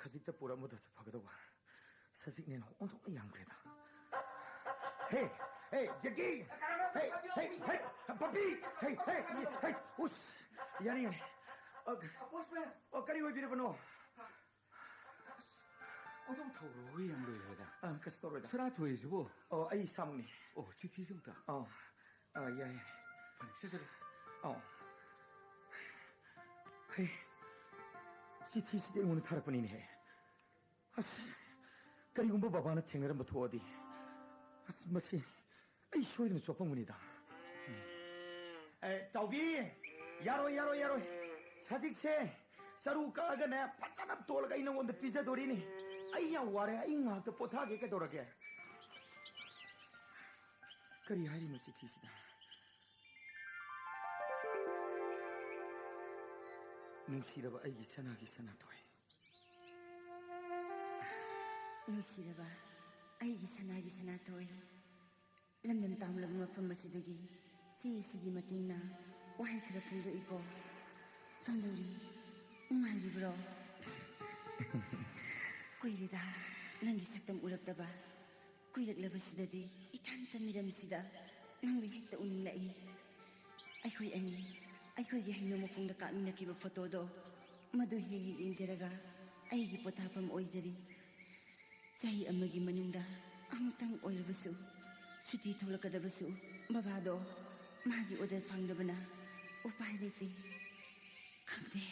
사직다 보라 못해서 파거다고 사직내는 온통 양그래다. 헤이 헤이 제키 헤이 헤이 헤이 파피 헤이 헤이 헤이 우스 야니 postman 까리 왜 비려 보노 어떤 타오로 양도해다 그스토로다 스라토에지고 아이 사묵니 GT 정다 야야 세세리 헤이 GT 시대 오늘 타락뿐이니 해 그리고 뭐 바바나 탱내를 뭐 도어디 마치 이 쇼이는 조펑문이다. 자우비 야로 사직체 사루까가 내 바짜납 돌아가 있는 건데 삐져돌이니 아이야 와래 잉학도 못하게 깨돌아게 그리 하리 뭐지 티시다. 눈시려봐 아이기 선하기 선하도해 눈시려봐 아이기 선하기 선하도해 람남 땀lab mafam asidagi siisigi matingna wahai khara phungdoiko samdori nungairibro kuirida nangi saktam uraptaba kuiraklabasidadi ithanta miramsida nangbi hekta uninglai aikhoi ani aikhoi haino mokongda kaminakiba photo do madu hegi injeraga aigi pothapam oizari sahi amagi manungda amtang oirabasu suti tholakadabasu babado magi order phangdabana upai lete khangde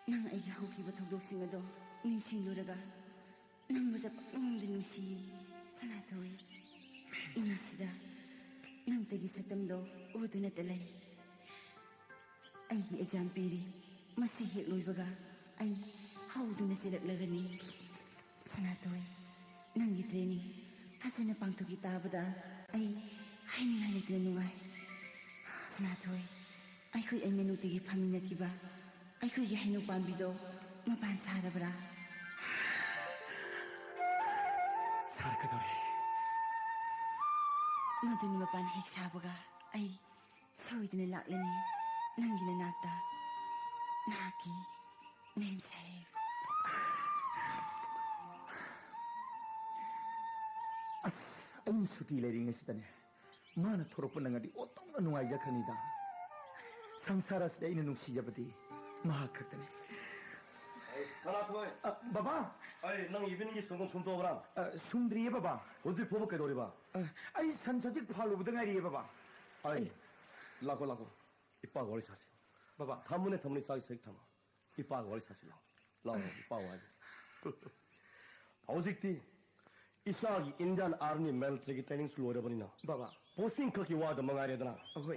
nang aigi haukiba thogdoksing ado ningsingluraga nangmada paknungda nungsi sanatoi inisida nangtagi saktamdo uduna talai aigi exam piri masi hek loibaga ai hauduna siraklagani sanatoi nangi training Hasana pangtuki tabada ay hainin halit na nungay. Sanatoy, ay ko'y ay menutigi paminakiba. Ay ko'y yahinong pambido, mapansara bra. Sara ka dore. Madun mapanhik sabaga ay soy dinalaklani nang ginanata. Naki, namesake. Ang suti lering sitannya mana torok penangadi otong nungai jakranida sangsara sida ina nungsi jabati mahakatane 사나토이 baba 아이 능 이비는기 송금 숨도브람 sumdriye baba 어디 보복게 도리바 ai sansa직 팔로 부등아리ye baba 아이 라고 이빠 거리 사시 baba 가문에 터무니 싸이 색탐 이빠 거리 사시 라고 이빠 와지 오직디 이사기 인간 아르니 멜트기 트레이닝 슬로어 버리나 baba 포싱 커기 와도 망아려드나 어허이.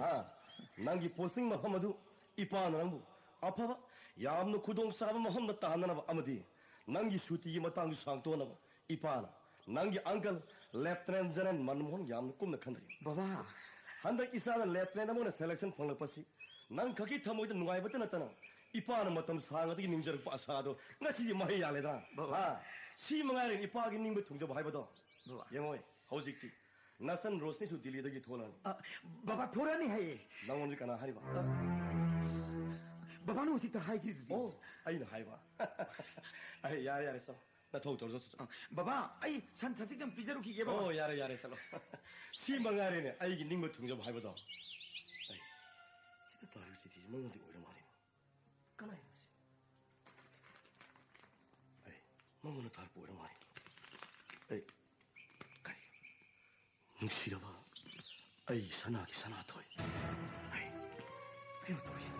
난기 포싱 마파마두 이빠는 랑부 아파바 야암노 구동 싸바마 험났다 하나나 아마디 난기 수티기 마땅기 상토나 이빠나 난기 앙클 레프트넌트 제너럴 만몬 야암노 꿈나 칸다리 baba 한다 이사는 레프트넌트 모네 셀렉션 펑럭버시 난 거기 타모이도 누가이버트 났잖아 이빠는 뭐좀 상어디 닝저를 빠사도 나시 마이 야래다 시망아린 이빠기 닝부 통접 하이버도 영어에 호직기 나선 로스니수 딜리더기 토나니 baba torani hai 나오늘 까나 하리바 baba no utikta hai kiri 아이는 하이바 아이 야래서 나 더욱 떨어졌어 baba ai sansa직 좀 비자로 기게 baba 야래살로 시망아린에 아이기 닝부 통접 하이버도 아이 시도 다르지 디지 먹는데 오히려 말이야 까나야지 에이 먹는 달 보이라 말이야 에이 까이 뭉치려봐 에이 사나기 사나토이 에이 배우 도시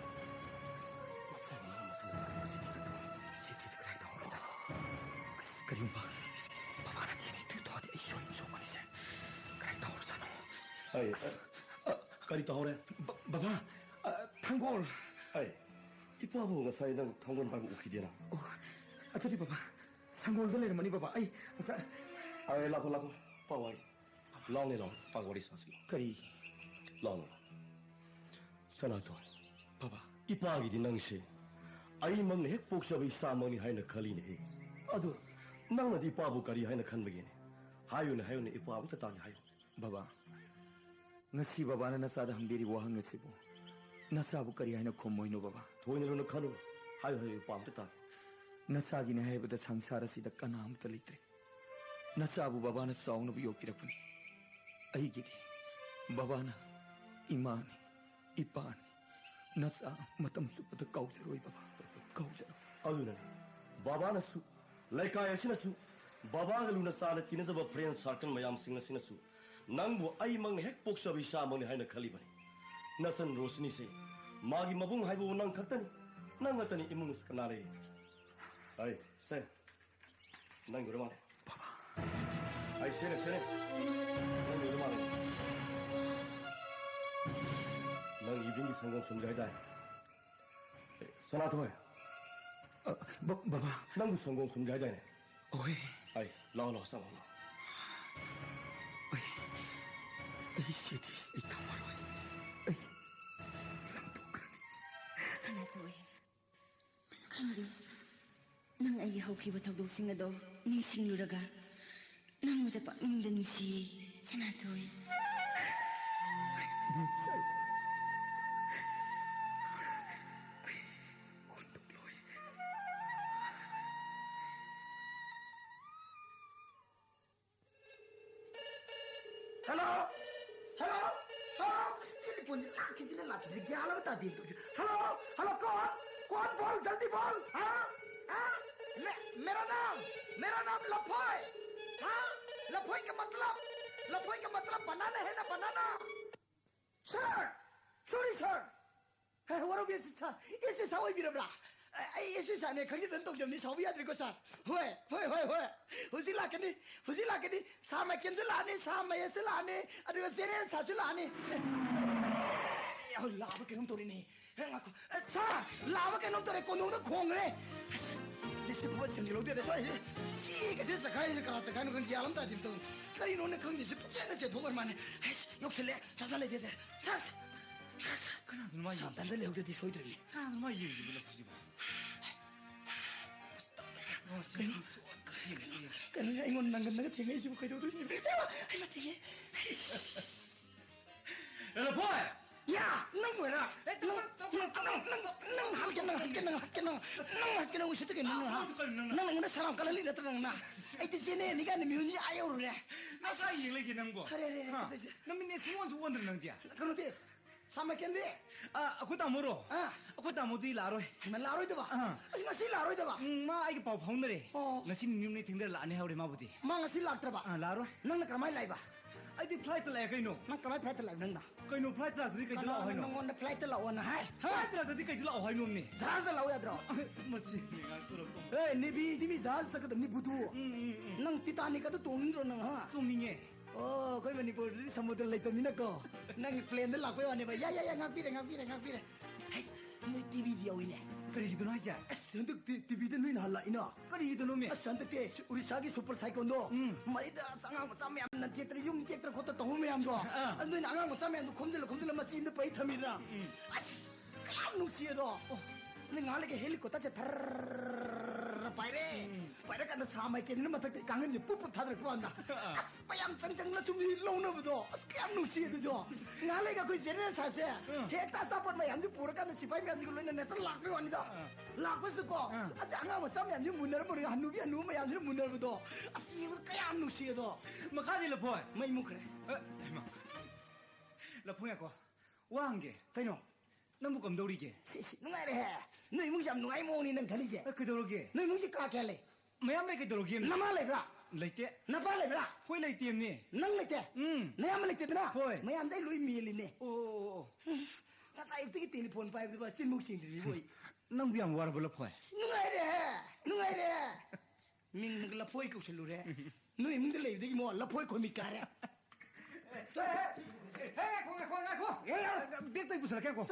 그리고 바바나 tiene tutoade iso somalise 그랬다 오르잖아 에이 까리 떠오래 baba tanggol 에이 이뻐하고 사이는 당근 밟고 웃기디나 tadi baba sanggol dole mani baba ai 아이 라고 빠와이 랑네랑 빠고리 사스 kari 랑 사나토이 baba 이뻐하기 디낭시 아이 먹는 핵복잡의 사머니 하이나 칼리네 아도 낭나 이뻐하고 까리 하이나 칸በ기네 하요네 이뻐하고 따기 하요 baba ngasi baba na nasada hambiri wahang ngasibo nasabu kari haina komoino baba 돈이로는 카누 하요 이뻐하고 따기 ꯅꯆꯥꯒꯤꯅꯦ ꯍꯥꯏꯕꯗ ꯁꯪꯁꯥꯔ ꯑꯁꯤꯗ ꯀꯅꯥꯝꯇ ꯂꯩꯇ꯭ꯔꯦ ꯅꯆꯥꯕꯨ ꯕꯕꯥꯅ ꯆꯥꯎꯅꯕ ꯌꯣꯛꯄꯤꯔꯛꯄꯅꯤ ꯑꯩꯒꯤꯗꯤ ꯕꯕꯥꯅ ꯏꯃꯥꯅꯤ ꯏꯄꯥꯅꯤ ꯅꯆꯥ ꯃꯇꯝ ꯆꯨꯞꯄꯗ ꯀꯥꯎꯖꯔꯣꯏ ꯕꯕꯥ ꯀꯥꯎꯖꯔꯣꯏ ꯑꯗꯨꯅꯅꯤ ꯕꯕꯥꯅꯁꯨ ꯂꯩꯀꯥꯏ ꯑꯁꯤꯅꯁꯨ ꯕꯕꯥꯒ ꯂꯨꯅ ꯆꯥꯅ ꯇꯤꯟꯅꯖꯕ ꯐ꯭ꯔꯦꯟ ꯁꯥꯔꯀꯜ ꯃꯌꯥꯝꯁꯤꯡ ꯑꯁꯤꯅꯁꯨ ꯅꯪꯕꯨ ꯑꯩꯃꯛꯅ ꯍꯦꯛ ꯄꯣꯛꯆꯕ ꯏꯆꯥꯃꯛꯅꯤ ꯍꯥꯏꯅ ꯈꯜꯂꯤꯕꯅꯤ ꯅꯆꯟ ꯔꯣꯁꯅꯤꯁꯦ ꯃꯥꯒꯤ ꯃꯕꯨꯡ ꯍꯥꯏꯕꯕꯨ ꯅꯪ ꯈꯛꯇꯅꯤ ꯅꯪ ꯉꯛꯇꯅꯤ ꯏꯃꯨꯡ ꯀꯅꯥ ꯂꯩ ꯑꯩ ꯁꯦ ꯅꯪ ꯎꯔ ꯃꯥꯜꯂꯦ ꯕꯕꯥ ꯑꯩ ꯁꯦꯅꯦ ꯅꯪ ꯎꯔ ꯃꯥꯜꯂꯦ ꯅꯪ 이빙기 상관 손자이다 선아토 baba 낭구 성공 손자이다네 oi 아이 라올라 상황 oi ai sitis ai tamaroi ai lamtokrani Sanatoy, khandi nang ay hawkiba thawdosing ado ningsingluraga nangmuda pakningda nungsi Sanatoy. Hello? Hello? Hello? Telepon laki dia laki dia gala bata din tu. Hello? Hello कौन बोल जल्दी बोल हाँ हाँ मेरा नाम लफोय हाँ लफोय का मतलब बनाना है ना बनाना sir sorry sir what is it sir is it how you bra ai is it ne khali dan tok jam ni sawi adri ko sir hoy huzila kani sa ma ken la ne adu sere sa la ne ya la ba ken tori ni ngako sa la ba ken tori ko no khong re this is what you look at this si ke se kai ka sa kai no kan jalam ta dim to kari no ne khong ni se puchen se thogar mane yok se le sa le de 그나도 마 이. 단들 내우려 디 소리 들리 그나도 마 이지 몰라 보지 마. kan ai ngon nang nang theng ai sibu kai do ni ai ma theng 야, 보이. ya nang mo ra nang hal ken nang usit ken nang nang salam kala li na nang na ai ti sene ni kan mi ni ayo re 나 사이 얘기 는 거. kare 너민네 수원수 원들 능디야. kan te sama ken de 아, 그다 뭐로? 그다 뭐디 라로. man la roi de ba ai ma si la roi de ba 마 이게 밥 파운드래. 어. 나신 님네 땡들 라네 하우리 마부디. ma nga si la tra ba 아, 라로. nang na kamai lai ba 아이디 플라이트 라야 그이노. nang kamai phai lai nang na 그이노 플라이트 라 그디 그디 라 nang 하이노. ngon na flight la on hai 플라이트 라 그디 그디 라 하이노니. za za la ya dro 뭐지? 내가 들었고. ए निबी जा सकत नि बुदु नंग तितानिक त तोमिंद्रो नंग हा 또 미ኘ. कोई मणिपुर समुद्र लै तमिन को नंग प्लेन द लाको आने भैया या ngak pire नि टीवी दियो इने 그리기도 하자. संत टीवी द नुइन हल्ला इना 그리기도 놈이. संत के उड़ीसा की सुपर साइकोन दो मैदा संगा मचा में न केत्र युम केत्र खोत तो में हम दो नुइन अंगा मचा में खोमदल मची इन पई थमिरा काम नुसिए दो नंगाले के हेलीकॉप्टर से Pierre kan samai ke ni matak kangen ni pup thadrak wanda payam chang la sum ni lo no do scam nu si do jo ngale ga koi jene sa se hekta support mai amdi pura kan sipai mai amdi lo ne net lak pe wani da lak ko ko asa anga ma sam amdi munar mo hanu bi hanu mai amdi munar do asi ko kayam nu si do 막하디 러포이. mai mukre 마. 러포야 거. 와한게. kaino 너무 검도리게. nungai re noi mung jam nungai mo ni nang thali je 그도록게. noi mung ji ka ke le 매암에 그도록게. nama le bra 레이테. na pa le bra 호이 레이테니. nang le te nayam le te na Hoi. mayam dai lui mi le ne 오. nga sai ti telephone pa ba sin mu sing ri boy năng biam war bolo phoi. nungai re ming nang la phoi ko selu re noi ming de le de mo la phoi ko mi ka re 빅도 부서라 개고.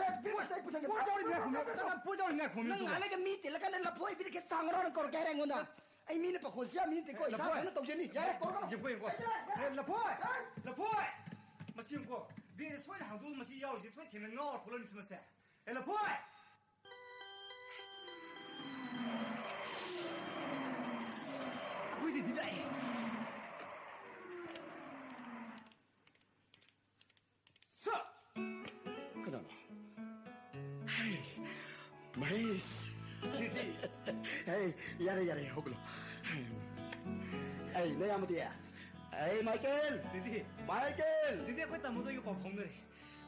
nang ale ga mi te la kan la phoi bi ke sang ro ko ka re ngonda ai mi ne pa ko sia mi te ko sa na to je ni ya ko 이제 보인 거. 러포이. 러포이. 마시는 거. 비에 소리 한두 마시 야오 이제 소리 되는 거 돌아는 좀 세. 러포이. 거기 디다. 서. Maris. 디디. Hey, 야래 호글로. 에이 내 아무디야. 에이 마이클. Didi. 마이클. Didi aku tamu tu yo pau phone re.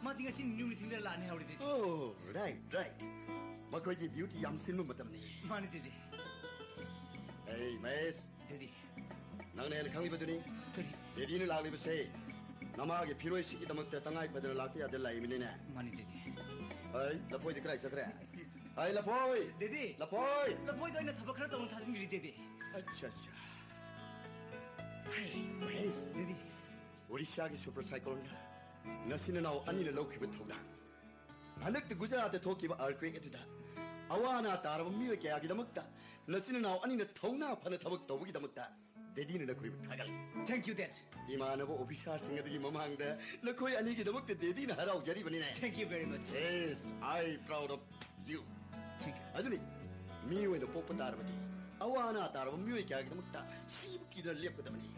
Ma tinga sin new meeting de la ne hawri Didi. 오, right. 마코지 뷰티 얌신무 맞담니. Mani Didi. 에이 메스. Didi. 나는 강리버드니. Kari. 데디는 라리버세. 나마게 필요해 시기다 먹다 땅아이 버들 라티야 될 라이미네. Mani Didi. 아이 라포이 디크라이 사트레. 아이 라포이. Didi. 라포이. La boy do ina thabak khara taun thasin giri Didi. 아차. 에이 메스. Didi. 우리 시작이 슈퍼사이클인가? 너시는 나오 아니는 로키부 토다. 하늘도 구자한테 도끼바 알고에게 두다. 아와나 따라본 미에 계약이다 먹다. 너시는 나오 아니는 통나 파는 타복 도복이다 먹다. 내디는 너 그리고 타갈리. Thank you Dad. 이만하고 오피셜 생각들이 뭐망데 너 거의 아니기도 먹다 내디는 하라고 자리버리네. Thank you very much. Yes, I proud of you. Thank you. 아주니 미우에는 뽀뽀 따라보지. 아와나 따라본 미에 계약이다 먹다. 시부기들 랩거든요.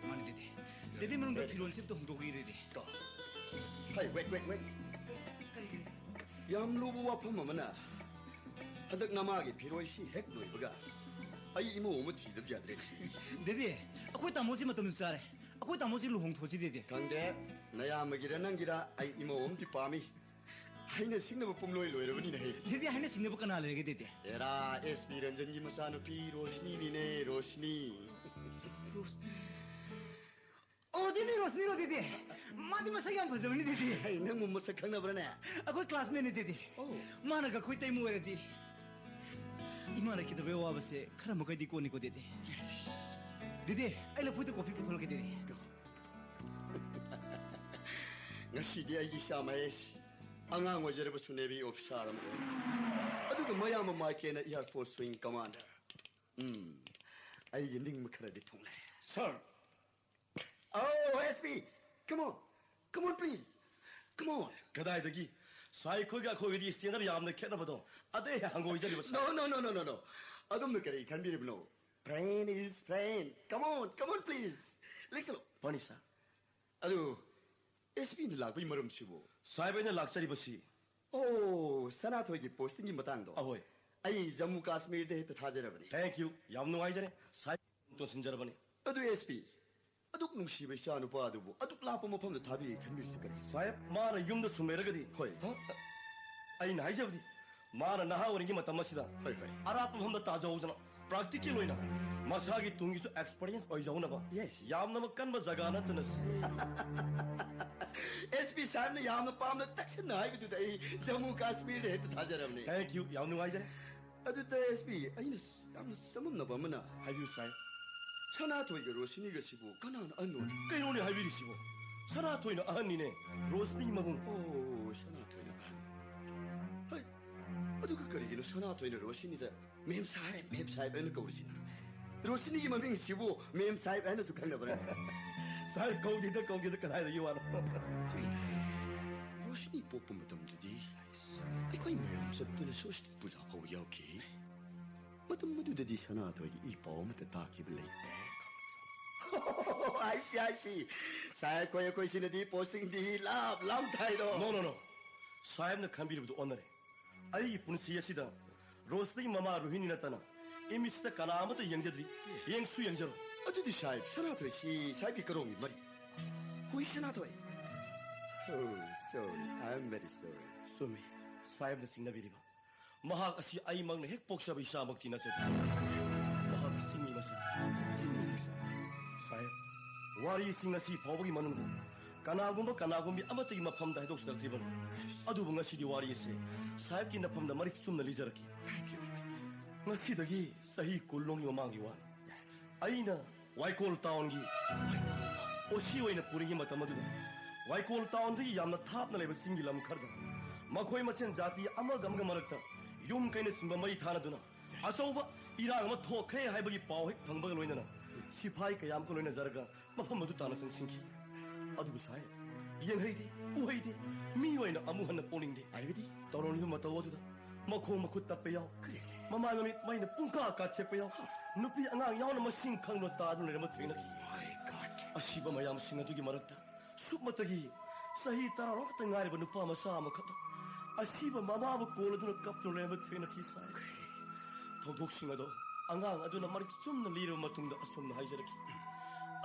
Mani Didi. Didi menung do pilon sip to hum do giri Didi. 또. 하이 웩. Kari Didi. 얌루부와 품어머나 하덕 나마게 비로시 핵 노이브가 아이 이모 오무 뒤득이야들이 Didi. Aku tamu si matam sare. Aku tamu si luhong thosi Didi. 강대 나야 먹이라 난기라 아이 이모 옴 뒷밤이 하이는 식너부 뿜로이 로이러분이네 Didi haine sinne bu kanal lege Didi. 에라 에스피 런전지 무사노 피 로시니니네 로시니 Oh Didi Rosni ro Didi. Madi masaya am phazamani Didi. 하이 너무 무색하나 보네 Aku classmate ni Didi. Oh. Mana ka koi taimu re Didi. Imana ki dawe wa base khara makai di ko ni ko Didi. Didi, ai la phuite coffee puthol ke Didi. ngasi디 아이 샤마에시 앙앙 와저르부 수네비 옵사람 아두가 뭐야마 마이케나 이어포스 스윙 커맨더 아이 닝 크레디 통래 Sir, Oh, SB, come on, please, come on. 그다이득이 사이코가 거기 스탠다드 야암네 캐나봐도 아대 한국 이자리 봤어. No. I don't look at it. Can't be no. Friend is friend. Come on, please. Listen. 버니사. 아주 SB는 라고 이 말음 치고. 사이버는 락자리 버시. Oh, 사나토기 포스팅이 못한도. 아호이. 아이 잠무 카스미르 데이트 타제라버니. Thank you. 얌농 아이자네. 사이 또 신자라버니. 아두 SB. 아두 농시베 샤누 바두고. 아두 라포 뭐 폼도 답이 탐밀스 그래. 사이 마라 юм도 수메르거디. 호이. 아이 나이자버디. 마라 나하오는 게 맞다마시다. 호이. 아라프 한번 따져오잖아. 프랙티컬로이나. 마사기 둥기서 experience 어이자오나 봐. Yes. 얌나마 깐바 자가나 뜨너스. SB 사는 야는 밤에 딱히 나이가 두다. 이 잠무 카스미르 데이트 타제라버니. Thank you. 얌농 아이자네. 아두 때 SB 아이는 아무 썸없나 봐면아. Have you said? 천하토이가 로시니가 시고 가난 안노니. cây 하비리시고 사라토이는 아한니네 로스니 마궁 오, 천하토이는 안. 하이, 아두가 거리기는 천하토이는 로시니다. 맵사입 어느 거우시나. 로시니기만 맹 시고 맵사입 어느 숙한가 보네. 살 거기다 그다이다 이와노 로시니 뽀뽀 담드디. 이거 이면 섭들 소식 부자 하고 여기. 뭐든지 천하토이기 이 봄부터 다 기블레 있대. 아이씨. 살코에 거시는디 포스팅디 람타이도. 노노노 사입나 칸비리부도 오늘에 아이 이쁜 시야시다 로스니 마마 루히니 나타나 이미스다 까나아무도 영자들이 영수 영자로 어디디 샤입 천하토이 시 샤입이 그롱이 말이. 후이 천하토이. Oh, sorry. I'm very sorry. 소미 사입나 싱나비리바 마학 아시 아이 막내 핵복샵의 샤먹지 나서 마학 싱이 마사 사입 와리 싱나시 버벅이 맞는다 까나고미 아무것도 마팜다 해독시다 드리버니 아두bunga 시디 와리에세 사입기 나팜다 마리 춤나 리자라키 ngasiꯗꯒꯤ sahi kulong yung mangi wan aina waikol town gi osi oina puringi matamadu waikol town di yamna thapna leba singilam kharda makhoi machen jati ama gamga marakta yum kaina simba mai thana duna asoba irang ma thokhe haibagi paw hek phangba loinana sipai kayam ko loina jarga mafam madu tana sang singki adu sai yen heidi u heidi mi oina amu hanna poningde aigdi toron yu matawodu makhong makhut tape yaw mama mamit mai na pungka ka chepe yaw nupi angang yaw na masing khang no ta dun le ma thina ki my god asiba mayam singa dugi marakta sup matagi sahi tara ro ta ngai ba nupa ma sa ma khat asiba mama ba ko le dun kap to le ma thina ki sai thogok singa do angang aduna mari chumna liro matungda asomna haijaraki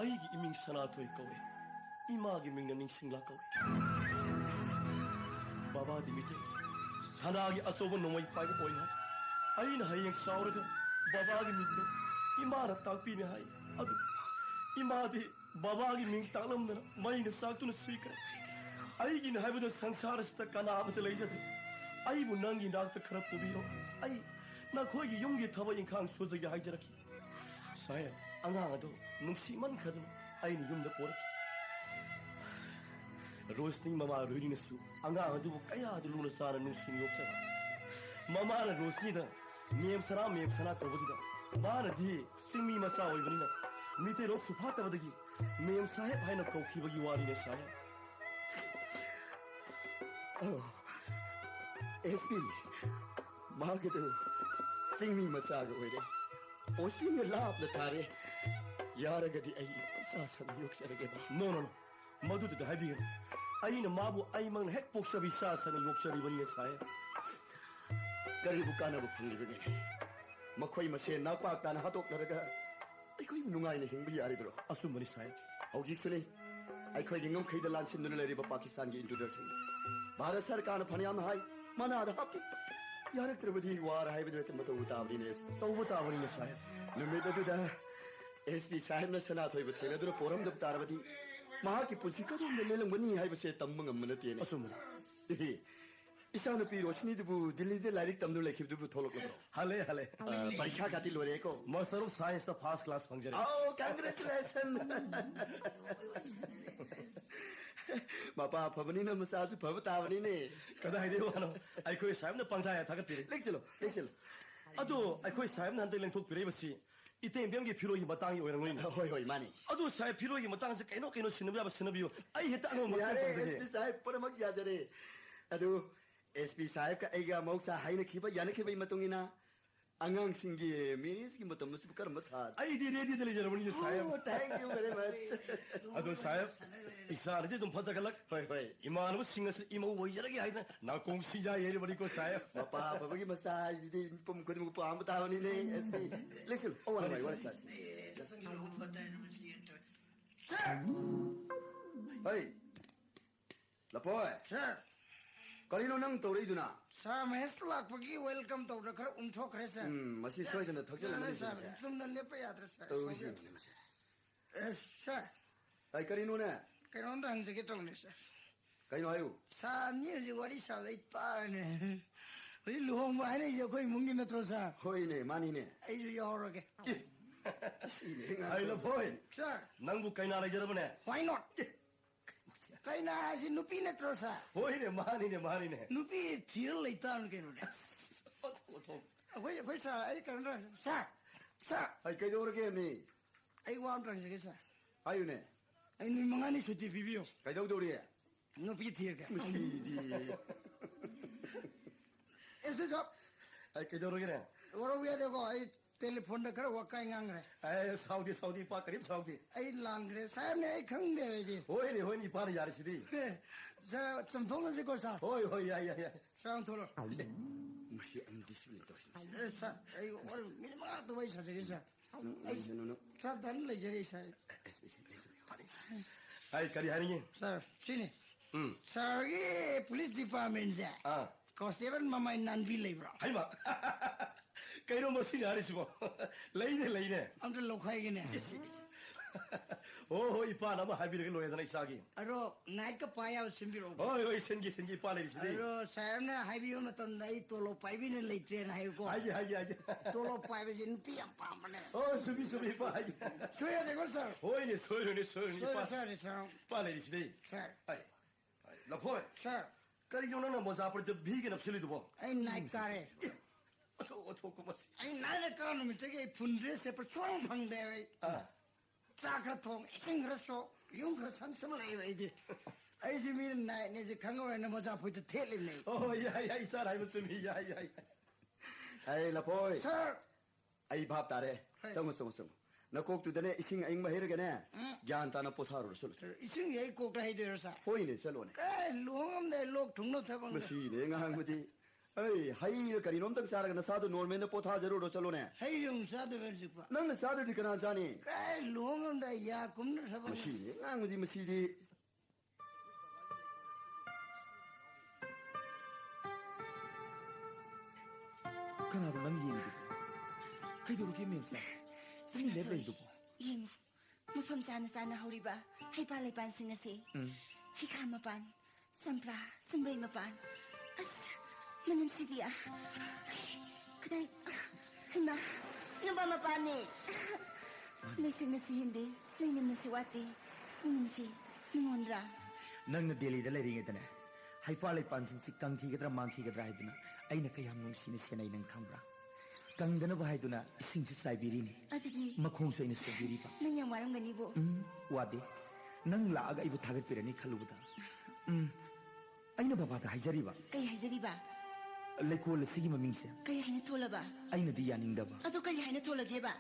aigi iming sanathoi kaure imagi mingna ningsingla kaure baba di mite sanagi asoba nomai paiba oi ha aina hayeng sauraga baba gi mingdo imara takpi ne hai adu imadi baba gi ming taklamna maina saktuna sikra aigi ne haibuda sangsarasta kana abata leijade aibu nangi nakta kharap pubiro ai na khoigi yunggi thaba ingkhang sojagi haijaraki saya angang ado nungsi man khadun aini yumda poraki Rosni mama ruini su angang adu kaya adu luna sana nungsi yoksa mama na Rosni da mem sana kobudida bana di simi masa oibanina mite ro suphata badagi mem sahib haina kokhi bagi wari ne saya oh SP Marketo Singmi masaga oire Osting a laugh the tare Yaragadi ay sasa yoksarage no Madu the Habian Aina Mabu Ayman Hekpok Sabi Sasa and Yoksari when you say Garibukana Pungri Makoi Mase Napa Tan Hatok Naraga I could know anything be Aribro Asumani side how usually I could not the lunch in the Lariba Pakistan into the thing Barasar Kana Panyam High Manada Happy Yaraktrabudi war I with the Matavines, Tavutavin Sire. No matter the SP Simon Senator with the forum of Tarabati, Mahaki Pusika, the little money I was said among a minute in Asumma. It's on the Piros need to delete the Laric Tamdula keep to Toloko. Hale, Parikati Loreco, Master of Science of Past Class Function. Oh, congratulations! Mapa Pavanina Masasu Pavatavani. Kada I do I could Sam the Pantaya Tagapi. Lexilo. Ado, I could Sam until took privacy. It ain't Bianchi Piro Matang or Hoi money. Ado Sai Piro Matang, I know Sinabia Sinabio. I hit Beside Potamak Yazare. Ado SP Saika Ega Moxa Heinekiba Yanaki Matungina. Angang Singi, Miniski Matamusukar Mata. I did it when you say, thank you very much. Ado Saib, Isa didn't Pazakalak, Iman was singers, Imo Yagi, now come see everybody goes Saib. Papa, we massage the Pumkudu Pamata in listen, oh, what is that? Sir! Hey, La Poe, sir. Kalino nang tori duna. Sa meslak pagi welcome to the talk resa. Masi soy na thakse na masi. Sum na lepe address. To si. Sir. Ay kalino na. Karon dang sige tong ni sir. Kayo ayo. Sa ni ji wari sa dai ta ne. Oi luhong ba ne yo koi mungi na tro sa. Hoy ne mani ne. Ay yo ro ke. Ay la boy. Sir. Nang bu kaina la jara bane. Why not? Kaina si nupi na tro sa. Hoy ne mani ne. Nupi thir lai ta ke no. Koi sa ay karon sir. Sir. Ay kayo ro ke ni. Ay wam tang sige sir. Ayo ne. Ay ni mga ni suti bibio. Kayo do ri. Nupi thir ka. Mesti di. Ese sa. Ay kayo ro ke ne. Oro wiya deko ay telephone na karo wakai ngang re. Ay Saudi pa karib Saudi. Ay lang re. Sa ne ay khang de ji. Hoy ni pa yar si di. Sa samthong na si ko sa. Hoy ya. Sa ang tulo. Mesti am discipline to. Sa ay or mi mga to ay sa sige sa. Ay No. sa dan le jeri sa. Ay kari hari ni. Sa sini. Sa ge police department ja. Constable mama nan bi le bro. Ay ma. Kayo mo sinari mo. Laine. Am to lokhai ge ne. Oh, ipa na ma habi lo ya na isagi. Aro night ka paya simbiro. Hoy sengi pa le si. Aro sa na habi yo matam dai to lo pai bi ne le train hai ko. Ay. To lo pai bi sin pi am pa mane. Oh, subi pa. Suya de ko sir. Hoy ni soy pa. Sir. Pa le si dei. Sir. Ay. La poi. Sir. Kari yo na mo za par de bhi ke na sili do. Ay night kare. Oto ko mas. Ay night ka no mi te ge phundre se par chong phang de. Chakra thong sing raso yung kra sang sam lai wei ji. Ay ji mi night ne ji khang wa na mo za phu te thele nei. Oh ya sir ai mo chumi ya. Ay la poi. Sir. Ay bhap tare. Song. Nakok tu dane ising aing mahir ge ne. Gyan ta na pothar sul. Ising ye ko ka hai de sa. Hoy ne salo ne. Ka luhom de lok thung no thabang. Masi ne ngang mati. Hey, hai kari nom tak sara kana sadu normal na potha jarur chalo ne. Hey yung sadu versipa. Nang na sadu di kana jani. Kai longam da ya kumna sabang. Masi, nang di masi di. Kana da nang yin di. Kai do ki mem sa. Sini le bai do. Yeng, mafam sana horiba. Hai pa lai pan sinase. Hai kama pan. Sampla, sambay mapan. As, manam si dia. Kadai, hima, naba mapan eh. Laisig na si hindi, lainam na si wati. Nung si, nungondra. Nang na dili da lai ringa dana. Hai fa lai pan si kangki kadra mangki kadra hai dana. Ay na kayam nung sinasyanay ng kambra. Kang dana ba hai dana, ising si saibiri ni. Adigi, Makhong sa ina saibiri pa. nanyang warang ganibo. Wade. Nang laaga ibu tagat pirani kalubuta. Aina babada haijari ba? Kaya hajari ba? Laikol sige mamingse. Kaya hinatola ba? Aina di yaning da ba? Ato kaya hinatola di ba?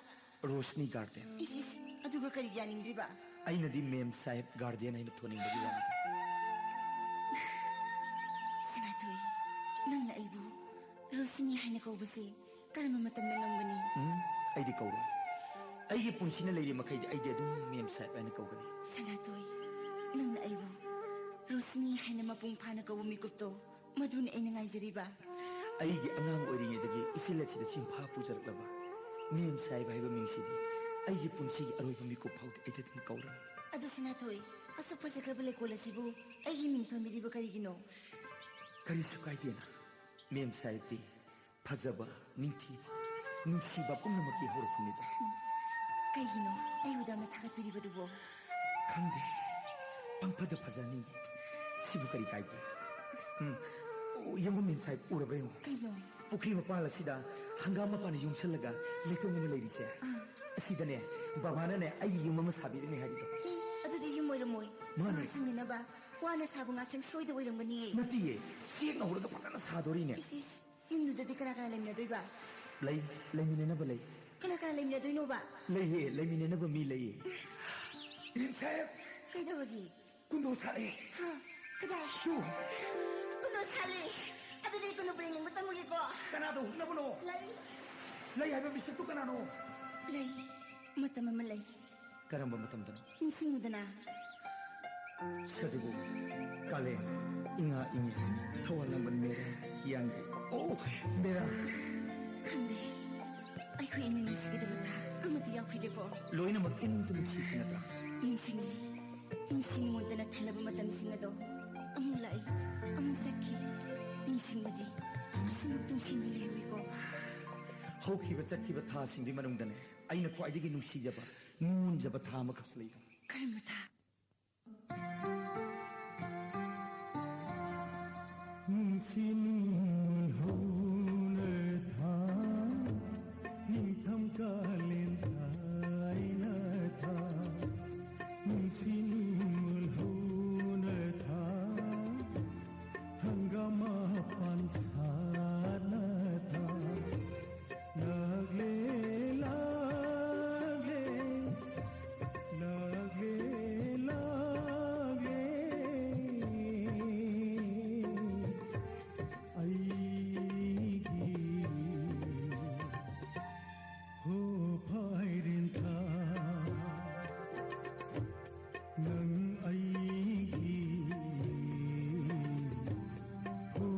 Rosni Garden. Isis, aduga kaya yaning di ba? Aina di Mem Sahib Guardian aina thoning bagi wani. Sanatoy, nang naibu, Rosini hay na kaubasi, karama matam na ngamgani. Ay di kauro. Ay gi punsi na lady makay di ay di adung Mem Sahib aina kaugani. Sanatoy, nang naibu, Rosini hay na mapungpa na kawumikot to, madun ay nangay ba? Ay gi angang oringe dagi isila sida simpa pujar laba. Mem Sahib ay bamingsidi. Ay gi punsi gi aroy pamikop haut ay dating kauro. Ado sanatoy, aso pa sa kabalik ko lasibu, ay himing to midi ba karigino? Kari sukay di na. Mem Sahib di pazaba ningtiba. Nungsiba pumnamaki horapun nito. Kay gino, ay udaw na tagat piri ba dubo? Kangde, pangpada pazani. Sibu kari kaide. Yang Mem Sahib ura ba yung Kay no, pukri mapala sida hanggang mapana yung salaga lekong nila lady siya. Sida ne, babana ne ay yung mama sabi ni harito. ado di yung moy-moy. Mano? Masang na ba? Wana sabong asang soy da walang gani. Natiye, siya na hurag patana sa dori ne. Isis, yung nuda di kanakalalim na doy ba? Lay mine na ba lay? Kanakalalim na doy no ba? Lay mine na ba mi lay? Mem Sahib, Kay daw lagi. kundo sari. Ha? Kaday? Tu, Kuno sali! Ado di kuno bringing matang muli ko. kanado, nabuno. Lay! Lay ay babisa tu kanano. Lay! Mata mamalay. Karamba matamdan. Insing mo na. Sajibu, kale, inga ingi, tawalan mera, yang oh, mera. Kande. Ay ko inin ng sige dagata. Ang matiyaw ko ko. Loy na mag-inong tumigsik na tra. Insing ni. Insing mo na talaba matansing na do. Among lay. Among sakit. Insing mo di. Asang itong sinilewi ko. Hawkiba chakkiba thasingdi manungdane aina khwaidagi nungsijaba nunjaba thama khasleida Karamata. Nungsinun hona tha ningtham kalen thaina tha nungsinun hona tha hangama pansana tha lagle lagle lagle lagle aigi ho phairin tha nang aigi ho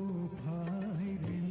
phairin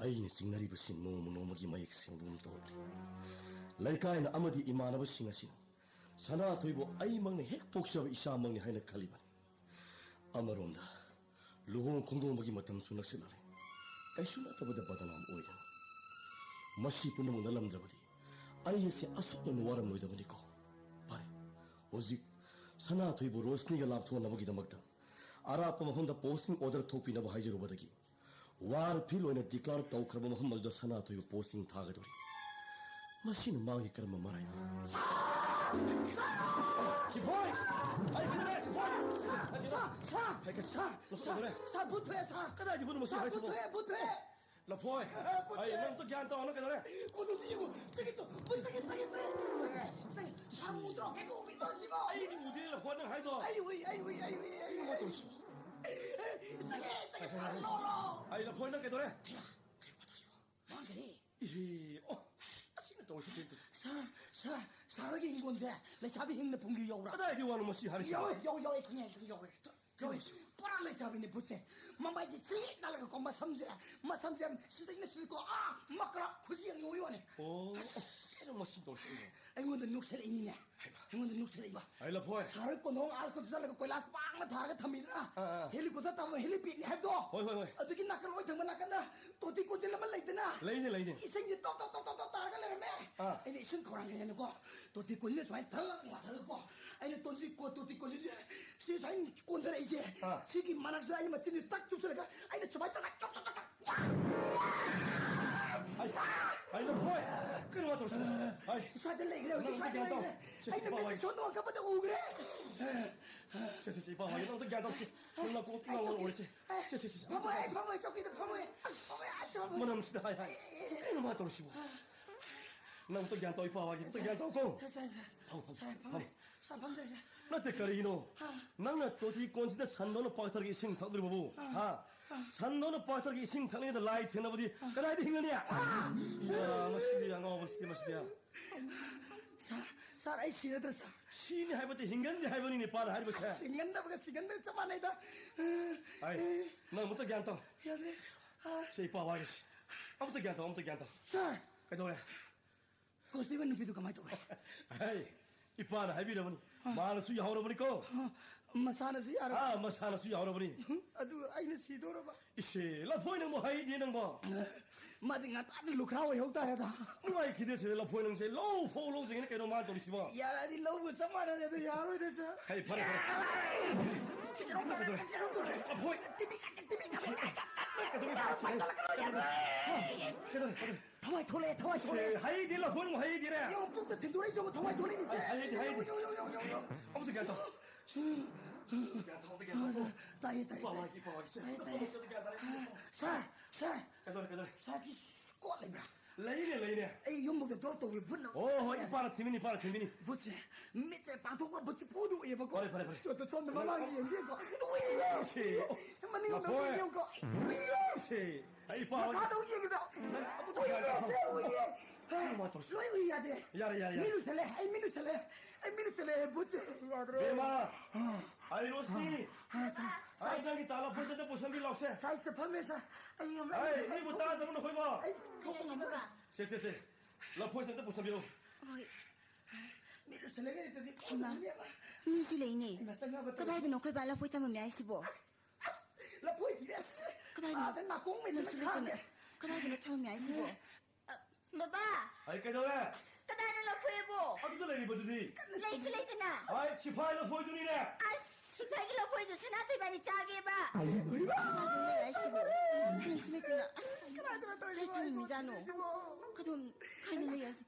ꯑꯩꯅ ꯆꯤꯡꯅꯔꯤꯕꯁꯤ ꯅꯣꯡꯃ ꯅꯣꯡꯃꯒꯤ ꯃꯌꯦꯛ ꯁꯦꯡꯕꯒꯨꯝ ꯇꯧꯔꯤ ꯂꯩꯀꯥꯏꯅ ꯑꯃꯗꯤ ꯏꯃꯥꯟꯅꯕꯁꯤꯡ ꯑꯁꯤꯅ ꯁꯅꯥꯊꯣꯏꯕꯨ ꯑꯩꯃꯛꯅ ꯍꯦꯛ ꯄꯣꯛꯆꯕ ꯏꯆꯥꯃꯛꯅꯤ ꯍꯥꯏꯅ ꯈꯜꯂꯤꯕꯅꯤ ꯑꯃꯔꯣꯝꯗ ꯂꯨꯍꯣꯡ ꯈꯣꯡꯗꯣꯡꯕꯒꯤ ꯃꯇꯝꯁꯨ ꯅꯛꯁꯤꯜꯂꯛꯂꯦ ꯀꯩꯁꯨ ꯅꯠꯇꯕꯗ ꯕꯗꯅꯥꯝ ꯑꯣꯏꯗꯅ ꯃꯁꯤ ꯄꯨꯝꯅꯃꯛ ꯅꯠꯂꯝꯗ꯭ꯔꯕꯗꯤ ꯑꯩ ꯑꯁꯤ ꯑꯁꯨꯛꯅ ꯋꯥꯔꯝꯂꯣꯏꯗꯕꯅꯤꯀꯣ ꯐꯔꯦ ꯍꯧꯖꯤꯛ ꯁꯅꯥꯊꯣꯏꯕꯨ ꯔꯣꯁꯅꯤꯒ ꯂꯥꯞꯊꯣꯛꯅꯕꯒꯤꯗꯃꯛꯇ ꯑꯔꯥꯞꯄ ꯃꯐꯝꯗ ꯄꯣꯁꯇꯤꯡ ꯑꯣꯔꯗꯔ ꯊꯣꯛꯄꯤꯅꯕ ꯍꯥꯏꯖꯔꯨꯕꯗꯒꯤ ꯋꯥꯔ ꯐꯤꯜ ꯑꯣꯏꯅ ꯗꯤꯀ꯭ꯂꯥꯔ ꯇꯧꯈ꯭ꯔꯕ ꯃꯐꯝ ꯑꯗꯨꯗ ꯁꯅꯥꯊꯣꯏꯕꯨ ꯄꯣꯁꯇꯤꯡ ꯊꯥꯒꯗꯧꯔꯤ ꯃꯁꯤꯅ ꯃꯥꯒꯤ ꯀꯔꯝꯕ ꯃꯔꯥꯏꯅꯣ 시보이! 아이 그래 사 부투해 사 그다지 부는 무슨 할수 뭐 부투해 라포이 아이 넌또 걔한테 어느 게 그래 고도 니고 저기 또 불쌍해 사무도 개고 미도 시보 아이 니 무디를 라포는 하이도 아이고 뭐또 씨 저기 살로로 아이 라포는 게 그래 망그리 이어 아시는 또 오실 때 사라긴 건데 내 잡이 힘내 분기 요라 그다지 와는 뭐시 하리샤 요 그냥 뽀라레 잡이네 부세 마마지 씨 날아가 고마 삼재 마 삼재 수대기네 쓸거 아 막그라 굳이 요요네 오 이런 뭐시 또 오실 행운도 녹슬이니네 행운도 녹슬이봐 아이 라포이 사를 거농 알고 살고 꼴라스 빵나 다르게 탑니다 헬리코다 타면 헬리pit니 해도 호이 어떻게 나갈 어이 정말 나간다 또띠 꼬질라만 레이드나 레이네 이생지 똑똑똑똑 다르게 레메 아니 이승 거랑 그냥 거 또띠 꼬질려 좀 달라 와다르고 아니 또띠 꼬질려 시사인 꼰대라 이제 시기 만학사 아니 맞지 딱 줍슬까 아니 좀 왔다가 쪽쪽쪽 아이 라포이 그럼 왔다 오실 아이 사들래 그래 아니 몇 전동 가보다 오 그래 씨 봐봐 이거 또 걔한테 놀라 꼭 이거 오르지 씨 파모해 저기도 파모해 뭐 남시다 하이 이거 맞다 오시고 나부터 걔한테 봐봐 또 걔한테 오고 나한테 그래이노 나는 또디 꼰지데 산노는 빠트르기 싱탁들 보고 산노는 빠트르기 싱탁는데 라이트 나버디 그다이도 힘내냐 야 마시디야 너 마시디야 사라이 시너들사 신이 할버디 힘간지 할버니니 빠라 할버디 시간다 저만해다 아이 나부터 걔한테 야들 씨 봐봐 아무도 걔한테 자 그래 고스티는 누피도 가만히 또 그래 아이 이빠라 할비려보니 마나수 야오러보니까 마사나수 야라 마사나수 야오러보니 아주 아이는 시도로봐 이씨 라포이는 뭐 하이디는 뭐 마딩아 따들 루크라고 욕다래다 누가 기대서 라포이는 제 로우 포로우 중에 깨도 말 돌이 씹어 야라디 로브 서마라래도 야로 됐어 하이 파래 라포이 더와이 돌래 하이디 라포이는 뭐 하이디래 요 북도 딘도레 저거 더와이 돌리니지 하이디 아무도 걔한테 따이 사기 스콜레브라 레이네 에이 용목도 돌도 왜 분노 오 이빠라 팀이니 부스 밑에 방통과 붙이 보도 예보고 그래 저도 손 마망이 연기고 씨 만ning 거 연기고 씨 이빠라 가도 얘기다 아무도 오예 야래 미누셀레 부스 베마 아이 로스니 사이상이 달라 벌써도 무슨 일 없어 사이스 판매사 아이 이거 따라잡는 거 봐. 쎄. 라포에서도 무슨 일로? 미누셀레가 있더니 미술레이네 그다이도 놓고 발라 보이타면 미아시보 라포이티레 그다이도 나 공매는 그다이도 놓고 미아시보 바바 아이 깨져래. 그다이도 라포에보 아무도 레이 버드니. 레이슬레이트나 아이 시파이로 보여주니네. 시파기 라포에서 스나트 많이 짜게 봐 그다이도 레이시보 레이슬레이트나 하이트미 미자노 그럼 가는 레이스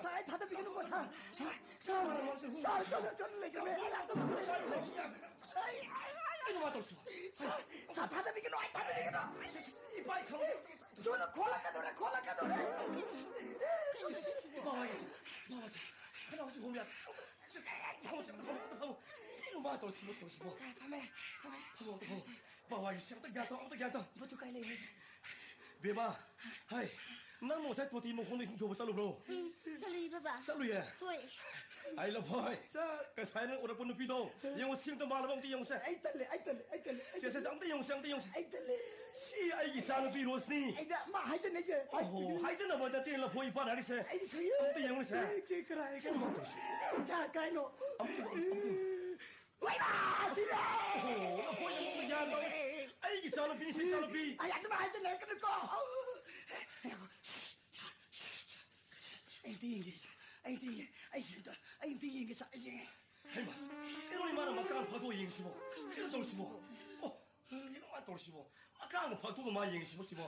사이 다들 비기는 거 사. 사 다들 비기는 거 다들 비기는 이 바이 컴. 저는 콜라카도래. 하나 없이 보면 이거 마 돌지 못 돌지 뭐. 봐봐 이 시부터 야도 부투카이레. 베마 하이 nang mo sai to ti mo khong ni chu ba sa lu bro สลีบ้าบ้า sa lu ye เฮ้ย ai la phoi ka sai nang ora pun pi do yang mo sim to ma la bang ti yang sa Ay tali, ay tali, ay tali. se se ang ti yang sang ti yang Ay tali. si ai gi sa lu pi ro sni Ay da, ma hay chân đấy chứ. oh hai chân na ba da ti la phoi pa na ni se Ay say. ang ti yang ni se Chị cái này cái nó. Cha cái nó. Quay ba, đi ra. oh la phoi na mo ya lo ai gi sa lu pi ni si sa lu pi Ay anh mà hay chân này cái nó co. Anh tiên gì? Anh tiên gì? Anh tiên đó. Anh tiên gì cái sao anh? hai ba ke ro ni ma na ma ka pa do yin si bo ke do si bo oh ke ro ma do si bo ma ka na pa do ma yin si bo si bo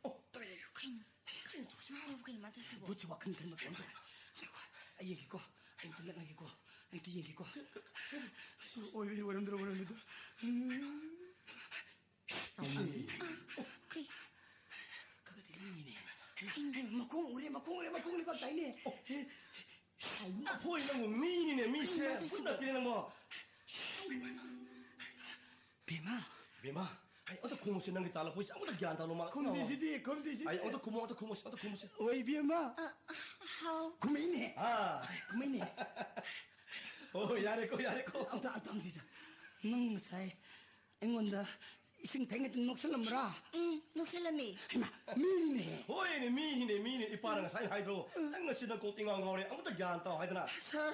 oh ใครรู้กันมาตั้งสิบ Bố chú bảo khăn khăn mà khăn thôi. Anh yên kì cô. Anh tin lặng anh kì cô. Anh tin yên kì cô. Ôi ôi ôi ôi ôi ôi. ใคร Cái gì này? Mà cung đi bắt tay nè. 아 보이는 거 미니네 미세 혼나 뛰는 거 Bema. 미마 아이 어떤 고무신 난게 달라 보이지 아무도 안 달로 막 Không đi gì đi, không đi gì. 아이 어떤 고무신 Ôi Bema. เฮา Không mấy nè. 아 Không mấy nè. 오 야래코 Ông đi. Nâng sai. Anh ngon đó. Sinh thành cái nóc sân ra. ลูกเซลามี Mà mini nè. 호이네 미니 이빠랑 사이 하이드로 anga 시는 고띵한 거래 아무도 안 따 하이드나 Sir.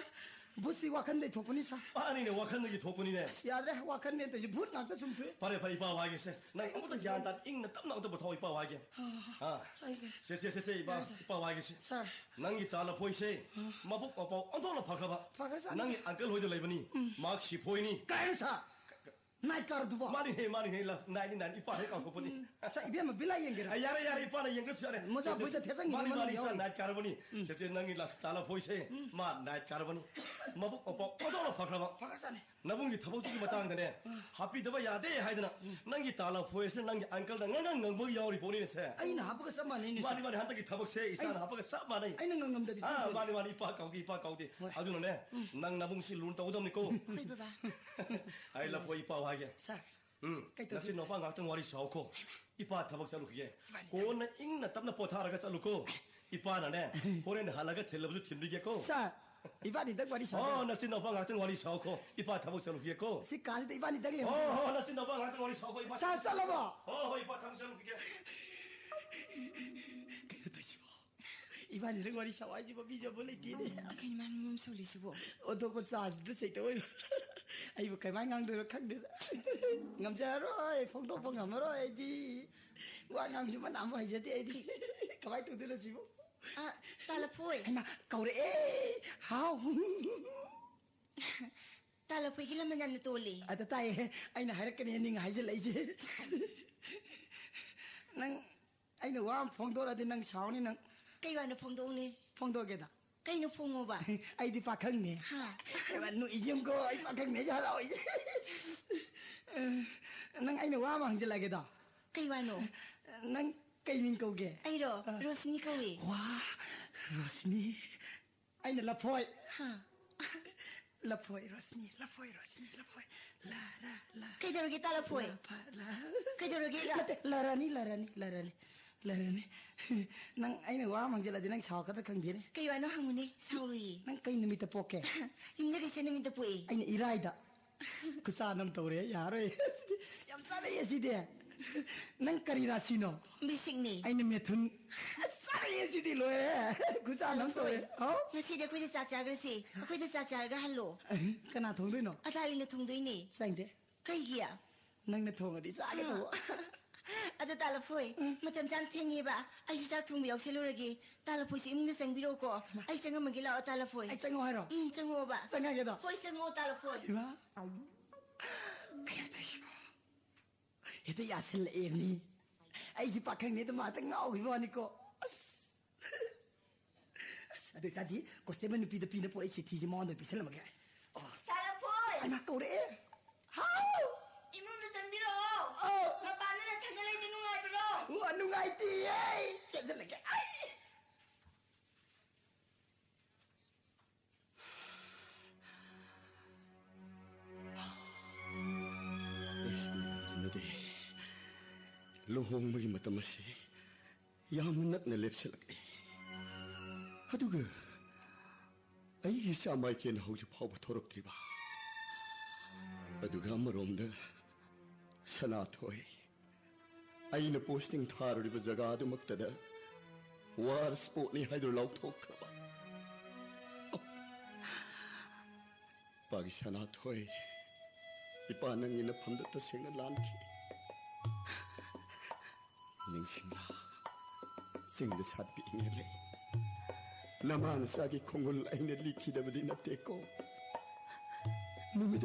Bố sĩ hoa khăn đây thuộc phân sao? 아니네 와칸는 게 도군이네 Dạ đấy, hoa khăn nên tới bút ngạc ta xung thuế. 바래 이빠 와겠어 나 아무도 안 따 잉나 땀나 또 부터 이빠 와게 아 Sao cái? 세세세세 이빠 와겠어 Sir. 낭이 달라 보이세 마복 오빠 언더나 파카바 파카사? 낭이 안끌 호이드 레이버니 막시 보이니 Cái nó sao? Nãy cả đồ vào. 마니 라 나이 이빠 해 갖고 보니 Sao 이비야 mà 빌라 yên kìa. 아 야래 이빠는 연결 수야래 뭐자, 뭐자, 대상이 마니 뭐만 사 나오니. 나이 까르보니 세세 낭이 라 달라 보이세 마 나이 까르보니 마복 오빠 언더나 파카바 파카사네. 나봉이 타복지기 마땅한데 하피 더봐 야대 하이드나 낭기 달라 보이세 낭기 안끌다 낭낭 여우리 보니세 Anh nào bữa sao mà nên 많이 한다기 타복세 이산 하바가 싹 많이 anh nó ngầm đấy. 아 많이 이빠 가오디 아주 너네 낭 나봉시 룬다 오덤니고 คุยบ้าบ้า 아이라 보 이빠 와게 Sao? 응 나시 너빠 같은 와리 사오고 이빠 타복 살로 그게 고는 잉나 땀나 포타라가 살로고 이빠나네 고래는 하나가 텔레비전 팀리겠고 Sao? Ivan đi tới qua đi sao? 어 나시 너빠 같은 와리 사오고 이빠 타복 살로 그게고 Xí cá thì Ivan đi tới liền. 어 나시 너빠 같은 와리 사오고 이빠 Sao là bỏ? 이빠 타복 살로 그게 Cái đó tôi chịu. Ivan đi tới qua đi sao anh mà bây giờ bố lấy kia đi. ใครมันมุมสุริสิบ Ô tô con sao nó sẽ tôi. Anh một cái máy ngang được khắc được. Ngầm ra rồi, phong tô phong ngầm rồi đi. Qua ngang nhưng mà nằm phải gì đi đi. Cái máy tôi là chịu. อ่ะตาละพุย Anh mà cầu đấy. Hao. ตาละพุยกินแล้วมันยันตัวเลย À tay anh là hai cái này nhưng hai cái lấy chứ. Nang anh nóiว่าphong tô là thì nang sáu này nang ใกล้วันนพงตรงนี้ phong tô cái đó. ใกล้นพงโมบ่า Anh đi phá khăn nè. ฮะ Mà nuôi chim cô anh phá khăn nè cho rồi. Nang anh nóiว่าmà chỉ là cái đó. ใกล้วันโน Nang cây mình câu kìa. ไอ้รอโรสนี่เขาเว Wow, Rosny. Anh là phôi. ฮะ La phôi Rosny, la phôi Rosny, la phôi. La la la. ใครจะรู้กี่ตาละพุย La. ใครจะรู้กี่ละ La rani, la rani, la rani. La rani. Nang anh nóiว่ามันจะlà thì nang sao cái đó khăn gì này. ใกล้วันโนหังมุนี่เศร้าเลย Nang cây nó bị tập bọc kìa. ยิ่งจะกินเส้นมินตะปุย Anh irai da. Cứ sao năm tuổi đấy, giả rồi. Em sao đấy gì đấy? Nang kari ra sino. มีสิ่งนี้ Anh mẹ thun. Sao đấy gì đấy rồi? Cứ sao năm tuổi. Hả? งั้นสิเดี๋ยวคุยจะจากจากกันสิคุยจะจากจากกันฮัลโหล Cái nào thùng đấy nó? อาจารย์ลินทงด้วยนี่ Sao thế? ใครเหี้ย Nang nó thùng ở đi sao cái đồ? อาจจะตาละพุยมาจำจำเทียงงี้บ่ะไอ้จากทุ่งเบียวเชลูระกีตาละพุยสิมึงจะเซ็งบิโรก็ไอ้เซ็งมันกินแล้วตาละพุย Anh sang ngoài rồi. เซ็งโง่บ่ะ Sang ngay cái đó. พุยเซ็งโง่ตาละพุย Đi ba. Cái này đấy. Itu ya sel ini. Ai di pakang ni tu mata ngau gitu ni ko. Aduh tadi kau sebenarnya pindah-pindah pun isi tiga mana bisa lama kan? ตาละพุย Ay mak kau deh. How? อีมึงจะเซ็งบิโรมาบ้านนั่นฉันอะไรนี่นุ่งไงบิโร Wah nungai dia. Cek lagi. Ai. Luhong mo yung mata mo si ꯌꯥꯝꯅ ꯅꯛꯅ ꯂꯦꯞꯁꯤꯜꯂꯛꯑꯦ ꯑꯗꯨꯒ ꯑꯩꯒꯤ ꯏꯆꯥ Michael ꯍꯧꯖꯤꯛ ꯐꯥꯎꯕ ꯊꯣꯔꯛꯇ꯭ꯔꯤꯕ ꯑꯗꯨꯒ ꯑꯃꯔꯣꯝꯗ ꯁꯅꯥꯊꯣꯏ ꯑꯩꯅ ꯄꯣꯁꯇꯤꯡ ꯊꯥꯔꯨꯔꯤꯕ ꯖꯒꯥ ꯑꯗꯨꯃꯛꯇꯗ ꯋꯥꯔ ꯁ꯭ꯄꯣꯠꯅꯤ ꯍꯥꯏꯗꯨꯅ ꯂꯥꯎꯊꯣꯛꯈ꯭ꯔꯕ ꯏꯄꯥꯒꯤ ꯁꯅꯥꯊꯣꯏ ꯏꯄꯥ ꯅꯪꯒꯤ ꯅꯐꯝꯗ ꯇꯁꯦꯡꯅ ꯂꯥꯟꯈꯤ ꯅꯤꯡꯁꯤꯡꯂ ꯆꯤꯡꯗ ꯁꯥꯠꯄꯤꯉꯩ ꯂꯩ ꯅꯃꯥ ꯅꯆꯥꯒꯤ ꯈꯣꯡꯒꯨꯜ ꯑꯩꯅ ꯂꯤꯈꯤꯗꯕꯗꯤ ꯅꯠꯇꯦꯀꯣ ꯅꯨꯃꯤꯠ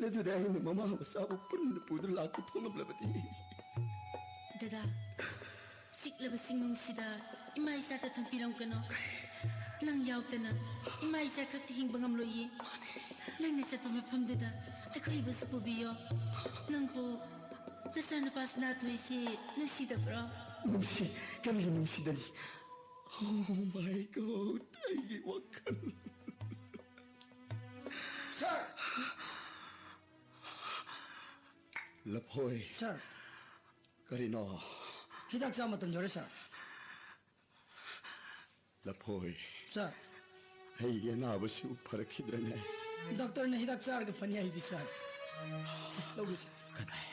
ꯑꯗꯨꯗ ꯑꯩꯅ ꯃꯃꯥ ꯃꯆꯥꯕꯨ ꯄꯨꯟꯅ ꯄꯨꯗꯨꯅ ꯂꯥꯛꯄ ꯊꯣꯛꯂꯝꯂꯕꯗꯤ ꯗꯗꯥ ꯁꯤꯛꯂꯕ ꯁꯤꯡꯅꯨꯡꯁꯤꯗ ꯏꯃꯥ ꯏꯆꯥꯇ ꯊꯝꯕꯤꯔꯝꯒꯅꯣ ꯅꯪ ꯌꯥꯎꯗꯅ ꯏꯃꯥ ꯏꯆꯥ ꯈꯛꯇ ꯍꯤꯡꯕ ꯉꯝꯂꯣꯏꯌꯦ ꯅꯪꯅ ꯆꯠꯄ ꯃꯐꯝꯗꯨꯗ ꯑꯩꯈꯣꯏꯕꯨꯁꯨ ꯄꯨꯕꯤꯌꯣ ꯅꯪꯕꯨ ꯅꯆꯥꯅꯨꯄꯥ ꯁꯅꯥꯊꯣꯏꯁꯤ ꯅꯨꯡꯁꯤꯗꯕ꯭ꯔꯣ ꯅꯨꯡꯁꯤ ꯀꯔꯤ ꯅꯨꯡꯁꯤꯗꯅꯤ Oh my God ꯑꯩꯒꯤ ꯋꯥꯈꯜ Sir! ꯂꯐꯣꯏ Sir, ꯀꯔꯤꯅꯣ hidak sa matan yore, sir. ꯂꯐꯣꯏ Sir, ꯑꯩꯒꯤ ꯑꯅꯥꯕꯁꯨ ꯐꯔꯛꯈꯤꯗ꯭ꯔꯅꯦ doctor na hidak sa arga fanya hizi, sir. Logo, sir. ꯀꯗꯥꯏ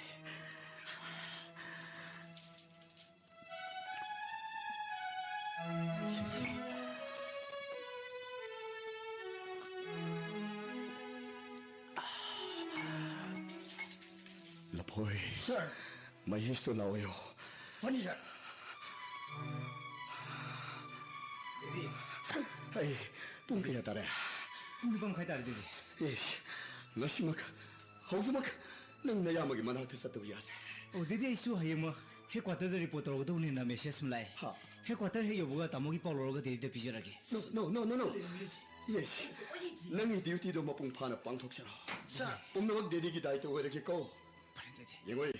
ಲಫೋಯ್ Sir, ಮಹೇಶ್ವರ ಲಾವಯೋ funny, sir. ꯑꯩ ꯄꯨꯡ ꯀꯌꯥ ꯇꯥꯔꯦ ꯄꯨꯡ ꯅꯤꯄꯥꯟ ꯃꯈꯥꯏ ꯇꯥꯔꯦ ꯗꯦꯗꯤ ꯉꯁꯤꯃꯛ ꯍꯧꯖꯤꯛꯃꯛ ꯅꯪ ꯅꯌꯥꯝꯕꯒꯤ ꯃꯅꯥꯛꯇ ꯆꯠꯇꯕ ꯌꯥꯗꯦ ꯑꯣ ꯗꯦꯗꯤ ꯑꯩꯁꯨ ꯍꯌꯦꯡꯃꯛ ꯍꯦꯗꯀ꯭ꯋꯥꯇꯔꯗ ꯔꯤꯄꯣꯔꯠ ꯇꯧꯔꯒꯗꯧꯅꯤꯅ ꯃꯦꯁꯦꯖ ꯑꯃ ꯂꯥꯛꯑꯦ ꯍꯥ. ꯍꯦꯗꯀ꯭ꯋꯥꯇꯔ ꯍꯦꯛ ꯌꯧꯕꯒ ꯇꯥꯃꯣꯒꯤ ꯄꯥꯎ ꯂꯧꯔꯒ ꯗꯦꯗꯤꯗ ꯄꯤꯖꯔꯒꯦ No. Yes. ꯅꯪꯒꯤ ꯗ꯭ꯌꯨꯇꯤꯗꯣ ꯃꯄꯨꯡ ꯐꯥꯅ ꯄꯥꯡꯊꯣꯛꯆꯔꯣ Sir. ꯄꯨꯝꯅꯃꯛ ꯗꯦꯗꯤꯒꯤ ꯗꯥꯏꯇ ꯑꯣꯏꯔꯒꯦꯀꯣ ꯐꯔꯦ ꯗꯦꯗꯤ ꯌꯦꯡꯉꯣꯏ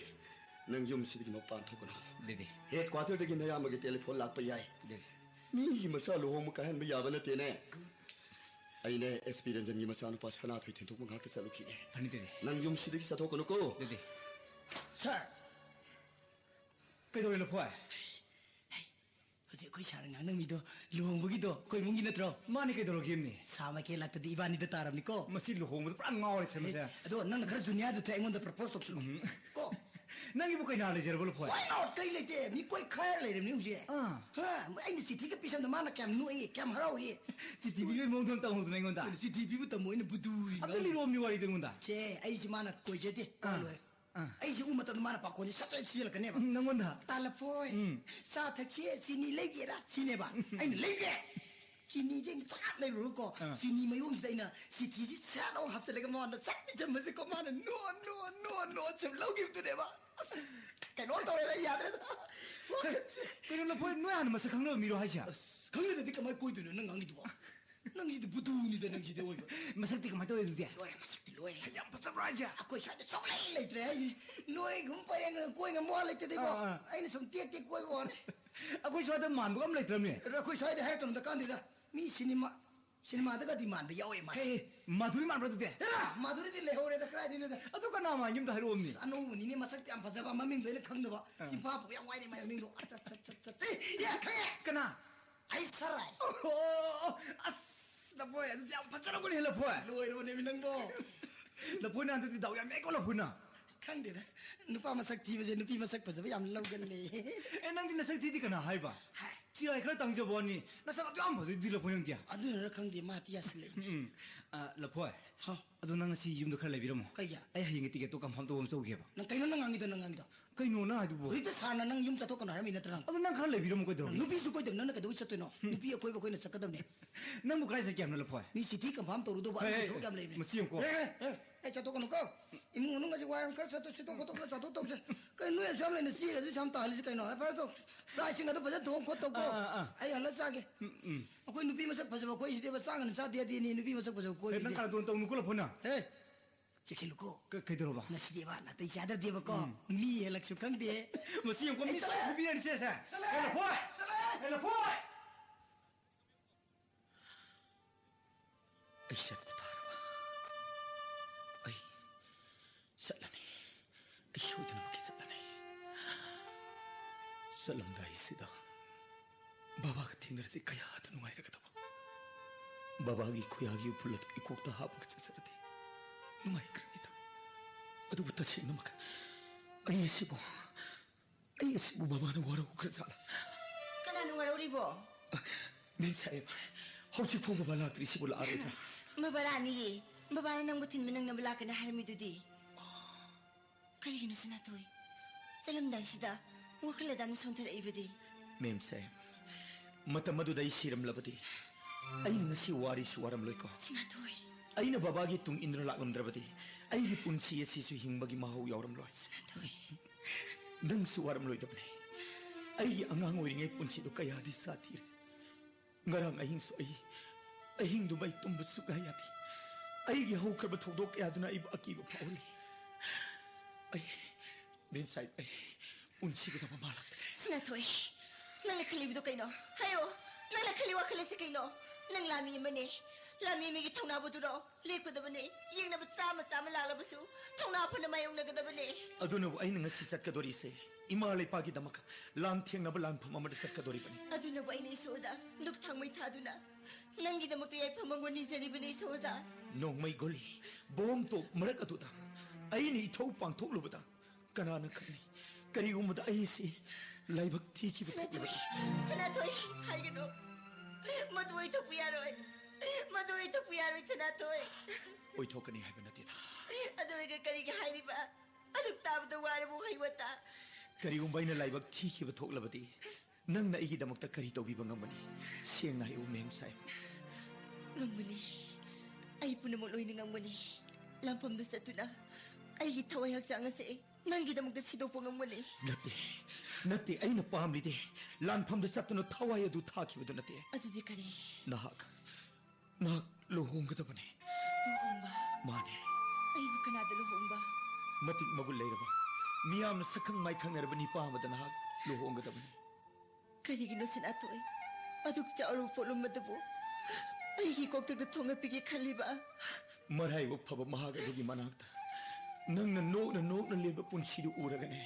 ꯅꯪ ꯌꯨꯝꯁꯤꯗꯒꯤ ꯃꯄꯥꯟ ꯊꯣꯛꯀꯅꯨ ꯗꯦꯗꯤ ꯍꯦꯗꯀ꯭ꯋꯥꯇꯔꯗꯒꯤ ꯅꯌꯥꯝꯕꯒꯤ ꯇꯦꯂꯤꯐꯣꯟ ꯂꯥꯛꯄ ꯌꯥꯏ ꯗꯦꯗꯤ ꯃꯤꯒꯤ ꯃꯆꯥ ꯂꯨꯍꯣꯡꯕ ꯀꯥꯏꯍꯟꯕ ꯌꯥꯕ ꯅꯠꯇꯦꯅꯦ ꯑꯩꯅ ꯑꯦꯁꯄꯤ ꯔꯟꯖꯟꯒꯤ ꯃꯆꯥꯅꯨꯄꯥ ꯁꯅꯥꯊꯣꯏ ꯊꯤꯟꯊꯣꯛꯄ ꯉꯥꯛꯇ ꯆꯠꯂꯨꯈꯤꯒꯦ ꯐꯅꯤ ꯗꯦꯗꯤ ꯅꯪ ꯌꯨꯝꯁꯤꯗꯒꯤ ꯆꯠꯊꯣꯛꯀꯅꯨꯀꯣ ꯗꯦꯗꯤ Sir. ꯀꯩꯗꯧꯔꯦ ꯂꯐꯣꯏ Hujik ako'y sarang nga nang mido, luwang bagito, ako'y mong ginatro. ꯃꯥꯅꯤ ꯀꯩꯗꯧꯔꯒꯦꯝꯅꯤ Sama kay latadi iba ni dataram ni ko. ꯃꯁꯤ ꯂꯨꯍꯣꯡꯕꯗ ꯄꯨꯔꯥ ꯉꯥꯎꯔꯦ ꯁꯦ Ado, nang nakara dunia do tayo ngon propose to sulu. Ko, ꯅꯪꯒꯤꯕꯨ ꯀꯩꯅꯥ ꯂꯩꯖꯔꯕ ꯂꯐꯣꯏ why not kay lete, mi ko'y kaya lete ni uje. Ah. Ha, ay ni siti ka pisan na mana kem nui, kem haraw ye. See TV ꯃꯑꯣꯡꯗ ꯇꯧꯍꯧꯗꯅ ꯑꯩꯉꯣꯟꯗ Si TV bu tamo ina budu. ꯑꯝꯇ ꯂꯤꯔꯣꯝꯅꯤ ꯋꯥꯔꯤꯗꯣ ꯑꯩꯉꯣꯟꯗ Che, ay si mana ko'y jete. Ay si umata na mana pa ko ni sa tayo sila ka neba. ꯅꯪꯉꯣꯟꯗ Talapoy, sa taxi sini lagi ra, sini ba? Ay ni lagi. Sini jeng tak lay ruko. Sini mayum sa ina si tiji sa no hap sa lega mo na sak ni jam sa ko mana no chum law give to neba. Kay no to la ya de. ꯀꯩꯅꯣ ꯂꯐꯣꯏ ꯅꯣꯏ ꯍꯥꯟꯅ ꯃꯁꯛ ꯈꯪꯅꯕ ꯃꯤꯔꯣ ꯍꯥꯏꯁꯦ Kang di kamay koy do nang angi do. Nang idi budu ni da nang idi oy. ꯃꯁꯛꯇꯤ ꯀꯃꯥꯏꯅ ꯇꯧꯋꯦ ꯑꯗꯨꯗꯤ Loy masak di loy. ꯌꯥꯝ ꯐꯖꯕ꯭ꯔꯥ ꯍꯥꯏꯁꯦ Ako'y sa sok lay tre. Noy gum pa yang koy nga mo lay te ko. Ay na sum tek koy ko. ꯑꯩꯈꯣꯏ ꯁ꯭ꯋꯥꯏꯗ ꯃꯥꯟꯕꯒ ꯑꯃ ꯂꯩꯇ꯭ꯔꯕꯅꯦ Ako'y sa ida hair da kan da. Mi cinema da di man ba yaw ma. ꯍꯦ ꯃꯥꯙꯨꯔꯤ ꯃꯥꯟꯕ꯭ꯔꯥ ꯑꯗꯨꯗꯤ Maduri di lehore da kray di da. ꯑꯗꯨ ꯀꯅꯥ ꯃꯥꯟꯒꯦ ꯑꯝꯇ ꯍꯥꯏꯔꯛꯑꯣꯝꯅꯤ Ano ni masak ti am phajaba maming do ina khangdaba. Simpa pu yang wai ni mai maming do. Acha. Ya khange. ꯀꯅꯥ Ai sarai. ꯑꯣ ꯑꯁ ꯂꯐꯣꯏ ꯑꯗꯨꯗꯤ ꯌꯥꯝ ꯐꯖꯔꯝꯒꯅꯤ ꯂꯐꯣꯏ Loy ro ne minang bo. ꯂꯐꯣꯏꯅ ꯍꯟꯗꯛꯇꯤ ꯗꯥꯎ ꯌꯥꯝ ꯌꯥꯏꯀꯣ ꯂꯐꯣꯏꯅ Khangde da. Nupa masak ti baje nupi masak phajaba yam lawgan le. ꯑꯦ ꯅꯪꯗꯤ ꯅꯁꯛ ꯊꯤꯗꯤ ꯀꯅꯥ ꯍꯥꯏꯕ ꯆꯤꯔꯥꯏ ꯈꯔ ꯇꯥꯡꯖꯕ ꯋꯥꯅꯤ ꯅꯁꯛ ꯑꯗꯨ ꯌꯥꯝ ꯐꯖꯩꯗꯤ ꯂꯐꯣꯏ ꯅꯪꯗꯤ Aduna khangde ma ti asle. ꯂꯐꯣꯏ Ha. ꯑꯗꯨ ꯅꯪ ꯉꯁꯤ ꯌꯨꯝꯗ ꯈꯔ ꯂꯩꯕꯤꯔꯝꯃꯣ Kaya. ꯑꯩ ꯍꯌꯦꯡꯒꯤ ꯇꯤꯀꯦꯠꯇꯣ ꯀꯟꯐꯥꯔꯝ ꯇꯧꯕ ꯑꯃ ꯆꯧꯒꯦꯕ Nang kayo nang angi do nang angi do. ꯀꯩꯅꯣ ꯅꯪ ꯍꯥꯏꯗꯨꯕꯨ Rita sana nang yum sato kana harami na tarang. ꯑꯗꯨ ꯅꯪ ꯈꯔ ꯂꯩꯕꯤꯔꯝꯃꯣ ꯀꯩꯗꯧꯔꯒꯦ Nupi su koy dem nang kadu sato no. Nupi akoy ba koy na sakadam ne. ꯅꯪꯕꯨ ꯀꯗꯥꯏ ꯆꯠꯀꯦ ꯍꯥꯏꯕꯅꯣ ꯂꯐꯣꯏ Mi siti kam pham toru do ba Hey, thok gam le. mesti yung ko. Eh chato kono ko. Imu nung ga jwa kar sato sito ko to na chato to. Kay nu jam le ne si ga jam ta hali kay no. Par to sa singa to baja thong ko to ko. Ay hala sa ge. Akoy nupi masak phajaba koy siti ba sang na sa dia dia ni nupi masak phajaba koy. ꯅꯪ ꯀꯅꯥ ꯇꯧꯅ ꯇꯧꯅꯨꯀꯣ ꯂꯐꯣꯏꯅ Eh. Chekhilu ko. ꯀꯩꯗꯧꯔꯕ Nasi dia ba na tai chadar dia ba ko. Mi helak su kang de. ꯃꯁꯤ ꯌꯦꯡꯀꯣ ꯃꯤ Sala! ꯐꯨꯕꯤꯔꯅꯤ ꯁꯦ ꯁꯦ Sala! ꯑꯦ ꯂꯐꯣꯏ Sala! ꯑꯦ ꯂꯐꯣꯏ ꯑꯩ ꯆꯠꯄ ꯇꯥꯔꯕ ꯑꯩ ꯆꯠꯂꯅꯤ ꯑꯩ ꯁꯣꯏꯗꯅꯃꯛꯀꯤ ꯆꯠꯂꯅꯤ ꯆꯠꯂꯝꯗꯥꯏꯁꯤꯗ ꯕꯕꯥꯒ ꯊꯦꯡꯅꯔꯗꯤ ꯀꯌꯥꯗ ꯅꯨꯡꯉꯥꯏꯔꯒꯗꯕ ꯕꯕꯥꯒꯤ ꯈꯨꯌꯥꯒꯤ ꯎꯐꯨꯜ ꯑꯗꯨ ꯏꯀꯣꯛꯇ ꯍꯥꯞꯄꯒ ꯆꯠꯆꯔꯗꯤ ꯅꯨꯡꯉꯥꯏꯈ꯭ꯔꯅꯤꯗ ꯑꯗꯨꯕꯨ ꯇꯁꯦꯡꯅꯃꯛ ꯑꯩ ꯑꯁꯤꯕꯨ ꯕꯕꯥꯅ ꯋꯥꯔꯧꯈ꯭ꯔꯖꯥꯠꯂ ꯀꯅꯥꯅ ꯋꯥꯔꯧꯔꯤꯕꯣ ꯃꯦꯝ ꯁꯥꯍꯦꯕ ꯍꯧꯖꯤꯛꯐꯥꯎ ꯕꯕꯥ ꯂꯥꯛꯇ꯭ꯔꯤꯁꯤꯕꯨ ꯂꯥꯛꯑꯔꯣꯏꯗ꯭ꯔꯥ ꯕꯕꯥ ꯂꯥꯛꯅꯤꯌꯦ ꯕꯕꯥꯅ ꯅꯪꯕꯨ ꯊꯤꯟꯕ ꯅꯪꯅꯕ ꯂꯥꯛꯀꯅꯤ ꯍꯥꯏꯔꯝꯃꯤꯗꯨꯗꯤ ꯀꯔꯤꯒꯤꯅꯣ ꯁꯅꯥꯊꯣꯏ ꯆꯠꯂꯝꯗꯥꯏꯁꯤꯗ ꯋꯥꯈꯜ ꯑꯗꯥꯝꯅ ꯁꯣꯟꯊꯔꯛꯏꯕꯗꯤ ꯃꯦꯝ ꯁꯥꯍꯦꯕ ꯃꯇꯝ ꯑꯗꯨꯗ ꯑꯩ ꯁꯤꯔꯝꯂꯕꯗꯤ ꯑꯩꯅ ꯉꯁꯤ ꯋꯥꯔꯤꯁꯤ ꯋꯥꯔꯝꯂꯣꯏꯀꯣ ꯁꯅꯥꯊꯣꯏ ꯑꯩꯅ ꯕꯕꯥꯒꯤ ꯇꯨꯡ ꯏꯟꯗꯨꯅ ꯂꯥꯛꯂꯝꯗ꯭ꯔꯕꯗꯤ ꯑꯩꯒꯤ ꯄꯨꯟꯁꯤ ꯑꯁꯤꯁꯨ ꯍꯤꯡꯕꯒꯤ ꯃꯍꯥꯎ ꯌꯥꯎꯔꯝꯂꯣꯏ ꯁꯅꯥꯊꯣꯏ ꯅꯪꯁꯨ ꯋꯥꯔꯝꯂꯣꯏꯗꯕꯅꯤ ꯑꯩꯒꯤ ꯑꯉꯥꯡ ꯑꯣꯏꯔꯤꯉꯩ ꯄꯨꯟꯁꯤꯗꯨ ꯀꯌꯥꯗꯤ ꯁꯥꯊꯤꯔꯦ ꯉꯔꯥꯡ ꯑꯍꯤꯡꯁꯨ ꯑꯍꯤꯡꯗꯨꯃ ꯑꯩ ꯇꯨꯝꯕ ꯁꯨꯛꯌꯥ ꯌꯥꯗꯦ ꯑꯩꯒꯤ ꯍꯧꯈ꯭ꯔꯕ ꯊꯧꯗꯣꯛ ꯀꯌꯥꯗꯨꯅ ꯑꯩꯕꯨ ꯑꯀꯤꯕ ꯐꯥꯎꯍꯜꯂꯤ ꯑꯩ ꯃꯦꯝ ꯁꯥꯍꯦꯕ ꯑꯩ ꯄꯨꯟꯁꯤꯒꯗꯕ ꯃꯥꯜꯂꯛꯇ꯭ꯔꯦ ꯁꯅꯥꯊꯣꯏ ꯅꯪꯅ ꯈꯜꯂꯤꯕꯗꯣ ꯀꯩꯅꯣ ꯍꯥꯏꯌꯣ ꯅꯪꯅ ꯈꯜꯂꯤ ꯋꯥꯈꯜ ꯑꯁꯤ ꯀꯩꯅꯣ ꯅꯪ ꯂꯥꯟꯃꯤ ꯑꯃꯅꯦ ꯂꯥꯟꯃꯤ ꯑꯃꯒꯤ ꯊꯧꯅꯥꯕꯨꯗꯨꯔꯣ ꯂꯦꯞꯀꯗꯕꯅꯦ ꯌꯦꯡꯅꯕ ꯆꯥꯝꯃ ꯂꯥꯛꯂꯕꯁꯨ ꯊꯧꯅꯥ ꯐꯅ ꯃꯥꯌꯣꯛꯅꯒꯗꯕꯅꯦ ꯑꯗꯨꯅꯕꯨ ꯑꯩꯅ ꯉꯁꯤ ꯆꯠꯀꯗꯣꯔꯤꯁꯦ ꯏꯃꯥ ꯂꯩꯄꯥꯛꯀꯤꯗꯃꯛ ꯂꯥꯟ ꯊꯦꯡꯅꯕ ꯂꯥꯟꯐꯝ ꯑꯃꯗ ꯆꯠꯀꯗꯣꯔꯤꯕꯅꯤ ꯑꯗꯨꯅꯕꯨ ꯑꯩꯅ ꯏꯁꯣꯔꯗ ꯅꯨꯛ ꯊꯥꯡꯃꯩ ꯊꯥꯗꯨꯅ ꯅꯪꯒꯤꯗꯃꯛꯇ ꯌꯥꯏꯐ ꯃꯪꯒꯣꯜ ꯅꯤꯖꯔꯤꯕꯅꯦ ꯏꯁꯣꯔꯗ ꯅꯣꯡꯃꯩ ꯒꯣꯂꯤ ꯕꯣꯝ ꯇꯣꯞ ꯃꯔꯛ ꯑꯗꯨꯗ ꯑꯩꯅ ꯏꯊꯧ ꯄꯥꯡꯊꯣꯛꯂꯨꯕꯗ ꯀꯅꯥꯅ ꯈꯪꯅꯤ ꯀꯔꯤꯒꯨꯝꯕꯗ ꯑꯩꯁꯤ ꯂꯥꯏꯕꯛ ꯊꯤꯈꯤꯕ ꯊꯣꯛꯂꯕꯗꯤ ꯁꯅꯥꯊꯣꯏ ꯍꯥꯏꯒꯅꯨ ꯃꯗꯨ ꯑꯣꯏꯊꯣꯛꯄ ꯌꯥꯔꯣꯏ ꯃꯗꯨ ꯑꯣꯏꯊꯣꯛꯄ ꯌꯥꯔꯣꯏ ꯁꯅꯥꯊꯣꯏ ꯑꯣꯏꯊꯣꯛꯀꯅꯤ ꯍꯥꯏꯕ ꯅꯠꯇꯦꯗ ꯑꯗꯨ ꯑꯣꯏꯒ ꯀꯔꯤꯒꯤ ꯍꯥꯏꯔꯤꯕ ꯑꯗꯨꯛ ꯇꯥꯕꯗ ꯋꯥꯔꯕ ꯍꯩꯋꯥꯇꯥ ꯀꯔꯤꯒꯨꯝꯕ ꯑꯩꯅ ꯂꯥꯏꯕꯛ ꯊꯤꯈꯤꯕ ꯊꯣꯛꯂꯕꯗꯤ ꯅꯪꯅ ꯑꯩꯒꯤꯗꯃꯛꯇ ꯀꯔꯤ ꯇꯧꯕꯤꯕ ꯉꯝꯒꯅꯤ ꯁꯦꯡꯅ ꯍꯥꯏꯌꯨ ꯃꯦꯝ ꯁꯥꯍꯦꯕ ꯉꯝꯒꯅꯤ ꯑꯩ ꯄꯨꯝꯅꯃꯛ ꯂꯣꯏꯅ ꯉꯝꯒꯅꯤ ꯂꯥꯟꯐꯝꯗ ꯆꯠꯇꯨꯅ ꯑꯩꯒꯤ ꯊꯋꯥꯏ ꯍꯛꯆꯥꯡ ꯑꯁꯤ ꯅꯪꯒꯤꯗꯃꯛꯇ ꯁꯤꯗꯣꯛꯄ ꯉꯝꯒꯅꯤ ꯅꯠꯇꯦ ꯑꯩꯅ ꯄꯥꯝꯂꯤꯗꯤ ꯂꯥꯟꯐꯝꯗ ꯆꯠꯇꯨꯅ ꯊꯋꯥꯏ ꯑꯗꯨ ꯊꯥꯈꯤꯕꯗꯨ ꯅꯠꯇꯦ ꯑꯗꯨꯗꯤ ꯀꯔꯤ ꯅꯍꯥꯛ ꯂꯨꯍꯣꯡꯒꯗꯕꯅꯤ ꯂꯨꯍꯣꯡꯕ ꯃꯥꯅꯦ ꯑꯩꯕꯨ ꯀꯅꯥꯗ ꯂꯨꯍꯣꯡꯕ ꯃꯇꯤꯛ ꯃꯒꯨꯟ ꯂꯩꯔꯕ ꯃꯤꯌꯥꯝꯅ ꯁꯛꯈꯪ ꯃꯥꯏꯈꯪꯅꯔꯕ ꯅꯤꯄꯥ ꯑꯃꯗ ꯅꯍꯥꯛ ꯂꯨꯍꯣꯡꯒꯗꯕꯅꯤ ꯀꯔꯤꯒꯤꯅꯣ ꯁꯅꯥꯊꯣꯏ ꯑꯗꯨꯛ ꯆꯥꯎꯔꯕ ꯄꯣꯠꯂꯨꯝ ꯑꯗꯨꯕꯨ ꯑꯩꯒꯤ ꯀꯣꯛꯇꯒ ꯊꯣꯡꯉꯠꯄꯤꯒꯦ ꯈꯜꯂꯤꯕ ꯃꯔꯥꯏꯕꯛ ꯐꯕ ꯃꯍꯥꯛ ꯑꯗꯨꯒꯤ ꯃꯅꯥꯛꯇ ꯅꯪꯅ ꯅꯣꯛꯅ ꯂꯦꯞꯄ ꯄꯨꯟꯁꯤꯗꯨ ꯎꯔꯒꯅꯦ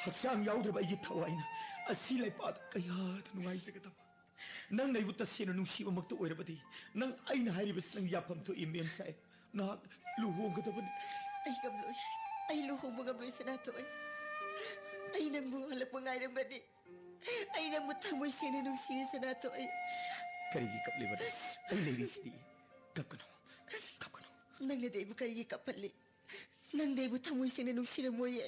ꯍꯛꯆꯥꯡ ꯌꯥꯎꯗ꯭ꯔꯕ ꯑꯩꯒꯤ ꯊꯋꯥꯏꯅ ꯑꯁꯤ ꯂꯩꯄꯥꯛꯇ ꯀꯌꯥꯗ ꯅꯨꯡꯉꯥꯏꯖꯒꯗꯕ ꯅꯪꯅ ꯑꯩꯕꯨ ꯇꯁꯦꯡꯅ ꯅꯨꯡꯁꯤꯕꯃꯛꯇ ꯑꯣꯏꯔꯕꯗꯤ ꯅꯪ ꯑꯩꯅ ꯍꯥꯏꯔꯤꯕꯁꯤ ꯅꯪ ꯌꯥꯐꯝ ꯊꯣꯛꯏ ꯃꯦꯝ ꯁꯥꯍꯦꯕ ꯅꯍꯥꯛ ꯂꯨꯍꯣꯡꯒꯗꯕꯅꯤ ꯑꯩ ꯉꯝꯂꯣꯏ ꯑꯩ ꯂꯨꯍꯣꯡꯕ ꯉꯝꯂꯣꯏ ꯁꯅꯥꯊꯣꯏ ꯑꯩ ꯅꯪꯕꯨ ꯍꯜꯂꯛꯄ ꯉꯥꯏꯔꯝꯒꯅꯤ ꯑꯩ ꯅꯪꯕꯨ ꯊꯃꯣꯏ ꯁꯦꯡꯅ ꯅꯨꯡꯁꯤꯔꯦ ꯁꯅꯥꯊꯣꯏ ꯀꯔꯤꯒꯤ ꯀꯞꯂꯤꯕꯅꯣ ꯑꯩ ꯂꯩꯔꯤꯁꯤꯗꯤ ꯀꯞꯀꯅꯨ ꯅꯪꯅꯗꯤ ꯑꯩꯕꯨ ꯀꯔꯤꯒꯤ ꯀꯞꯍꯜꯂꯤ ꯅꯪꯗꯤ ꯑꯩꯕꯨ ꯊꯃꯣꯏ ꯁꯦꯡꯅ ꯅꯨꯡꯁꯤꯔꯝꯃꯣꯏꯌꯦ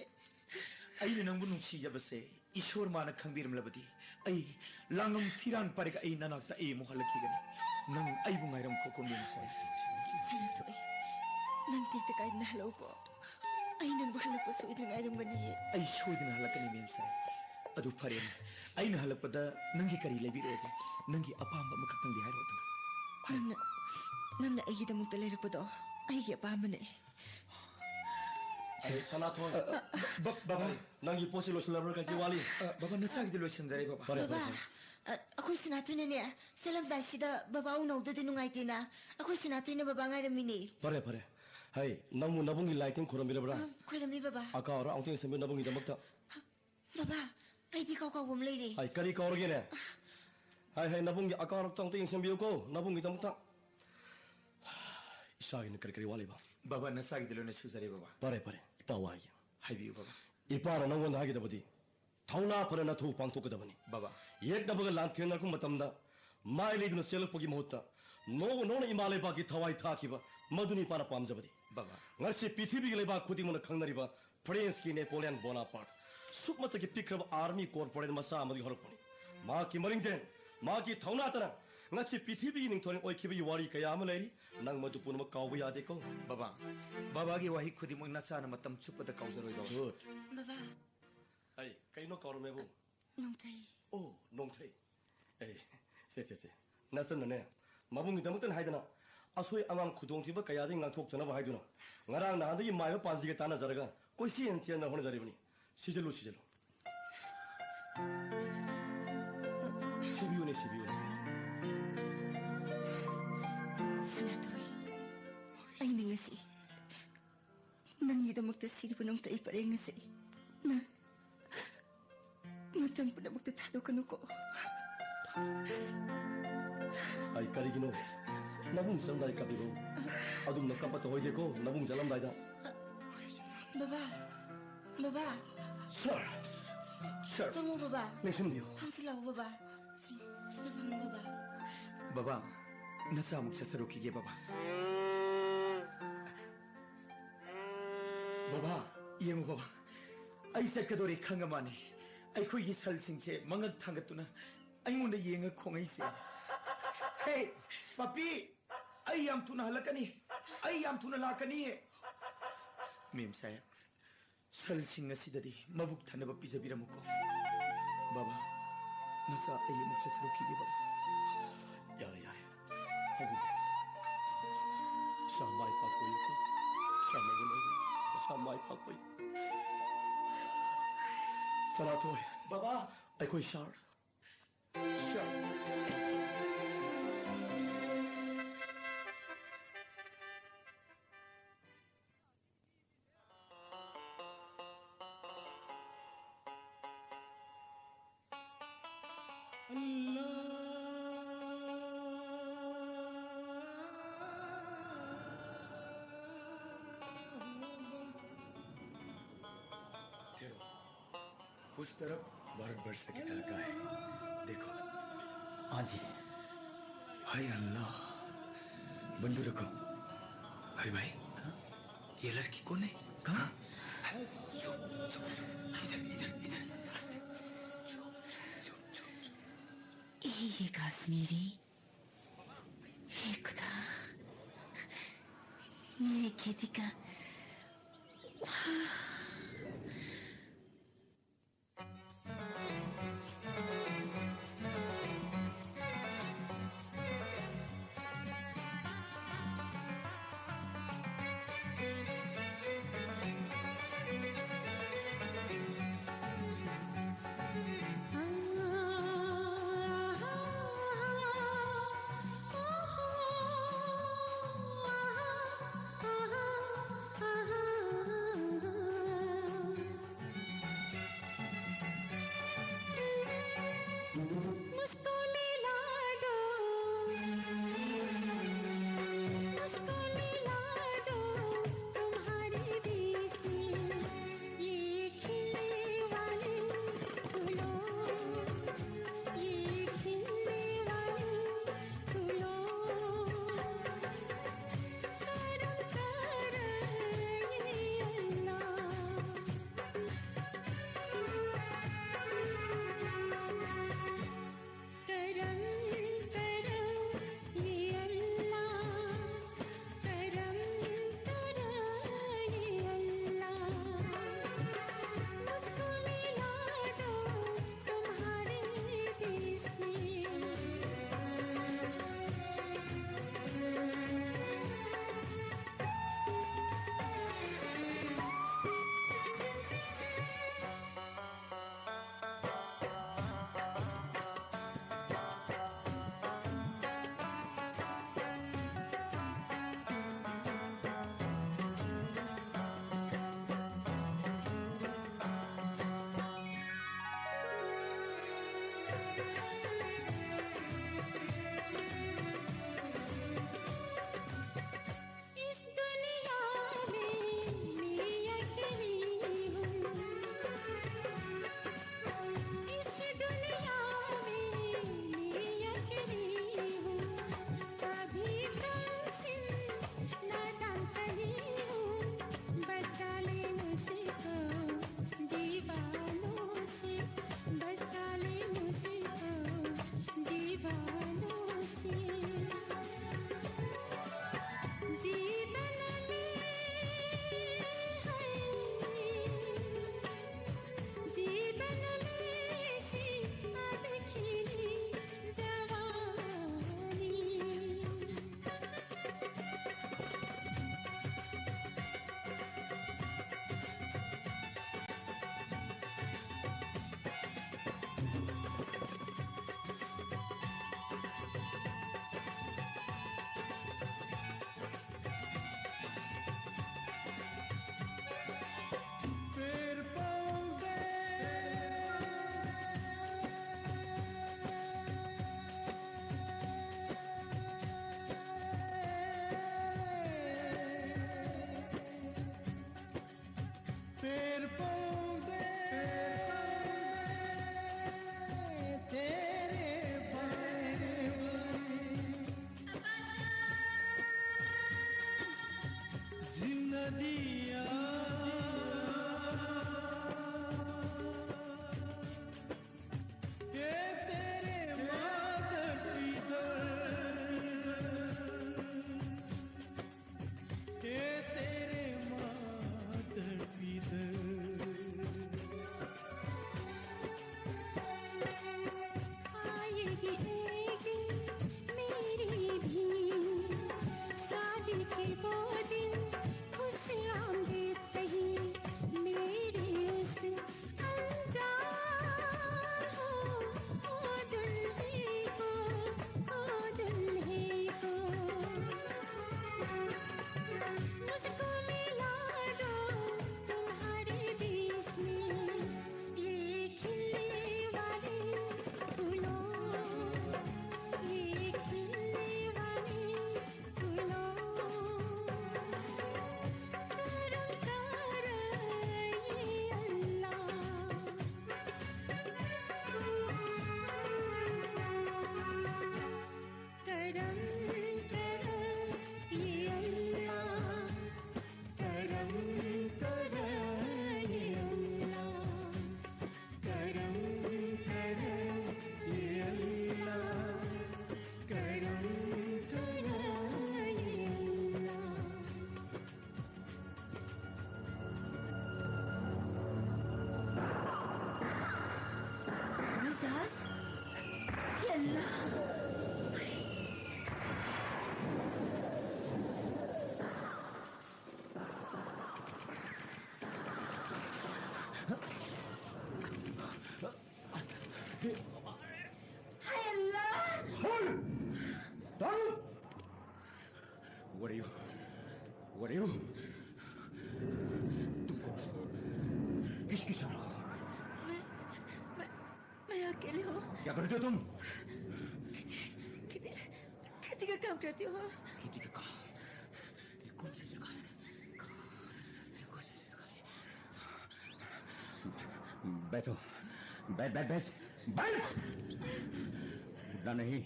ꯑꯩꯅ ꯅꯪꯕꯨ ꯅꯨꯡꯁꯤꯖꯕꯁꯦ ꯏꯁꯣꯔ ꯃꯥꯅ ꯈꯪꯕꯤꯔꯝꯂꯕꯗꯤ ꯑꯩ ꯂꯥꯡꯉꯝ ꯐꯤꯔꯥꯟ ꯄꯥꯔꯒ ꯑꯩ ꯅꯅꯥꯛꯇ ꯑꯩ ꯑꯃꯨꯛ ꯍꯜꯂꯛꯈꯤꯒꯅꯤ ꯅꯪ ꯑꯩꯕꯨ ꯉꯥꯏꯔꯝꯈꯣꯀꯣ ꯃꯦꯝ ꯁꯥꯍꯦꯕ ꯁꯅꯥꯊꯣꯏ ꯅꯪ ꯇꯦꯛꯇ ꯀꯥꯏꯗꯅ ꯍꯜꯂꯛꯎꯀꯣ ꯑꯩ ꯅꯪꯕꯨ ꯍꯜꯂꯛꯄ ꯁꯣꯏꯗꯅ ꯉꯥꯏꯔꯝꯒꯅꯤꯌꯦ ꯑꯩ ꯁꯣꯏꯗꯅ ꯍꯜꯂꯛꯀꯅꯤ ꯃꯦꯝ ꯁꯥꯍꯦꯕ ꯑꯗꯨ ꯐꯔꯦꯅꯦ ꯑꯩꯅ ꯍꯜꯂꯛꯄꯗ ꯅꯪꯒꯤ ꯀꯔꯤ ꯂꯩꯕꯤꯔꯛꯑꯣꯒꯦ ꯅꯪꯒꯤ ꯑꯄꯥꯝꯕ ꯑꯃꯈꯛꯇꯪꯗꯤ ꯍꯥꯏꯔꯛꯑꯣꯗꯅ ꯅꯪꯅ ꯑꯩꯒꯤꯗꯃꯛꯇ ꯂꯩꯔꯛꯄꯗꯣ ꯑꯩꯒꯤ ꯑꯄꯥꯝꯕꯅꯦ ꯁꯅꯥꯊꯣꯏ ꯕꯕꯥ ꯅꯪꯒꯤ ꯄꯣꯠꯁꯤ ꯂꯣꯏꯁꯤꯜꯂꯕ꯭ꯔꯥ ꯀꯩ ꯋꯥꯠꯂꯤ ꯕꯕꯥ ꯅꯆꯥꯒꯤꯗꯤ ꯂꯣꯏꯁꯤꯟꯖꯔꯦ ꯕꯕꯥ ꯕꯕꯥ ꯑꯩꯈꯣꯏ ꯁꯅꯥꯊꯣꯏꯅꯅꯦ ꯆꯠꯂꯝꯗꯥꯏꯁꯤꯗ ꯕꯕꯥ ꯎꯅꯧꯗꯗꯤ ꯅꯨꯡꯉꯥꯏꯇꯦꯅ ꯑꯩꯈꯣꯏ ꯁꯅꯥꯊꯣꯏꯅ ꯕꯕꯥ ꯉꯥꯏꯔꯝꯃꯤꯅꯦ ꯐꯔꯦ ꯍꯩ ꯅꯪꯕꯨ ꯅꯕꯨꯡꯒꯤ ꯂꯥꯏꯇꯤꯡ ꯈꯨꯔꯝꯕꯤꯔꯕ꯭ꯔꯥ ꯈꯣꯏꯔꯝꯃꯤ ꯕꯕꯥ ꯑꯀꯥꯎꯔ ꯑꯃꯨꯛꯇꯪ ꯁꯦꯝꯕꯤꯌꯨ ꯅꯕꯨꯡꯒꯤꯗꯃꯛꯇ ꯕꯕꯥ ꯑꯩꯗꯤ ꯀꯥꯎꯕ ꯑꯃ ꯂꯩꯔꯦ ꯍꯩ ꯀꯔꯤ ꯀꯥꯎꯔꯒꯦꯅꯦ ꯍꯩ ꯅꯕꯨꯡꯒꯤ ꯑꯀꯥꯎꯔꯛꯇ ꯑꯃꯨꯛꯇ ꯌꯦꯡꯁꯤꯟꯕꯤꯌꯨꯀꯣ ꯅꯕꯨꯡꯒꯤꯗꯃꯛꯇ ꯏꯁꯥꯒꯤꯅ ꯀꯔꯤ ꯋꯥꯠꯂꯤꯕ ꯕꯕꯥ ꯅꯆꯥꯒꯤꯗꯤ ꯂꯣꯏꯅ ꯁꯨꯖꯔꯦ ꯕꯕꯥ ꯐꯔꯦ ꯏꯄꯥ ꯋꯥꯒꯦ ꯍꯥꯏꯕꯤꯌꯨ ꯕꯕꯥ ꯏꯄꯥꯅ ꯅꯪꯉꯣꯟꯗ ꯍꯥꯏꯒꯗꯕꯗꯤ ꯊꯧꯅꯥ ꯐꯅ ꯅꯊꯧ ꯄꯥꯡꯊꯣꯛꯀꯗꯕꯅꯤ ꯕꯕꯥ ꯌꯦꯛꯅꯕꯒ ꯂꯥꯟꯊꯦꯡꯅꯔꯛꯄ ꯃꯇꯝꯗ ꯃꯥꯏ ꯂꯩꯗꯨꯅ ꯆꯦꯜꯂꯛꯄꯒꯤ ꯃꯍꯨꯠꯇ ꯅꯣꯡꯅ ꯏꯃꯥ ꯂꯩꯕꯥꯛꯀꯤ ꯊꯋꯥꯏ ꯊꯥꯈꯤꯕ ꯃꯗꯨꯅꯤ ꯏꯄꯥꯅ ꯄꯥꯝꯖꯕꯗꯤ ꯕꯕꯥ ꯉꯁꯤ ꯄ꯭ꯔꯤꯊꯤꯕꯤꯒꯤ ꯂꯩꯕꯥꯛ ꯈꯨꯗꯤꯡꯃꯛꯅ ꯈꯪꯅꯔꯤꯕ ꯐ꯭ꯔꯦꯟꯁꯀꯤ ꯅꯦꯄꯣꯂꯤꯌꯟ ꯕꯣꯅꯥꯄꯥꯔꯠ ꯁꯨꯞꯃꯇꯒꯤ ꯄꯤꯛꯈ꯭ꯔꯕ ꯑꯥꯔꯃꯤ ꯀꯣꯔꯄꯣꯔꯦꯠ ꯃꯆꯥ ꯑꯃꯒꯤ ꯍꯧꯔꯛꯄꯅꯤ ꯃꯍꯥꯛꯀꯤ ꯃꯔꯤꯡꯖꯦꯜ ꯃꯍꯥꯛꯀꯤ ꯊꯧꯅꯥꯇꯅ ꯉꯁꯤ ꯄ꯭ꯔꯤꯊꯤꯕꯤꯒꯤ ꯅꯤꯡꯊꯧꯔꯦꯜ ꯑꯣꯏꯈꯤꯕꯒꯤ ꯋꯥꯔꯤ ꯀꯌꯥ ꯑꯃ ꯂꯩꯔꯤ ꯅꯪ ꯃꯗꯨ ꯄꯨꯝꯅꯃꯛ ꯀꯥꯎꯕ ꯌꯥꯗꯦꯀꯣ ꯕꯕꯥ ꯕꯕꯥꯒꯤ ꯋꯥꯍꯩ ꯈꯨꯗꯤꯡꯃꯛ ꯅꯆꯥꯅ ꯃꯇꯝ ꯆꯨꯞꯄꯗ ꯀꯥꯎꯖꯔꯣꯏꯗꯣ ꯒꯨꯗ ꯕꯕꯥ ꯑꯩ ꯀꯩꯅꯣ ꯀꯥꯎꯔꯝꯃꯦꯕꯨ ꯅꯣꯡꯊꯩ ꯑꯣ ꯅꯣꯡꯊꯩ ꯑꯩ ꯁꯦ ꯅꯆꯟꯅꯅꯦ ꯃꯕꯨꯡꯒꯤꯗꯃꯛꯇꯅ ꯍꯥꯏꯗꯅ ꯑꯁꯣꯏ ꯑꯉꯥꯝ ꯈꯨꯗꯣꯡꯊꯤꯕ ꯀꯌꯥꯗꯒꯤ ꯉꯥꯛꯊꯣꯛꯆꯅꯕ ꯍꯥꯏꯗꯨꯅ ꯉꯔꯥꯡ ꯅꯍꯥꯟꯗꯒꯤ ꯃꯥꯏꯕ ꯄꯥꯟꯖꯤꯒ ꯇꯥꯟꯅꯖꯔꯒ ꯀꯣꯏꯆꯦꯟ ꯆꯦꯟꯅ ꯍꯣꯠꯅꯖꯔꯤꯕꯅꯤ ꯁꯤꯖꯜꯂꯨ ꯁꯤꯕꯤꯌꯨꯅꯦ ꯁꯅꯥꯊꯣꯏ ꯑꯩꯅ ꯉꯁꯤ ꯅꯪꯒꯤꯗꯃꯛꯇ ꯁꯤꯔꯤꯕ ꯅꯣꯡꯊꯩ ꯄꯔꯦꯡ ꯑꯁꯤ Matang pinabagtatado ka ko. Ay karigino, nabung sanday kabiro. Adum nakapatoy de ko, nabung salamday da. Baba, baba, Sir, sir, sama baba. listen niyo. Hamsila ko baba. Sila pa mo baba. Baba, nasa mo sa sarukige baba. Baba, iye mo baba. Ay sa kadori kangamani. Ay ko yi salsingse mangag tangatuna. Ay mo na yenga kong ay se. Hey, papi, ay am tuna halakani. Ay am tuna lakani. Mim saya. Salsing asidadi mabuk tanaba pizabira mo ko. Baba, nasa ay mo sa sarukige baba. Yare yare. Hadi. Samay pakoy ko. Samay gunay. Samay pakoy. Salatoy. Baba, Ay koy shar. shut. उस तरफ भारतवर्ष के इलाका है देखो हाँ जी हाय अल्लाह बंदूक रखो अरे भाई ये लड़की कौन है कहाँ इधर इधर इधर ये काश्मीरी हे खुदा मेरी खेती का क्या करते हो तुम? खेती का काम करती हो। खेती का काम? ये कौन सी जगह है? ये कौन सी जगह है? बैठो, बैठ बैठ बैठ बैठ। उठना नहीं।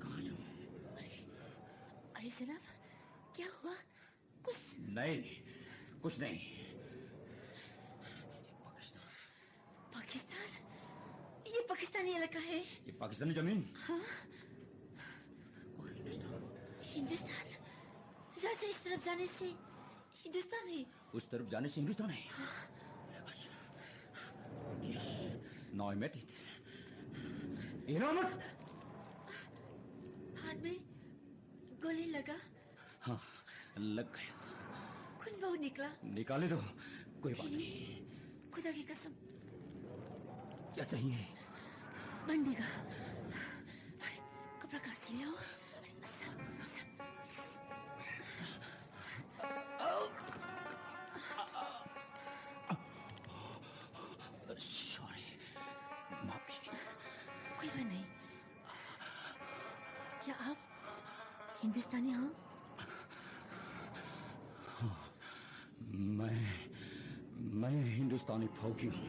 कहाँ जाऊँ? अरे जनाब, क्या हुआ? कुछ नहीं, कुछ नहीं। पाकिस्तान? ये पाकिस्तानी इलाका है। ये पाकिस्तानी जमीन? हाँ। हिंदुस्तान। यहाँ से इस तरफ जाने से हिंदुस्तान है। उस तरफ जाने से हिंदुस्तान है। Yes, now I met it. इनामत। हाथ में गोली लगा। हाँ, लग गया। खून बहुत निकला। निकाले दो, कोई बात नहीं। खुदा की कसम। क्या चाहिए? बंदेगा। कपड़ा कहाँ से ले आओ? सॉरी, माफ कीजिए। कोई बात नहीं। क्या आप हिंदुस्तानी हो? मैं हिंदुस्तानी फौजी हूँ।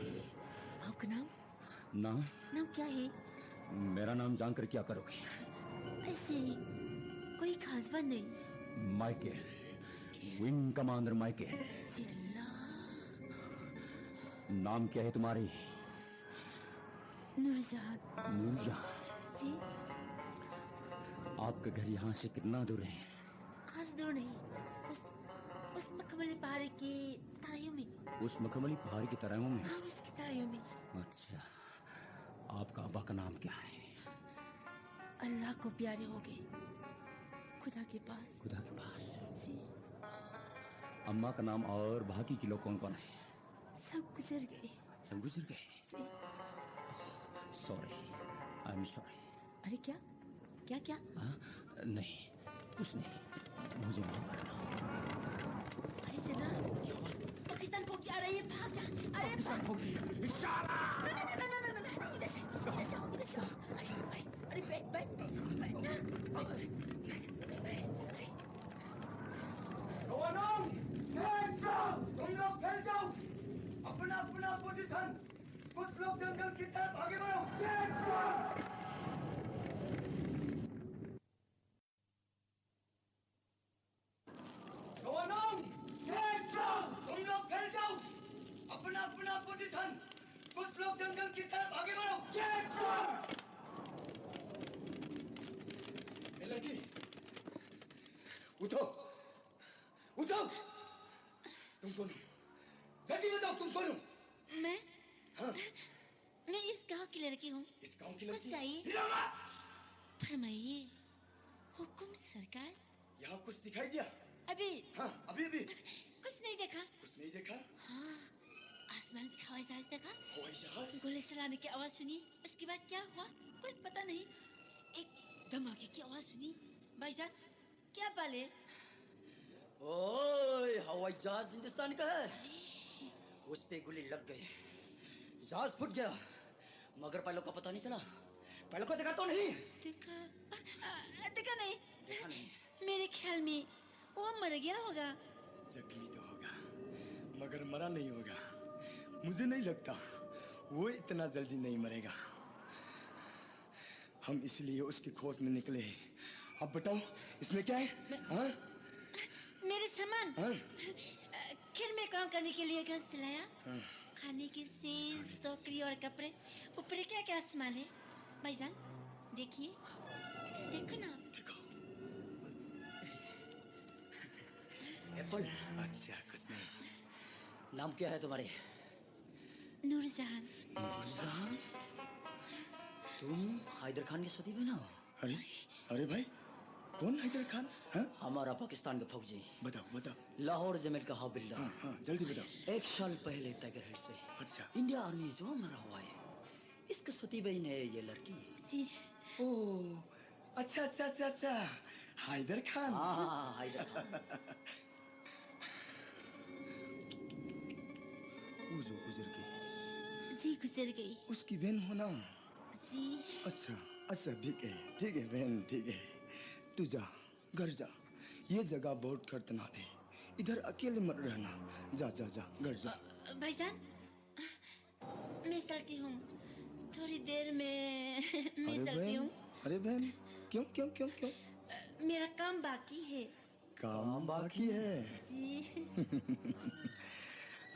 आपका नाम? नाम? नाम क्या है? मेरा नाम जानकर क्या करोगे? ऐसे ही कोई खास बात नहीं। Michael, wing commander Michael. जी अल्लाह। नाम क्या है तुम्हारी? नूरजहां। नूरजहां। जी। आपका घर यहाँ से कितना दूर है? खास दूर नहीं। उस मखमली पहाड़ी की तराइयों में। उस मखमली पहाड़ी की तराइयों में? हाँ, उसकी तराइयों में। अच्छा, आपका अब्बा का नाम क्या है? अल्लाह को प्यारे हो गए। खुदा के पास। खुदा के पास। जी। अम्मा का नाम और बाकी के लोग कौन कौन है? सब गुजर गए। सब गुजर गए? जी। Sorry, I am sorry. अरे क्या क्या क्या? हाँ, नहीं, कुछ नहीं, मुझे माफ करना। अरे जनाब, पाकिस्तान फौजी आ रही है, भाग जा। अरे पाकिस्तान फौजी? इशारा! इधर से आओ, इधर से आओ। अरे बैठ बैठ बैठ। जवानों, तुम लोग फैल जाओ। अपना अपना पोजीशन। कुछ लोग जंगल की तरफ आगे बढ़ो। जवानों, तुम लोग फैल जाओ। अपना अपना पोजीशन। कुछ लोग जंगल की तरफ आगे बढ़ो। ए लड़की, उठो, उठो। तुम कौन हो? जल्दी बताओ, तुम कौन हो? मैं? हाँ? मैं इस गांव की लड़की हूँ। इस गांव की लड़की? चाहिए? फरमाइए। हुकुम सरकार। यहाँ कुछ दिखाई दिया? अभी? हाँ, अभी अभी। कुछ नहीं देखा। कुछ नहीं देखा? हाँ, आसमान में हवाई जहाज देखा। हवाई जहाज? गोले चलाने की आवाज सुनी। उसके बाद क्या हुआ कुछ पता नहीं। एक धमाके की आवाज सुनी। भाईजान, क्या बाले? ओए, हवाई जहाज हिंदुस्तान का है। उस पे गोली लग गई, जहाज फूट गया, मगर पायलट का पता नहीं चला। पायलट को देखा तो नहीं? देखा नहीं। देखा नहीं। मेरे ख्याल में वो मर गया होगा। जख्मी तो होगा, मगर मरा नहीं होगा। मुझे नहीं लगता वो इतना जल्दी नहीं मरेगा। हम इसलिए उसकी खोज में निकले हैं। अब बताओ, इसमें क्या है? हाँ? मेरे सामान। हाँ? खेत में काम करने के लिए घर से लाया। हाँ? खाने की चीज, टोकरी और कपड़े। ऊपर क्या क्या सामान है? भाईजान, देखिए, देखो ना। देखो। एप्पल। अच्छा, कुछ नहीं। नाम क्या है तुम्हारे? नूरजहां। नूरजहां? तुम हैदर खान की सती बहन हो? अरे अरे भाई, कौन हैदर खान? हाँ? हमारा पाकिस्तान का फौजी। बताओ बताओ। लाहौर जमील का हवलदार। हाँ हाँ, जल्दी बताओ। 1 साल पहले टाइगर हिल्स पे अच्छा। इंडिया आर्मी जो मरा हुआ है, इसका सती बहन है ये लड़की। जी। ओह, अच्छा अच्छा अच्छा अच्छा, हैदर खान। हाँ, हैदर खान। उज़ू गुजर गई? जी गुजर गई। उसकी बहन हो ना? जी। अच्छा अच्छा, ठीक है बहन, ठीक है। तू जा, घर जा। ये जगह बहुत खतरनाक है, इधर अकेले मत रहना। जा जा जा, घर जा। भाईजान, मैं चलती हूँ, थोड़ी देर में मैं चलती हूँ। अरे बहन, क्यों क्यों क्यों क्यों? मेरा काम बाकी है। काम बाकी है? जी।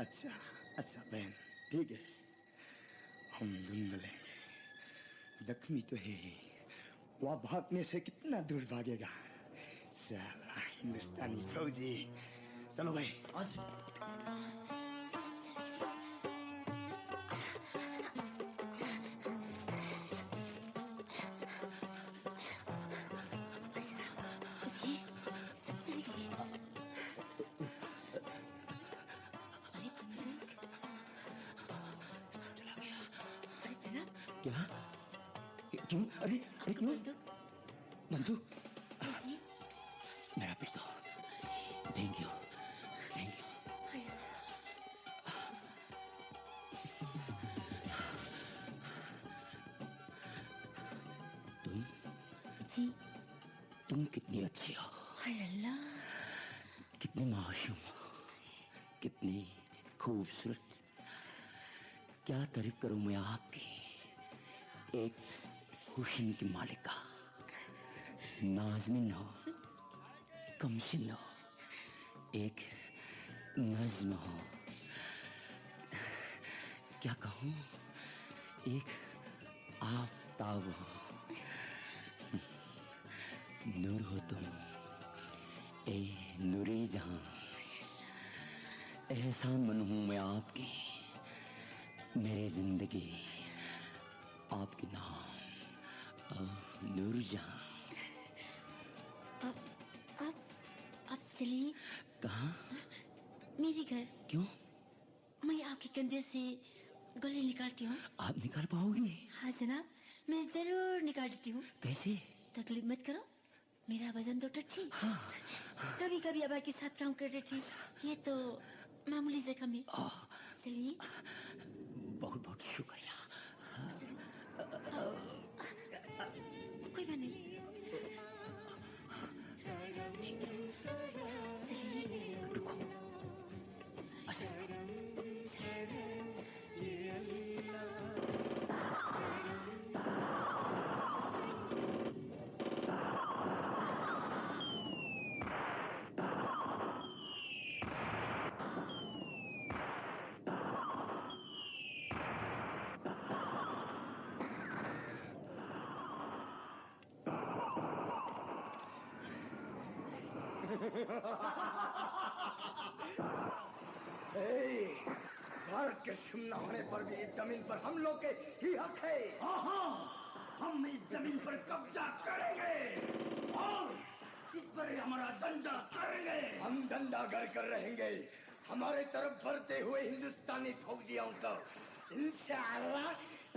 अच्छा अच्छा बहन, ठीक है, हम ढूंढ लेंगे। जख्मी तो है ही, वह भागने से कितना दूर भागेगा? साला हिंदुस्तानी फौजी। चलो भाई। आज क्या? क्यों? अरे क्यों? बंदूक? मेरा पिस्तौल। Thank you, thank you. तुम कितनी अच्छी हो। हाय अल्लाह, कितनी मासूम हो, कितनी खूबसूरत। क्या तारीफ करूं मैं आपकी। एक हुस्न की मालिका, नाज़नीन हो, कमसिन हो, एक नज्म हो, क्या कहूं, एक आफताब हो, नूर हो तुम, ए नूरी जहां। एहसान मन हूं मैं आपकी, मेरे जिंदगी आपके नाम, नूर जहां। आप चलिए। कहाँ? मेरे घर। क्यों? मैं आपके कंधे से गोली निकालती हूँ। आप निकाल पाओगी? हाँ जनाब, मैं जरूर निकाल देती हूँ। कैसे? तकलीफ मत करो, मेरा वजन तो ठीक। हाँ। कभी कभी अबा के साथ काम कर रही थी, ये तो मामूली जख्म है। चलिए। बहुत बहुत शुक्रिया। कोई बात नहीं। भारत के शुम न होने पर भी इस जमीन पर हम लोग के ही हक है। हाँ, हम इस जमीन पर कब्जा करेंगे और इस पर हमारा झंडा करेंगे। हम झंडा घर कर रहेंगे। हमारे तरफ बढ़ते हुए हिंदुस्तानी फौजियों को इंशाअल्लाह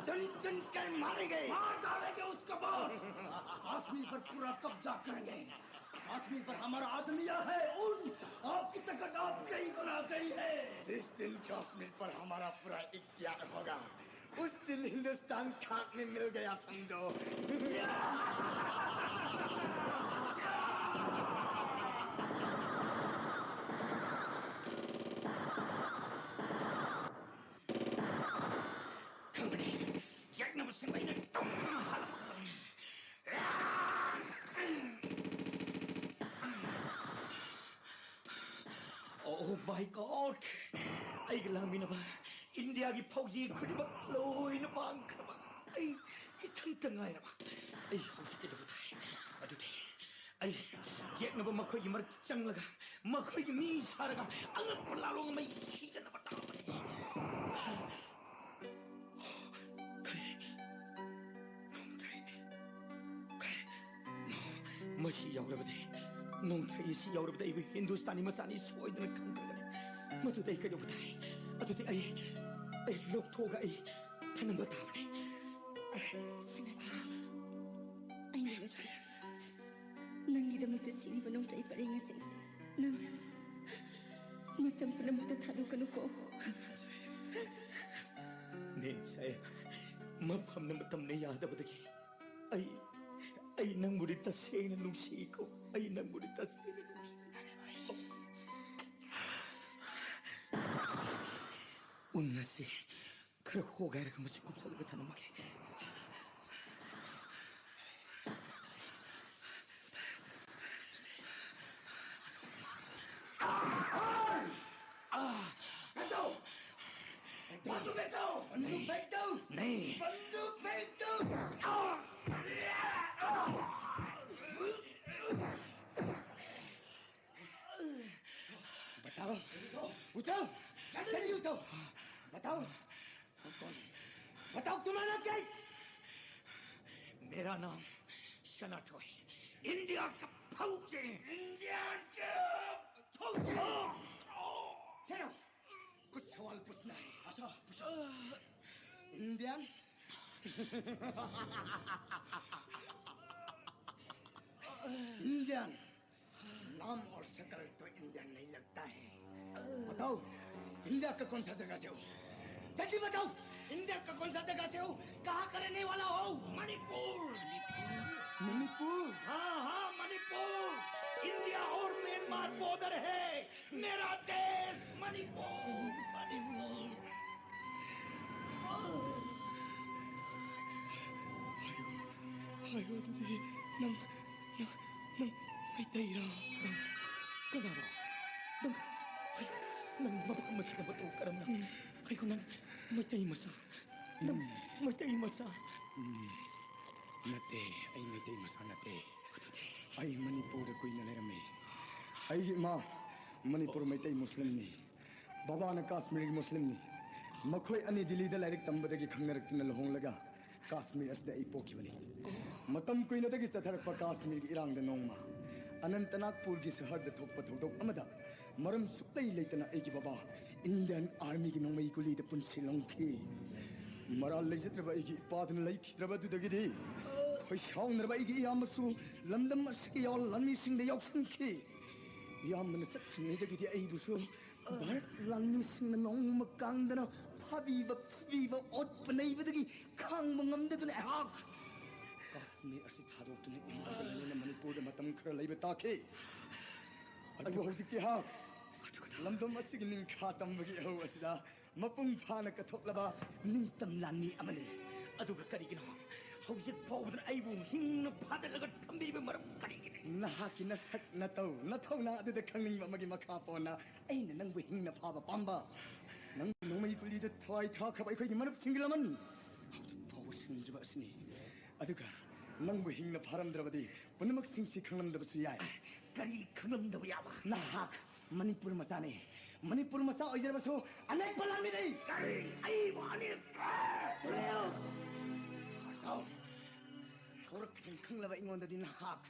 चुन चुन कर मारेंगे, मार डालेंगे उसके बाद कश्मीर पर पूरा कब्जा करेंगे। कश्मीर पर हमारा आदमिया है, उन आपकी ताकत आपके ही बना गई है। जिस दिन कश्मीर पर हमारा पूरा इख्तियार होगा, उस दिन हिंदुस्तान खाक में मिल गया समझो। Oh my God! Ay lamin na ba? Indiagi fauzi khudibak loy na bang kraba. Ay itang tangay na ba? Ay fauzi ke do tay. Adu de. Ay jek na ba makoy mar chang laga. Makoy mi saraga. Ang palalong may season na ba ta ba ni? Mashi yaw na ba de? Nung tayo si yaw na ba de? Hindustani masani soy na nagkangkang. मधुदै का दुख था, अतुते आई लोग थोगा आई थनंबा तावने। Sinatra, ay nangasi. Nangidamit sa sini ba nung tayo paringasi? Nang matampo na matatado ka nuko. Saya mafam na matam na yadabadagi. Ay nang murid tasay na nungsi ko. Ay nang murid tasay na nungsi. Unnasi, kara hogayra ka masikup sa lagat na maki. Bandu betul! Bandu betul! Nay! Bandu betul! बताओ उठाओ जल्दी उठाओ बताओ बताओ तुम्हारा क्या मेरा नाम शनाटो है इंडिया का फौजी इंडिया के फौजी ठहरो कुछ सवाल पूछना है अच्छा पूछो इंडियन इंडियन नाम और शक्ल तो इंडियन नहीं लगता है बताओ इंडिया का कौन सा जगह से हो जल्दी बताओ इंडिया का कौन सा जगह से हो कहाँ का रहने वाला हो मणिपुर मणिपुर हाँ मणिपुर इंडिया और म्यांमार बॉर्डर है मेरा देश मणिपुर मणिपुर 아이고 어디 남 이때이라 그나라 난 마지막 또 까람나 아이고 난 이때이 마사 난 이때이 마사 나때 아이 이때이 마사 나때 아이 मणिपुर कोई न लेरमे आई मां मणिपुर में तई मुस्लिम ने बाबा ने कश्मीर मुस्लिम ने मखोई अनि दिल्ली द लाइक तंबदगी खंगरक्तिन लहोंग लगा कश्मीर असदा ई पोकी बने मतम कोई नदगी चथरप कश्मीर इरांग द नोंगमा अनंतनागपुर की शहर द थोप थोदोक अमदा मरम सुक्लै लेतना एगी बाबा इंडियन आर्मी की नोंगमई कुली द पुनसि लंखी मराल लेजत्रबा एगी पादन लैखिद्रबा दुदगिदि खोई शाउनरबा एगी यामसु लंदम असकी याल लन्मी सिंग द याउसंखी यामन सखनेदगिदि एबुसु भारत लन्मी सिंग नोंगम कांगदना फाबीबा फुबीबा ओटपनैबदगी खांगबा ngamdaduna ahak कश्मीर असि थादोक्तुना इमागलने मणिपुर मतम खर लैबा ताखे अदु हौजिकि हाक लमदम असि निंखा तंबगी हौ असिदा मपुंग फाना कथोक्लबा निंतम लानी अमले अदुगा करिगिनो हौजिक फाउबदन आइबु हिंगना फादलगा थंबिबा मरम करिगिने नहाकि नसक नतौ नथौना अदुदा खंगनिंग अमगी मखा पोना ऐना नंगबु हिंगना फाबा पांबा नंग नोमई कुलीदा थवाई थाखबा अखोइगि मरब सिंगिलमन हौजिक फाउ सिंजबा असनि अदुगा नंगबु हिंगना फारमद्रबदि पुनमक सिंसि खंगलमदबसु याय करी खंगलमदब याबा नहाक मणिपुर मसाने मणिपुर मसा ओइजरबसु अनेक बलामी नै करी आई वानी लेओ हसाउ होरक खंगलबा इंगोंददि नहाक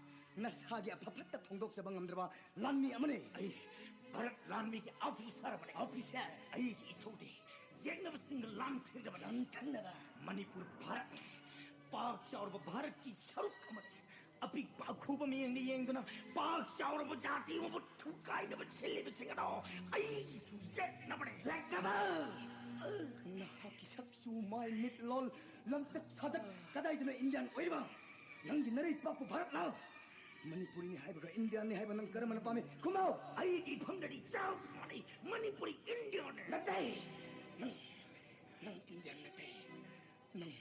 नसागी अफफत्ता फोंदोक्सबा ngamद्रबा लामी अमने आई भारत लामी के ऑफिसर बने ऑफिसर आई इथोदे जेंगबसिंग लाम थेगबा नंथनगा मणिपुर भारत पाक चाउर भारत की सरुक कमरे अपनी पाखुब में येंगना पाक चाउर जाति वो ठुकाई न बछले बिसिंगनो आई सुजेट न बड़े लेटबा ना की सक्सु माय मिट लॉल लमसक साजक कदाइदन इंडियन ओइबा नंगी नरे पाक भारत ना मणिपुरी ने हाइबगा इंडियन ने हाइबा नंग करमन पामे कुमाओ आई की फंगडी चाउ मणि मणिपुरी इंडियन नते नंग इंडियन नते नंग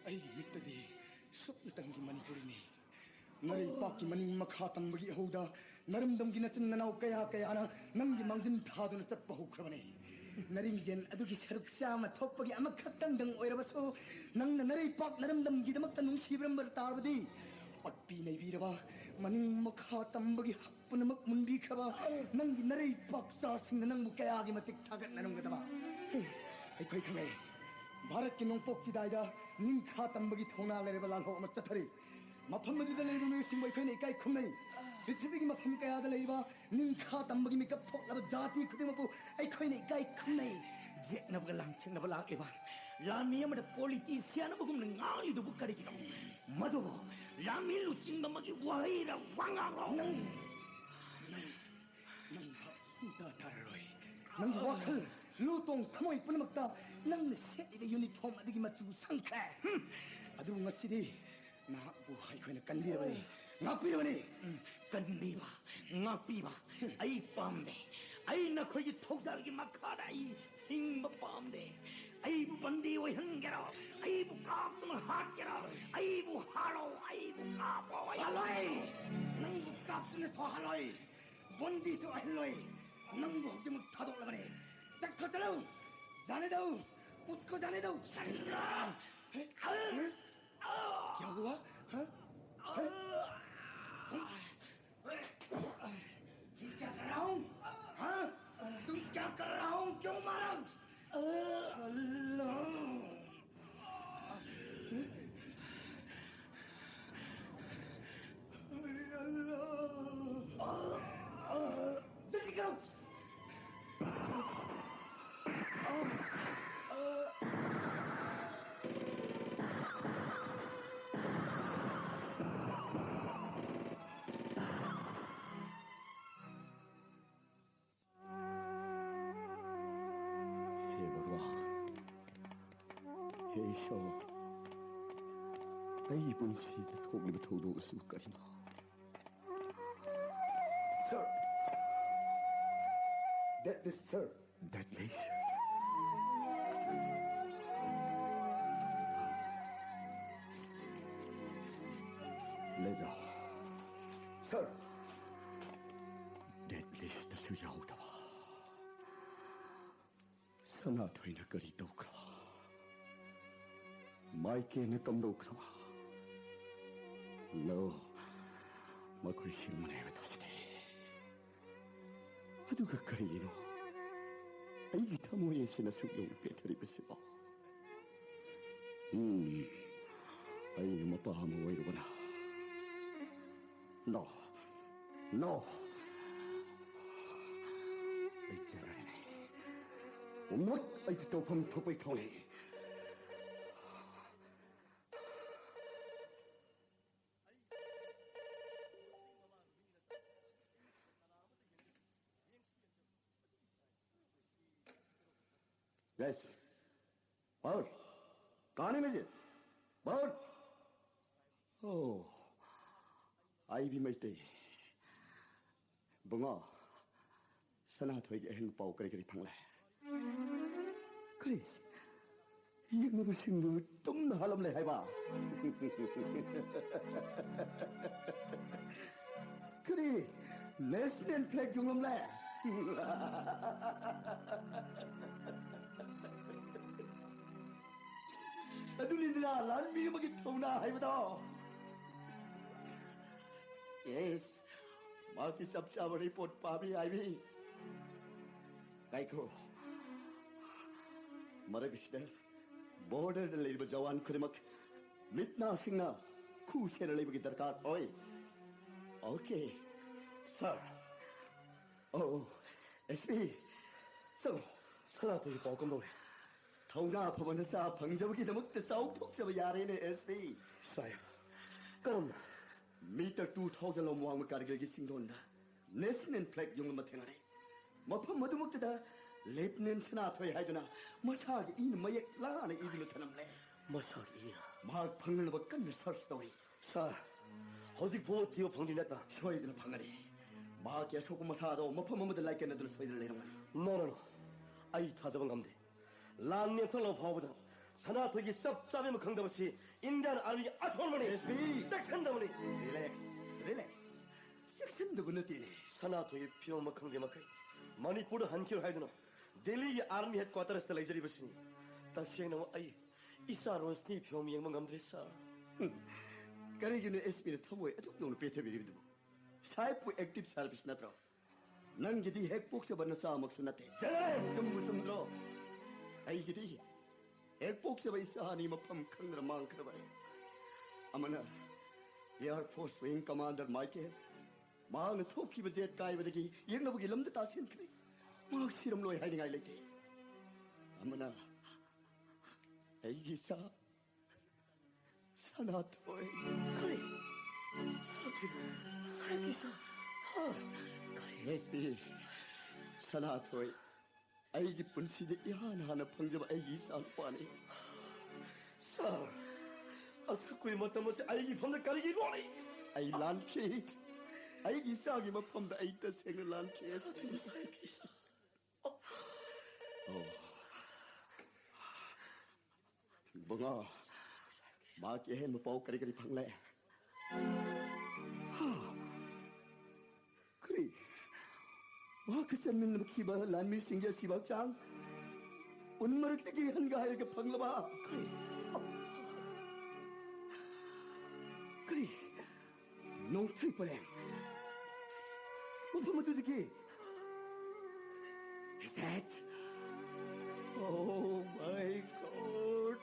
आई मित्तदी सुप्तंगी मणिपुरी ने नरे पाकी मनिंग मखा तंबगी हौदा नरमदमगी नचन ननाव कया कयाना नंगी मंजिन थादुन चप्पा हुख्रबने नरिंगजेन अदुगी सरुक सामा थोकपगी अमखक्तंग दंग ओइरबसो नंग नरे पाक नरमदमगी दमक्ता नुंसीब्रमबर तारबदी पट्टी नैबीरबा मनिंग मखा तंबगी हक्पुनमक मुनबीखबा नंगी नरे पाक सासिंग नंगबु कयागी मतिक थागत नरमगदबा अखोइ खंगे भारत के नोंपोक चिदाइदा निंखा तंबगी थोना लेरेबा लालहो अमा चथरे मफम मदिदा लेरु मिसिंग बखैने इकाइ खुमै पृथ्वीगी मफम कयादा लेरिबा निंखा तंबगी मिकप थोकलब जाति खुदिमपु अखैने इकाइ खुमै जेक्नबगा लांचेंगनबा लाकेबा लामी अमदा पॉलिटिशियन बगुम नंगाली दुबु करिगिनो मदुबो लामी लुचिंग मगी वाहिरा वांगारो नंग हफ्ता ताररोय नंग वाखल 루동 타모이 뿌리먹다 낭내 세일의 유니폼 아득이 맞추고 상쾌 아두 ngasi디 나부 아이코이나 깐비러니 ngak비러니 깐비바 ngak비바 아이 빰데 아이 나 거기 톡살기 막하다 이 잉바 빰데 아이 부 반디오 현게로 아이 부 깝tum을 하게로 아이 부 하로 아이 부 까보 할로이 낭부 깝tum에서 할로이 본디도 할로이 낭부 혹시면 타도 올라가네 짝 터져라 자네다우 우스코 자네다우 자네다 क्या हुआ हाँ? तुम क्या कर रहा हूँ हाँ? तुम क्या कर रहा हूँ क्यों मारा जल्दी करो 해셔 이번 시대 독립의 도도가 수까지마 Sir that is sir that is 레자 sir that list 수야오다 서나토이나 거리도 그라 마이케네 깜도 그라 너 마코이 실문에 다시대 아두가 그리노 아이기 타모의 신의 수용 배터리 bes어 아이는 뭐 빠하면 왜 이러구나 너 있잖아네 못 아이기 또 봄 덕분에 통해 Yes. Paul. कहाँ है मुझे? Paul. Oh. आई भी मैं ते. bunga. Sana thôi cái hình bao cái phăng lại. 그래. 이놈의 친구 좀 나할람래 해봐. 그래. 레스덴 플렉 중놈래. 아들이들아, 난 미리먹이 터우나 하이보다. Yes, 마키 쌉싸버리 pot밥이 아이비. 아이고, 말하기시대. border를 일부 저완 그리막 밑나 식나 쿠세를 입기 들어가. 어이, 오케이, sir. SB, 썩어, 살라도 보금도래. 통나 법원에서 방접기 대목대 싸우톡서버 야래네 SB. 사야, 그럼나. 미터 2000로 모함을 가르길기 싱도온다. 네스넨 플렉 용음마 탱하래. 뭐펌 모두 먹대다. 랩넨 스나토에 하이드나. 뭐사기 이는 뭐에 라안에 이들을 타남래. 뭐사기 이나. 막 방을 넘어 끝을 설스도리. 사, 허직 보호 디오 방진했다. 소이드는 방아리. 마게 소금 사도 뭐펌 뭐들 라이겠네들 소이들 내려가니. 노노노. 아이 타자방 감대. 란네털로 파워보다 사나토기 짭짭이면 강다없이 인디안 아르미 아소르머니 SB 짝산다머니 릴렉스 섹션도 그너띠네 사나토기 피로마 강대마카이 마니푸르 한키로 하이드나 델리 아르미 헤드쿼터스에 레이저리 버시니 다시에나 아이 이사론스니 표미 영망 감드레사 까리기는 SB는 터보에 애독동을 배터비리비도 사이프 액티브 서비스 나트로 난기디 핵복서 받는 싸움먹수 나대 무슨 들어 아이기리 액복서바 있어하니 뭐펌 큰느라 망크러바래 아마나 에어포스 윙 커맨더 마이케 마을은 토끼버 젯 가이버되기 영나보기 럼드 다시엔 그래 막 시름로에 하이닝 아일레이테 아마나 아이기사 사나토에 그래 사나토에 그래 SB 사나토에 ꯑꯩꯒꯤ ꯄꯨꯟꯁꯤꯗ 이한 하나 펑져봐 애기 쌍빠니 사 아스쿠이 마타마시 아이기 팜다 까리기 로리 아이 란키 아이기 쌍이 마펌다 아이 떠생을 란키 뭔가 마게 해 뭐보 까리까리 팡래 그래 와그 쌤민 키바 란밀 생겨 시박장 운머를 뜨기 한가 할게 팡라봐 그래 농틀 뻔해 뭐 보면 두들기 Is that? Oh my God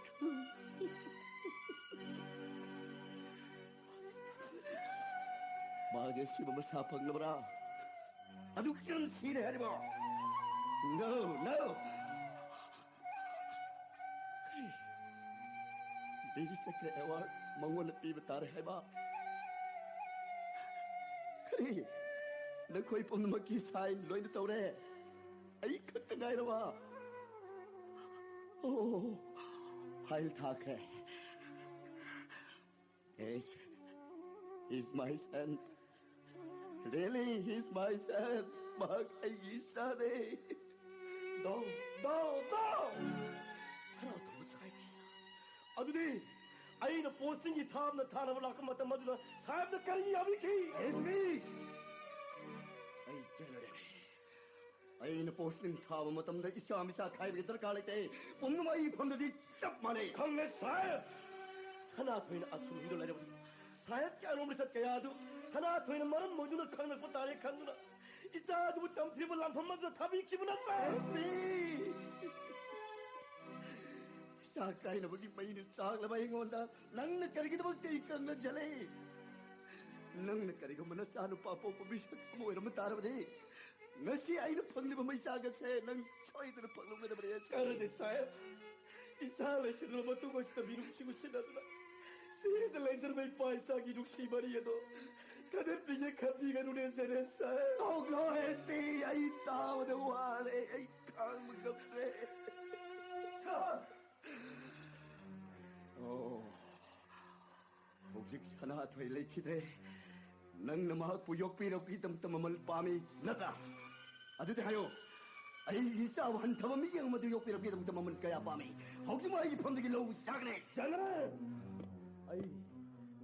마게 씹으면 사팡라봐라 아주 그런 시를 하지 마 No Baby secret award mong pi betar hai ba kari na khoi pom ma ki sai loi na tawre ai khat ngai ra ba oh hail thak hai yes he's my son really he's my son mag ai sa de 너 사라도 사이비사 아두디 아이는 보스팅이 탐나 타나블 라카 마타 마두나 사람들 까리 야비키 SB ai generate ai na posting thaw matam da isa misa khai bi darkar lai te pom mai phom di chap mane 강내 사협 사나토이는 아수민도 내려버리 사협 깨알놈을 샀게야도 사나토이는 말은 모두는 강내 꽃다리 간두나 이자도 땀 트리블 람판마다 답이 기분 났다 SB sakai na bagi mai ni chak la bai ngonda nang na kari kita bakti kan na jale nang na kari ko mana chanu papo ko bisa mo era matar bade ngasi ai na phangli ba mai saga se nang choi na phanglu me da bare 까르데 사협 이사를 기도로 못도 것이다 미룩시고 신하더라 세드 레이저를 몇 바이사기 룩시마리에도 다들 빙에 감기가 눈에 세레사 Tog lo SB ai tao de wale ai kang magapre Oh, hojik sana thoy lekhidre nang namah puyok pirok itam tamamal pami nata adu de hayo ai isa wan thamam yang madu yok pirok itam tamamal kaya pami hojik mai phomdigi lo jagne 장아 아이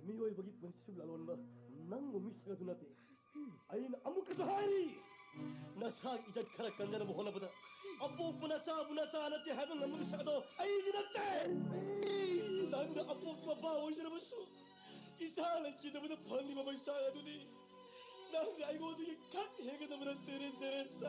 미워이 버기 분식 라론나 낭고 미시가 두나데 아이는 아무것도 하리 나사 이제 카라 간다는 뭐하나보다 아뽀부나 사나티 하면 너무 샤도 아이지났대 난다 아뽀부마 봐 오시라면서 이사를 기도보다 방리마마 싸가두니 난다 아이고 어떻게 갓 해가 너무나 때레제레싸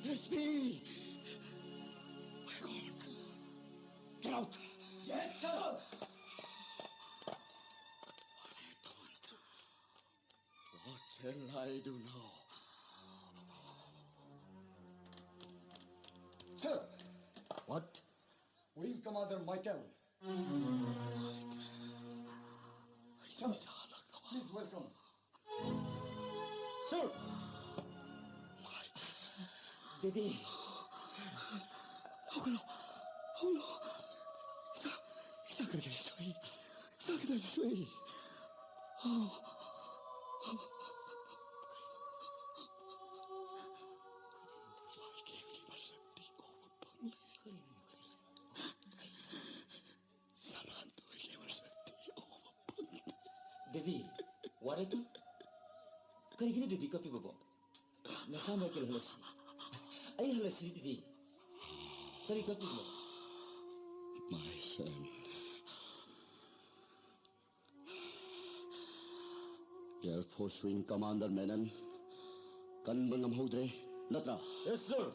SB get out Yes sir what shall I do now sir what Wing Commander Michael sir please welcome Sir Dede Isa kerja suai Isa kerja suai Dede wara tu kari gini Dede kapi babo nasa mai kel halasi ai halasi Dede kari kapi babo My son Air Force Wing Commander Menon kan bangam hodre natra Yes sir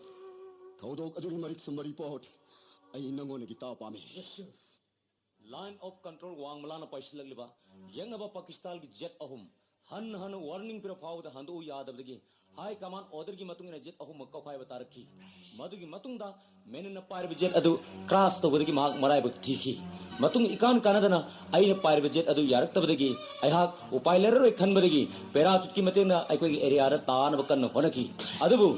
thodok aduri marik sumari pot ai nangon kita pami yes sir line of control वांगमलाना पैसल लगलिबा यंगबा पाकिस्तान की jet अहुम हन warning पिर फावद हंदो यादबदगी high command order की मतुंग ने jet अहुम मक्का five बता रखी मधु की मतुंग दा मैंने न पायर जेट अदु क्रॉस तो बदगी महाग मराय बक थीखी मतुंग इकान कानदना आई न पायर जेट अदु यारक तबदगी अहाक उपाय लेररोय खनबदगी पैराशूट की मतेना अखोगी एरिया रा तान बकन होनकी अदुबु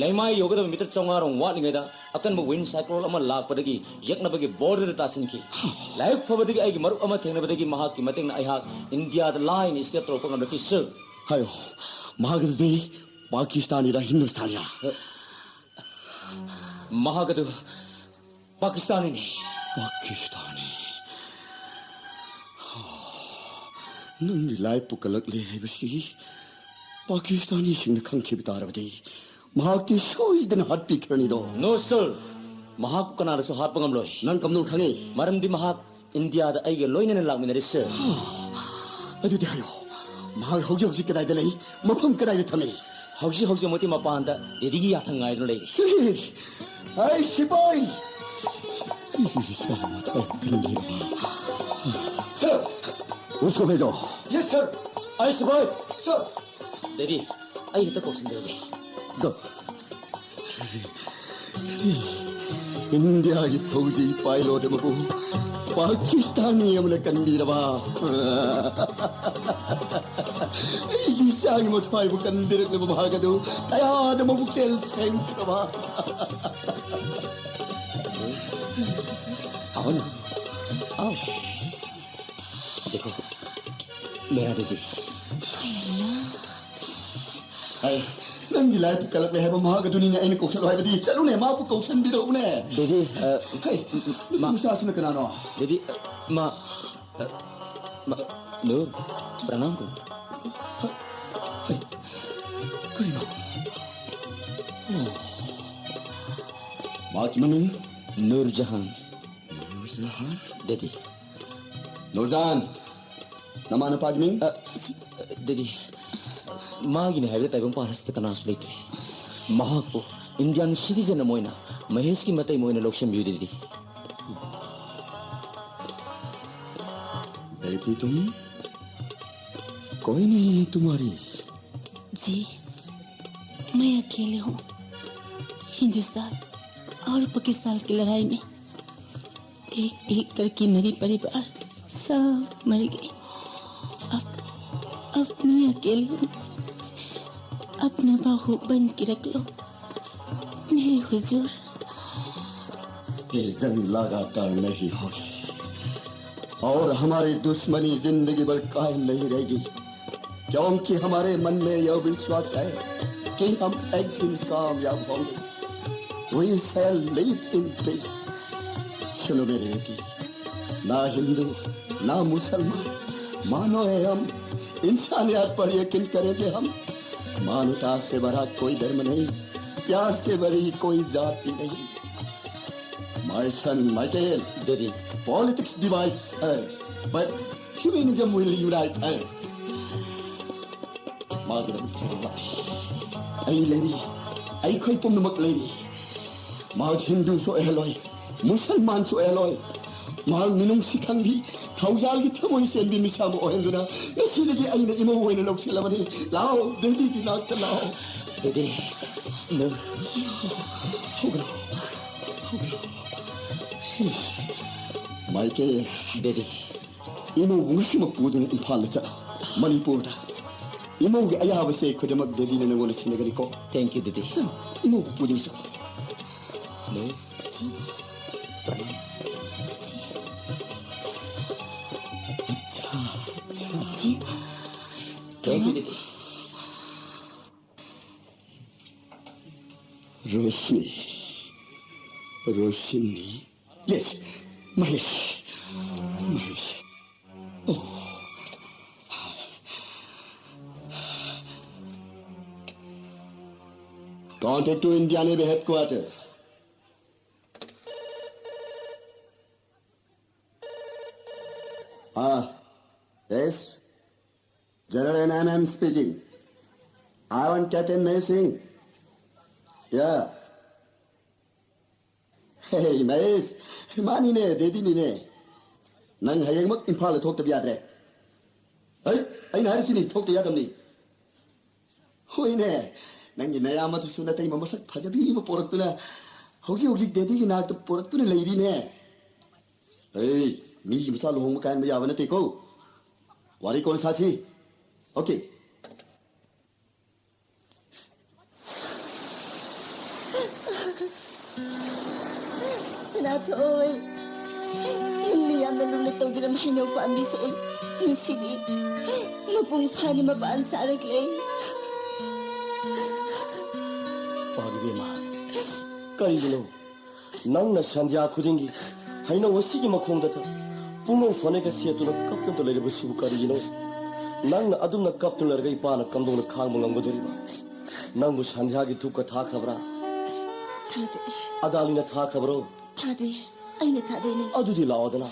लेमाय योगद मित्र चंगारों वाटलिंगेदा अकन बु विंड साइक्लोन अमा लाकपदगी यकनबगी बॉर्डर तासिनकी लाइफ फबदगी आई मरु अमा थेंगनबदगी महाग की मतेना अहाक इंडिया द लाइन इसके त्रोपंग नकी सर हायो महागदे पाकिस्तानी रा हिंदुस्तानी रा महागदु पाकिस्तानी ने पाकिस्तानी नंगी लाइफ पुकलक ले है बसी पाकिस्तानी सिंह खंखे बितारबदे महागती सोइदन हाथ पिखरनी दो नो सर महाग कनार सो हाथ पंगम लोय नंग कमनु खंगे मरमदी महाग इंडिया द आइगे लोइने लाकमिनरे सर अदुदि हायो महाग हौजी हौजी कदाइदा लई मफम कदाइदा थमे हौजी हौजी मोती मपान दा एदिगी याथंग गाइदन लई आई सिपाही सर उसको भेजो यस सर आई सिपाही सर डेडी आई हित कोक्सिन दे दो इंडिया की फौजी पायलट मबू पाकिस्तानी हमने कंदीरबा इसांग मोथाई बु कंदीर ले भागदु तयाद मबु सेल सेंक्रबा आओ ना आओ देखो मेरा दीदी हाय नंगी लाइफ कलक ले है महागदु नि ने कौशल है बदी चलो ने मापु कौशल बिरो ने दीदी हाय मुसासन कनानो दीदी मा नूर प्रणाम को बाकी मनु नूरजहान दीदी नूरजहान नमान पागनी दीदी मागिने है तैबं पारस्त कनास लेते महाको इंडियन सिटीजन मोइना महेश की मतई मोइना लोक्षम व्यू दीदी बेटी तुम कोई नहीं है तुम्हारी जी मैं अकेले हूँ हिंदुस्तान और पाकिस्तान की लड़ाई में एक एक करके मेरी परिवार सब मर गए अब मैं अकेले हूँ अपना बाहु बन के रख लो मेरे हुजूर ये जंग लगातार नहीं होगी और हमारी दुश्मनी जिंदगी भर कायम नहीं रहेगी क्योंकि हमारे मन में यह विश्वास है कि हम एक दिन कामयाब होंगे We shall live in peace. सुनो मेरे बेटी ना हिंदू ना मुसलमान मानो है हम इंसानियत पर यकीन करेंगे हम मानवता से बड़ा कोई धर्म नहीं प्यार से बड़ी कोई जाति नहीं My son Michael, politics divides us, but humanism will unite us. Ay lady, ay koy pumnamak lady. Mahal Hindu so eloy, Musalman so eloy, mahal minung sikang di, taujal di tamoy sen bin misamo ohenduna, nasilagi ay na imahuay na log sila mani, lao, dedi ginagta lao. Dedi, no. Michael, Dedi, imo ngasi magpudo ng impala sa Manipur. Imo gi ayawa sa kudamak dedi na nangulo sinagari ko. Thank you, Dedi. Imo pudo sa. No. Thank you, Dedi. Roshni. Roshni. Yes. Mahesh. Mahesh. Oh. Contact to India Navy headquarters. Yes. General NMM speaking. I want Captain Mason. Yeah. Hey, Mace. Mani ne, dedi ni ne. Nang hayang mak impala thok ta biad re. Hey, ay na sini thok ta yadam ni. Hui ne. ꯅꯪꯒꯤ ꯅꯌꯥꯝꯕꯗꯨꯁꯨ ꯅꯇꯩꯃ ꯃꯁꯛ ꯐꯖꯕꯤ ꯑꯃ ꯄꯣꯔꯛꯇꯨꯅ ꯍꯧꯖꯤꯛ ꯗꯦꯗꯤꯒꯤ ꯅꯥꯛꯇ ꯄꯣꯔꯛꯇꯨꯅ ꯂꯩꯔꯤꯅꯦ 에이 미기 무사 로홍 가는 뭐 야번에 떼고 와리 꼴 사지 오케이 Senatoy, hindi ang nalulitaw din ang mahinaw pa ang bisa ay nisidi. Mapungpa ni mabaan sa araglay. 빠르게마 까이기노 낭나 샨디아 쿠딩기 하이나 워시기 마콩다타 뿡엉 선에가 시에도나 깝던도 레레버시부 까리기노 낭나 아둠나 깝던라가 이빠나 감동나 캉멍한 거더리바 낭부 샨디아기 두까 다 크라브라 Tade, 아달리나 다 크라브로 tade, ay na tade ni. 아두디 라와드나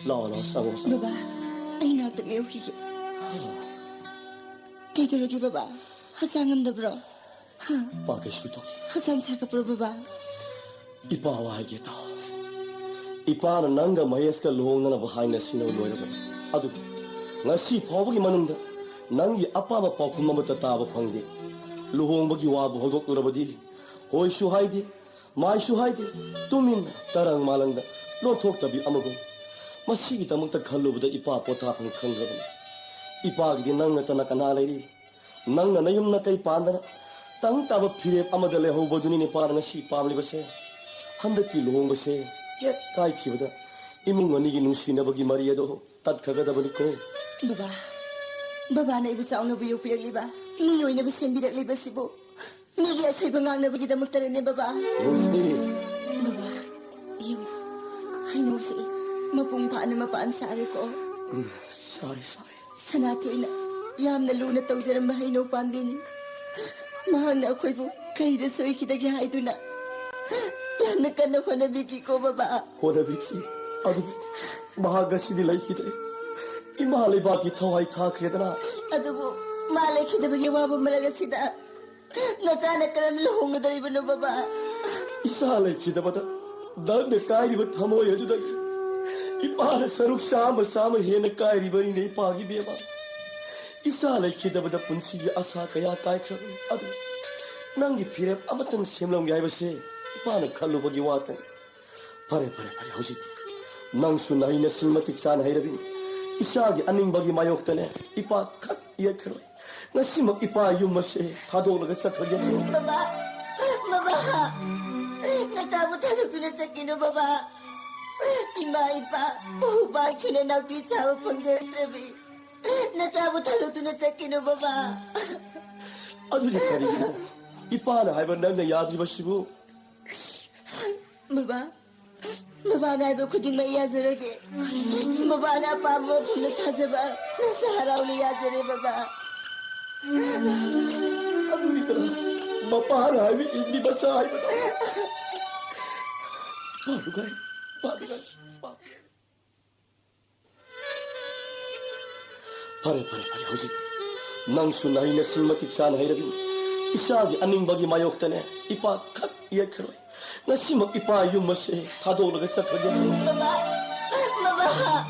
라와나 상고사 Baba, ay nagtaglaw higi. Kay tulagi baba, hasangam da bro. 빠게 슈토 Hasang sa ka bro baba. 이빠와 하겠다 이빠는 난가 마이에스가 로홍나나 바하이나 시노 로이라바 아두 ngasi 파보기 많은다 난기 아빠마 파군마부터 따바 팡디 로홍버기 와부 허곡 으라버디 호이슈 하이디 마이슈 하이디 뚜민 따랑 말랑다 로톡답이 아무고 마시기 다먹다 칼로보다 이빠 포타팡 칸그라바 이빠기디 낭나 따나까나 레리 낭나 나욤나 까이 판다나 땅 따바 피레 아마달레 호버두니 니빠나 시 빠블리버세 한덕기 로홍버세 예 까이키보다 이문 언니기 눈시나버기 말이에도 땄가가다 보니까 Baba, baba na ibu sa na buyo piyak liba. Niyoy na bisin bidak liba sibo. Niliya sa ibang na bagi damag tarin ni baba. Baba, iyo, ay no si mapungpaan na mapaan sa ari ko. sorry Sanatoy na yam na luna taw sa rambahay no pandini. Mahal na ako'y po kahit na so'y kitagyahay doon na. Yan na ka na ko nabiki ko baba. 호다비키 아두 마하가시디 라이키데 이마할레 바키 타와이 카크레다나 Adubo, malay kita bagi wabang malaga sida. Nasana ka na luhong na dari no baba. 이사할레 키다바다 나네 까이리바 타모야 주다 이마할레 사룩 샤마 헤나 까이리바니 네 파기 비에바 이사할레 키다바다 분시기 아사 까야 까이크라 아두 낭기 피랩 아무튼 심롱 야이바시 이파는 칼로버기 왔다니 파레 호지티 낭수 나이네 술마틱 산 하이라비니 이샤기 아닝버기 마욕다네 이빠 칵 이야크로 나시막 이빠 유마시 다도르가 싹하게 Baba, baba. Nasabot halog doon sa kino baba. Ima ipa, uhubang kinanaw di sa upang trabi. Nasabot halog doon sa kino baba. 아주리 카리기노 이빠는 하이번 낭나 야드리바시부 Baba, baba na iba kuding maiyazarage. Baba na pa mo kung natazaba. Nasa haraw ni yazare baba. 아주리더라 마빠하라 하이비 인디 바사 하이바다 빠르가이 파레 호지티 낭수 나이네 술마틱 산 하이라비니 이샤기 아닝버기 마욕다네 이빠 칵 이야크로 나시막 이빠 유마시 다도르가 싹하게 Baba, baba.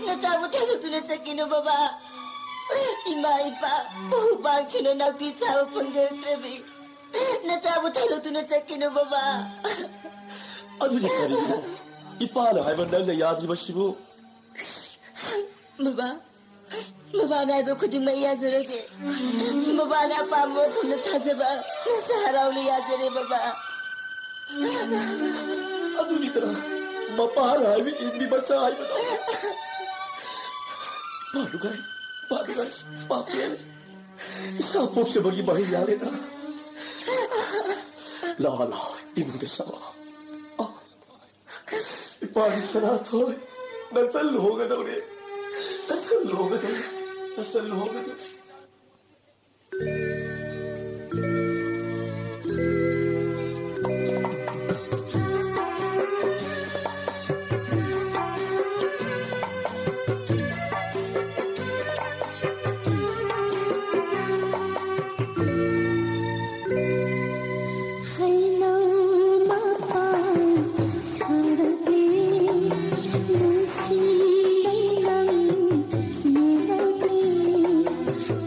Nasabot halog doon sa kino baba. Ima ipa, uhubang kinanaw di sa upang trabi. Nasabot halog doon sa kino baba. 아주리 카리기노 이빠는 하이번 낭나 야드리바시부 Baba, baba na iba kuding maiyazarage. Baba na pa mo kung natazaba. Nasa haraw ni yazare baba. 아주리더라 마빠하라 하이비 인디 바사 하이바다 빠르가이 사복셔버기 마이 야레다 라와 이문데 사와 이빠기 사나토이 나 살로 호가다 우리 나 살로 호가다 Hãy subscribe cho kênh Ghiền Mì Gõ để không bỏ lỡ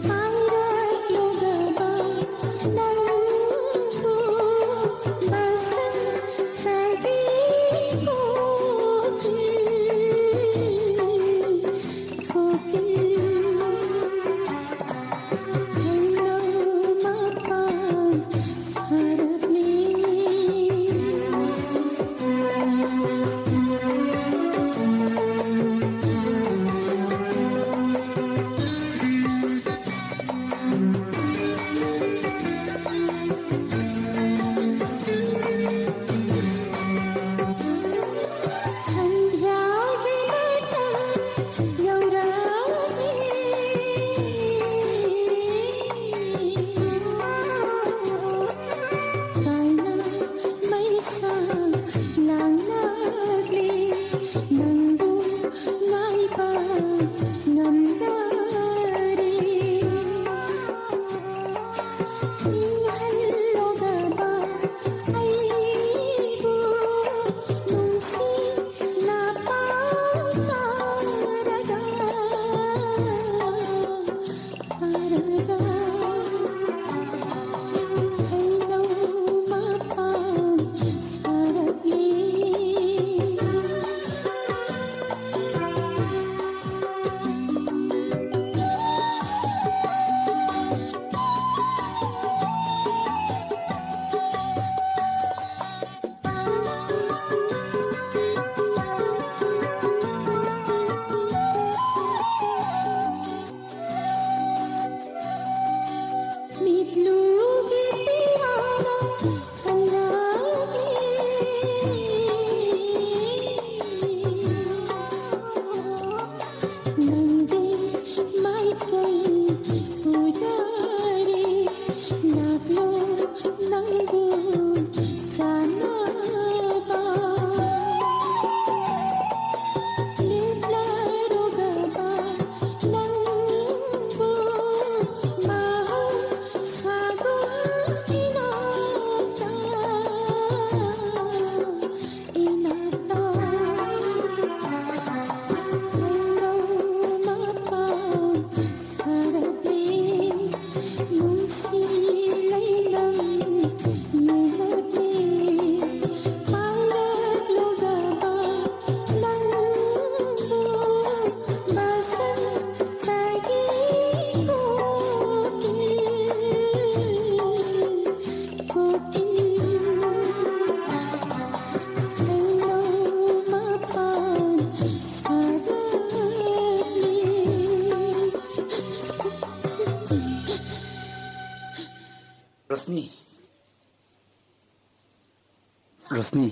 रोशनी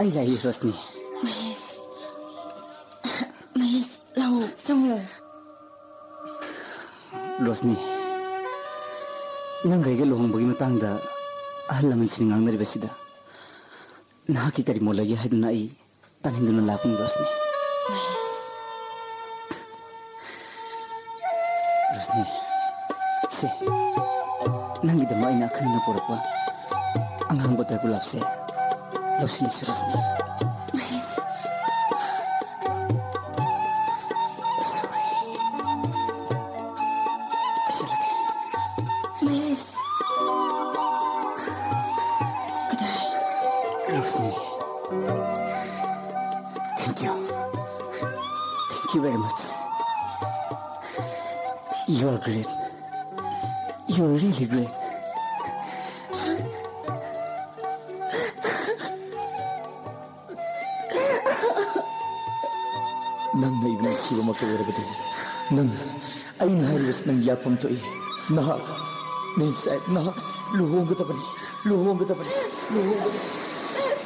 आई लाई रोशनी महेश लाओ संग रोशनी नंगैगे लोहंबगी मतंगदा अहल लमनसिन ngangnaribasida nahaki kari molagi haiduna ai taninduna lapung रोशनी रोशनी से नंगी दमा ina khana porapa angang bota gulab se losili Roshni very much. You are great. You are really great. Nang na ibang siwa magkawarabadi. Nang ay nahalis ng yapam to eh. Nahak. Ninsay. Nahak. Luhong ka tapani. Luhong ka tapani. Luhong ka tapani.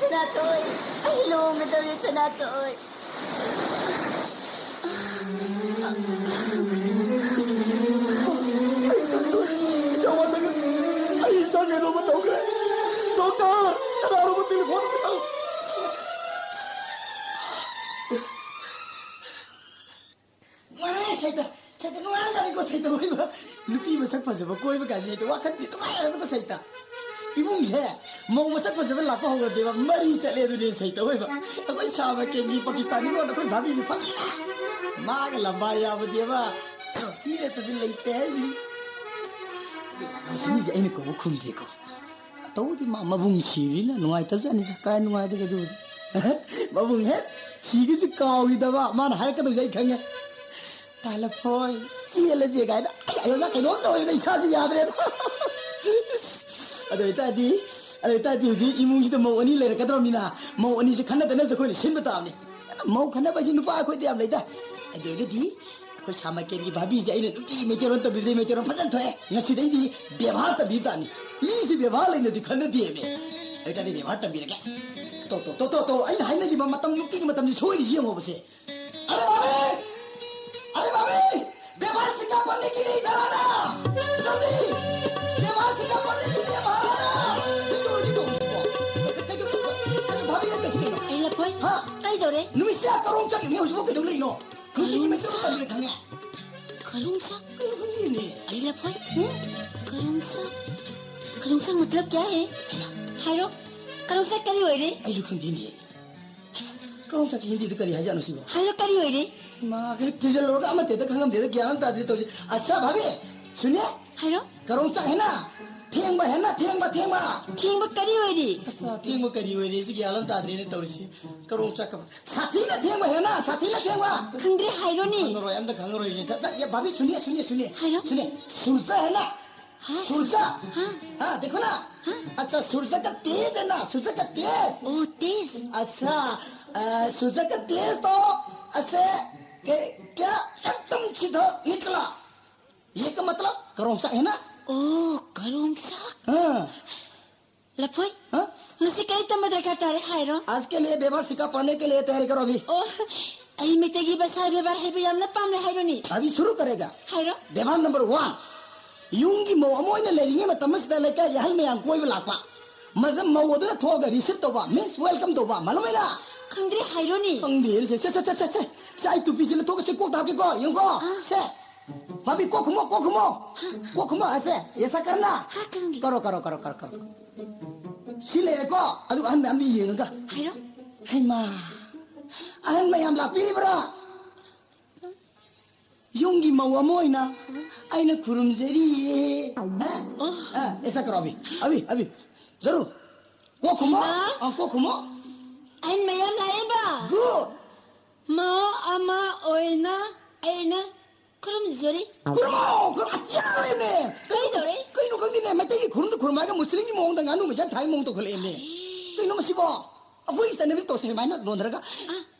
Sanatoy. Ay luhong ka tapani. Sanatoy. Nupi masak pasal koi bagai saya tu, wakat itu mana tu saya tak. Ibu ni, mau masak pasal lapa orang dewa mari cale tu dia saya tahu, aku sama kengi Pakistani orang aku babi ni pasal. Mak lambaya apa dia bah, sini tu dia lagi pesi. Sini je ini kau bukan dia kau. Tahu di mak mabung sini lah, nuai tu jadi kaya nuai tu keju. Mabung he, sini je kau itu bah, mana hari kau tu jadi kaya. 달라포이 씨엘레지 가이다 아이가 개놈 너희가 이카지 야드레 아들 지 이몽이도 뭐 언니 레를 가더랍니다 뭐 언니 지 칸나다는 저 거기 신부다니 뭐 칸나바지 누가 거기 되합니다 아들이 그 사마케리 바비지 이는 우리 메테론 또 비데 메테론 판단 토해 나시데이 ବ୍ୟବहार 또 비다니 이시 ବ୍ୟବहार 있는데 칸나디에네 일단이 ବ୍ୟବहार 또 비르게 또 아니 하이나기 마마땅 묵기기 마땅 소리 지어 보세 अरे बाबी व्यवहार सिक्का पढ़ने के लिए इधर आना जल्दी व्यवहार सिक्का पढ़ने के लिए बाहर आना भाभी ने कैसे किया Ay, la poy. हाँ Ay, dore. 누미시아 까롱짝 이게 उसको के ढूंढ लो 그게 이미 들었다 그래 강해 Karungsak. 그게 흔히네 Ay, la poy. Karungsak. Karungsak मतलब क्या है? Hayro. Karungsak करी हुई रे. 아이고 흔히네 까롱짝 힌디도 करी 하지 않으시고 Hayro करी हुई रे. 막 디젤로가 아마 대다 강함 대다 기한 다 되도 아싸 भाभी सुनिए Hayro. 까롱짝 है ना tingba है ना tingba King ba करी हुई रे. asa tingba करी हुई रे इसकी आलम तादरी ने तौरसी 까롱짝 साथी ने tingba है ना साथी ने tingba खंगरे हायरो नी. 강으로 얌다 강으로 이제 자 ये भाभी सुनिए हायरो. सुनिए सुरसा है ना हाँ सुरसा हाँ हाँ देखो ना अच्छा सुरसा का तेज है ना सुरसा का तेज ओ तेज अच्छा सुरसा का तेज तो ऐसे के क्या एकदम सीधा निकला ये का मतलब करोंसा है ना ओ karungsak. हाँ La poy. हाँ Nasi kari tamad rakha tare hayro. आज के लिए व्यवहार सिक्का पढ़ने के लिए तैयारी करो अभी Oh, ay mitegi basar bebar helbi yamna pamne hayro ni. अभी शुरू करेगा Hayro. व्यवहार नंबर 1 यूंगी मो अमोइने लेरिंगे में तमस लेका यहल में yang कोई लापा मतलब मो उधर थोगा रिसीव तोबा मींस वेलकम तोबा मालूम है ना खंगरे hayro ni. Panggil saya itu bising tu kasi kok tapi kok yung kok se babi kok kumo ase ऐसा करना हाँ करूंगी. करो sile ko aduh an ambi yung ka Hayro. hey ma an mayam lapi bra yungi mau mo ina aina kurum jeri ऐसा करो अभी जरूर को kumo Ay mayam lae ba. good Mao ama oina aina kurum zori. 그럼 아시아네 Kari dore. 그리노 강디네 매때기 구름도 구름하게 무슬링이 모은다 가는 거잖아 다이 모은도 그래네 또 이놈 씹어 거기 있어 내비 또 세마이나 논들어가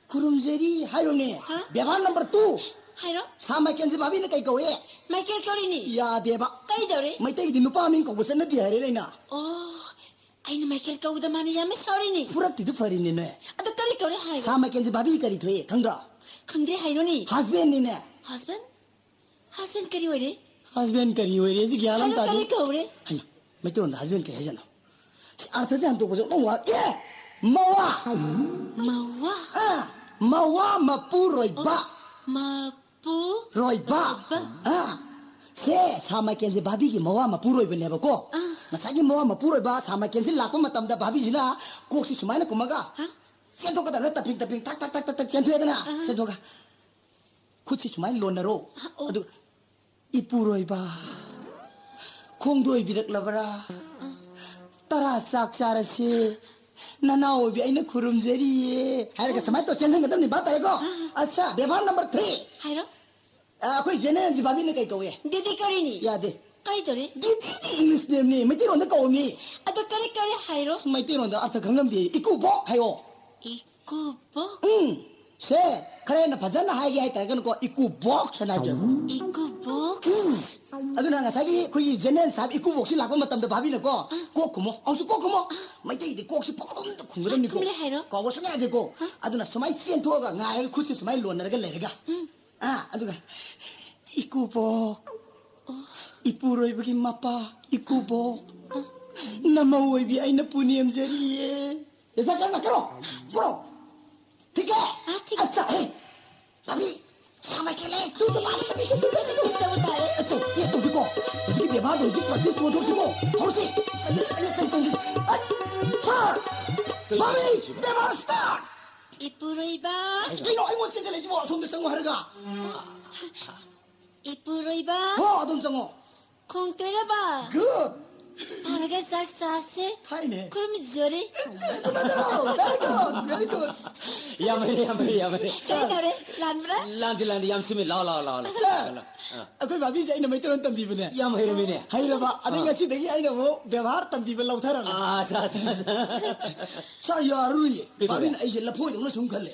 구름제리 하요네 배반 넘버 2 Hayro. 사마 켄지 바비네 까이 거에 Michael kari ni. 야 대박 Kari dore. 매때기 디 누파 민 거고 선나 디하래나 Oh, ay Michael kau da mani yame sorry ni. 부럽디도 퍼리네 Ato kari kari hayro. 사마 켄지 바비 까리 더에 강드라 खंगरे hayro ni. 하스벤니네 Husband? Husband kari हुई रे. Husband करी हुई रे ज्ञान Hayro तादी kari kau re. हैन मैं तो husband के है जना अर्थ चाहिँ अन्त बुझ्नु वा ए मवा Mawa. मवा मपु रोइबा Mapu. रोइबा से सामा केन्से भाबीगी मवा मपु रोइबनेबको मसागी मवा मपु रोइबा सामा केन्से लाको मतमदा भाबीजिना कोक्सि सुमाइना कुमगा सेन्थोका दना तपिङ टक टक सेन्थोयदना सेन्थोका खुछि सुमाइ लोनरो अदु इपु रोइबा खोंदोइ बिरक्लबरा तरा साक चारसे नना ओबी आइना खुरुमजरिए हायरका समाइ तो सेन्थंग गदमनि बात आएको अच्छा व्यवहार नंबर 3 Hayro. कोई जेने जिबाबी ने कई कौए Didi kari ni. याद है Kari dore. दीदी इंग्लिश नेम ने मैं तेरो न कौमी Ato kari hayro. मैं तेरो न अर्थ गंगम दे इकु बो हायो Iku bo. से खरे न भजन हाय गया है तगन को इकु बॉक्स ना जगो Iku box. अदुना ngसागी कोई जेने साहब इकु बॉक्स लाको मतम द भाबी न को कुमो औसु को कुमो मैं ते दे कोक्स पकम द खुंगरम निको कुमले हैरो. को वो सुना देखो अदुना समाई सेन थोगा ngaय खुसि समाई लोनरगा लेरगा अदुगा इकु बॉक्स इपुरोइबगी मपा इकु बॉक्स नमओइबी आइना पुनियम जरिए ऐसा करना करो ठीक है अच्छा है भाभी समय के लिए तू तो बात करनी चाहिए Gusto mo tayo? अच्छा ये तो देखो इसकी व्यवहार हो जी प्रैक्टिस को तो सीखो और से भाभी व्यवहार start Ipuroy ba? Screen I want say ले जी वो सुन संग हरगा Ipuroy ba? हो अदम संग Kung tira ba? good Targe साग सासे हाइने कुरुम जोरी very good यामरे सही करे लानब्रा लांदी याम सुमे ला अखोई भाभी से मैं तुरंत तंबीबने याम हेरमेने हाइरबा अदे ngasi dagi aina wo व्यवहार तंबीब लौथरा सा सर यारुई भाभी आई से लफोई दो सुम खले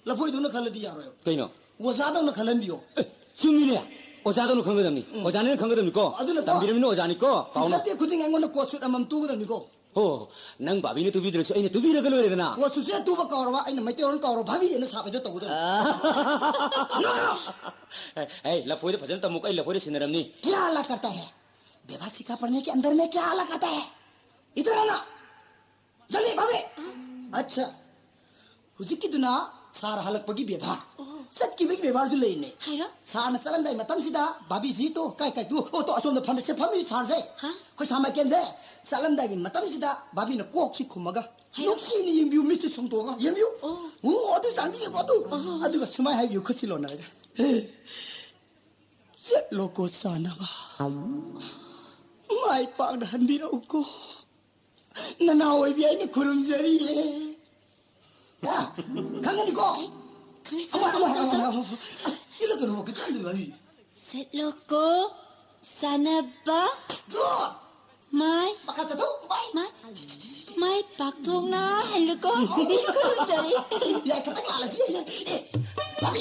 लफोई दो खले दी यारो कइनो वजा दो खलन दियो सुमिने ओजादोनो खंगदमनी ओजाने खंगदमनिको तंबिरमिनो ओजानिको काउनो सत्य खुदिंग अंगोन को सुट अमम तुगदमनिको हो नंग भाभीने तुबिद्रसु अइने तुबिरग लोरेदना को सुसे तुब कौरवा अइने मैतेरन कौरव भाभी एने साबे जो तगुदम ए लफोइदे फजन तमुक अइ लफोइदे सिनरमनी क्या अला करता है बेवासिका पढ़ने के अंदर में क्या अला करता है इधर आना जल्दी भाभी अच्छा हुजिक की दुना सार हलक पगी व्यवहार सच की बिग व्यवहार जो लेने हाइरा सार सलन दाई मतम सिदा भाभी जी तो काय तू ओ तो असोम फम से फम सार से कोई सामा केन से सलन दाई मतम सिदा भाभी न कोक सी खुमगा नुक्सी नि यम्बिउ मिस संतोगा यम्बिउ ओ अदु सांदी को तो अदु समाय हाय यु खसिलो ना से लोको सानावा माय पांग हनबिरो को नना ओइ बियाइ ने खुरुम जरी 야, 강현이 거. 이렇게 놓고 괜찮은데 말이. 셋로고 사나바 마이 바카자도 마이 박통나 할르고 그럼 저리 야, 그때 알았지. 바비.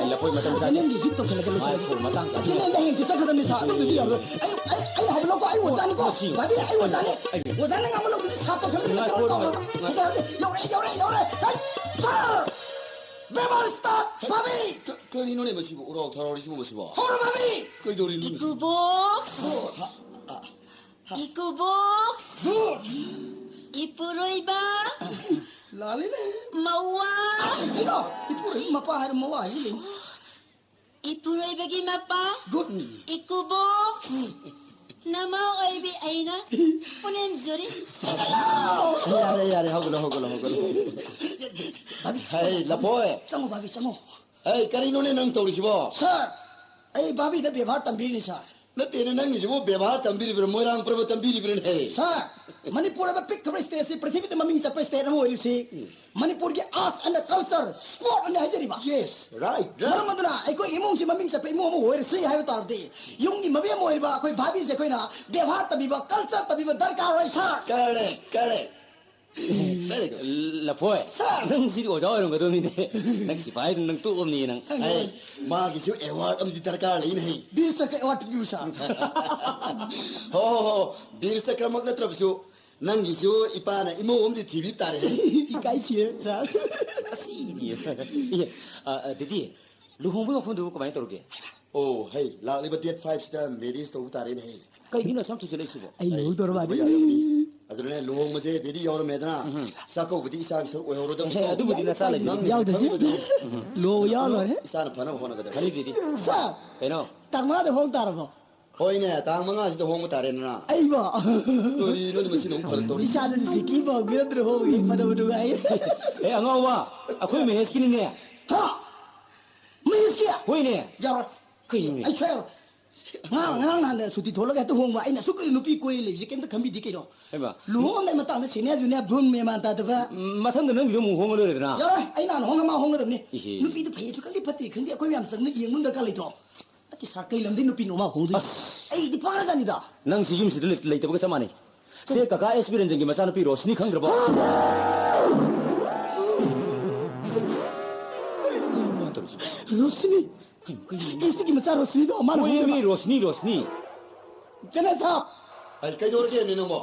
लफोइ मतम सा ने हिट तो चले गए आइ फुल मतम सा जिने नहीं तो सब खत्म सा तो दिया आई हम लोग को आई वो जाने को भाभी आई वो जाने हम लोग साथ तो चले गए 요래 बेबर स्टार्ट भाभी कनी नोने मसिबो ओरा थारारिसिबो मसिबो होर भाभी कई दोरी नि 이구복스 이쁘로이바 लालिने 마와 이쁘로이 마파 하르 마와 이리 이쁘로이바기 마빠 굿 이구복스 나마 오이비 아이나 보냄 조리 यारे होगलो हाय लपोए चंगो भाभी चंगो ए कनी नोने नंग तोरिसिबो सर ए भाभी द व्यवहार तंबीनी सर न तेरे नंग जिबो व्यवहार तंबीरी बिर मोरांग प्रभ तंबीरी बिर है सर मणिपुर में पिक थोड़े स्टेट से पृथ्वी ते ममिंग चपे स्टेट हो रही से मणिपुर के arts and culture sport and हजरीबा यस राइट मरमदना एको इमों से ममिंग चपे इमों हो रही से हाय तारदे युंगी मबे मोइबा कोई भाभी से कोई ना व्यवहार तबीबा कल्चर तबीबा दरकार है सर करे लफोइ नंग सिदि ओजा ओरंग गदोमिने नंग सिपाइ नंग तु ओमनी नंग ए मागी सु अवार्ड अमदि दरकार लेन है वीर सर के अवार्ड पिउ सर हो वीर सर मग नत्रबसु नंगिसु इपाना इमो ओमदि टीवी तारे इकाई छिए सर सिदि दिदी लुहोंबो फंदु कमाय तोरगे ओ हे लालिबा डेट 5 स्टार मेरिज तो तारे ने कइगिनो सम तुसे लेसिबो आई लो दरबादी अदुने लुहोंग मसे दिदी यावर मेदना साको बदि इसा सर ओयरो दम अदुबुदि ना साले यावदे लो यालो रे इसा फना होना गदे हरि दिदी सर कइनो तरमा दे होंग तारबो होइने तांग मंगा सिद होंग तारे ना आइबा तोरी नो मसे नो फरक तोरी इसा दे सिकी बो बिरद्र हो ये फना बदु आई ए अंगावा अखोय मेस किनिने हा मेस किया होइने यार कइने आई छेर ngang han suti thola ga to hong ma ina sukri nupi koi le je ken ta khambi di ke do एबा luhong na matang na senia junia bun me ma ta ba मथंग नंग लियो मु Hong लोरेदना यार ai na hong ma hong da ni Ihi. nupi du phai su kan di phati khang di akoi yam sang ni yeng mun da ka le to ati sar kai lam di nupi no ma hong du ai di pa ra jani da नंग सिजुम सिद लेतबो के समाने से काका experience जंगी मसानो P रोशनी खंग्रबो रोशनी इसकी मसा रोशनी तो अमान ओए मी रोशनी जना साहब आई कई दोर के ने मो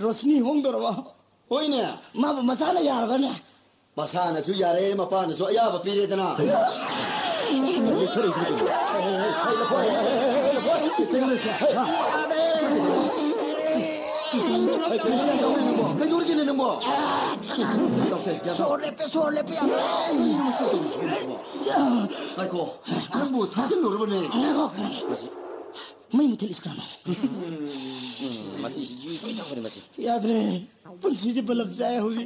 रोशनी होंग दो वा होइने मा मसा ना यार बने मसाना सु यारे मपान सु या बपीरे दना कई दोर के ने मो सोले पे 아이고, 뭐 다들 놀아보네. मैं मुझे लिखना मसी जी जागरे मसी याद रहे पंछी से बलब जाए होगी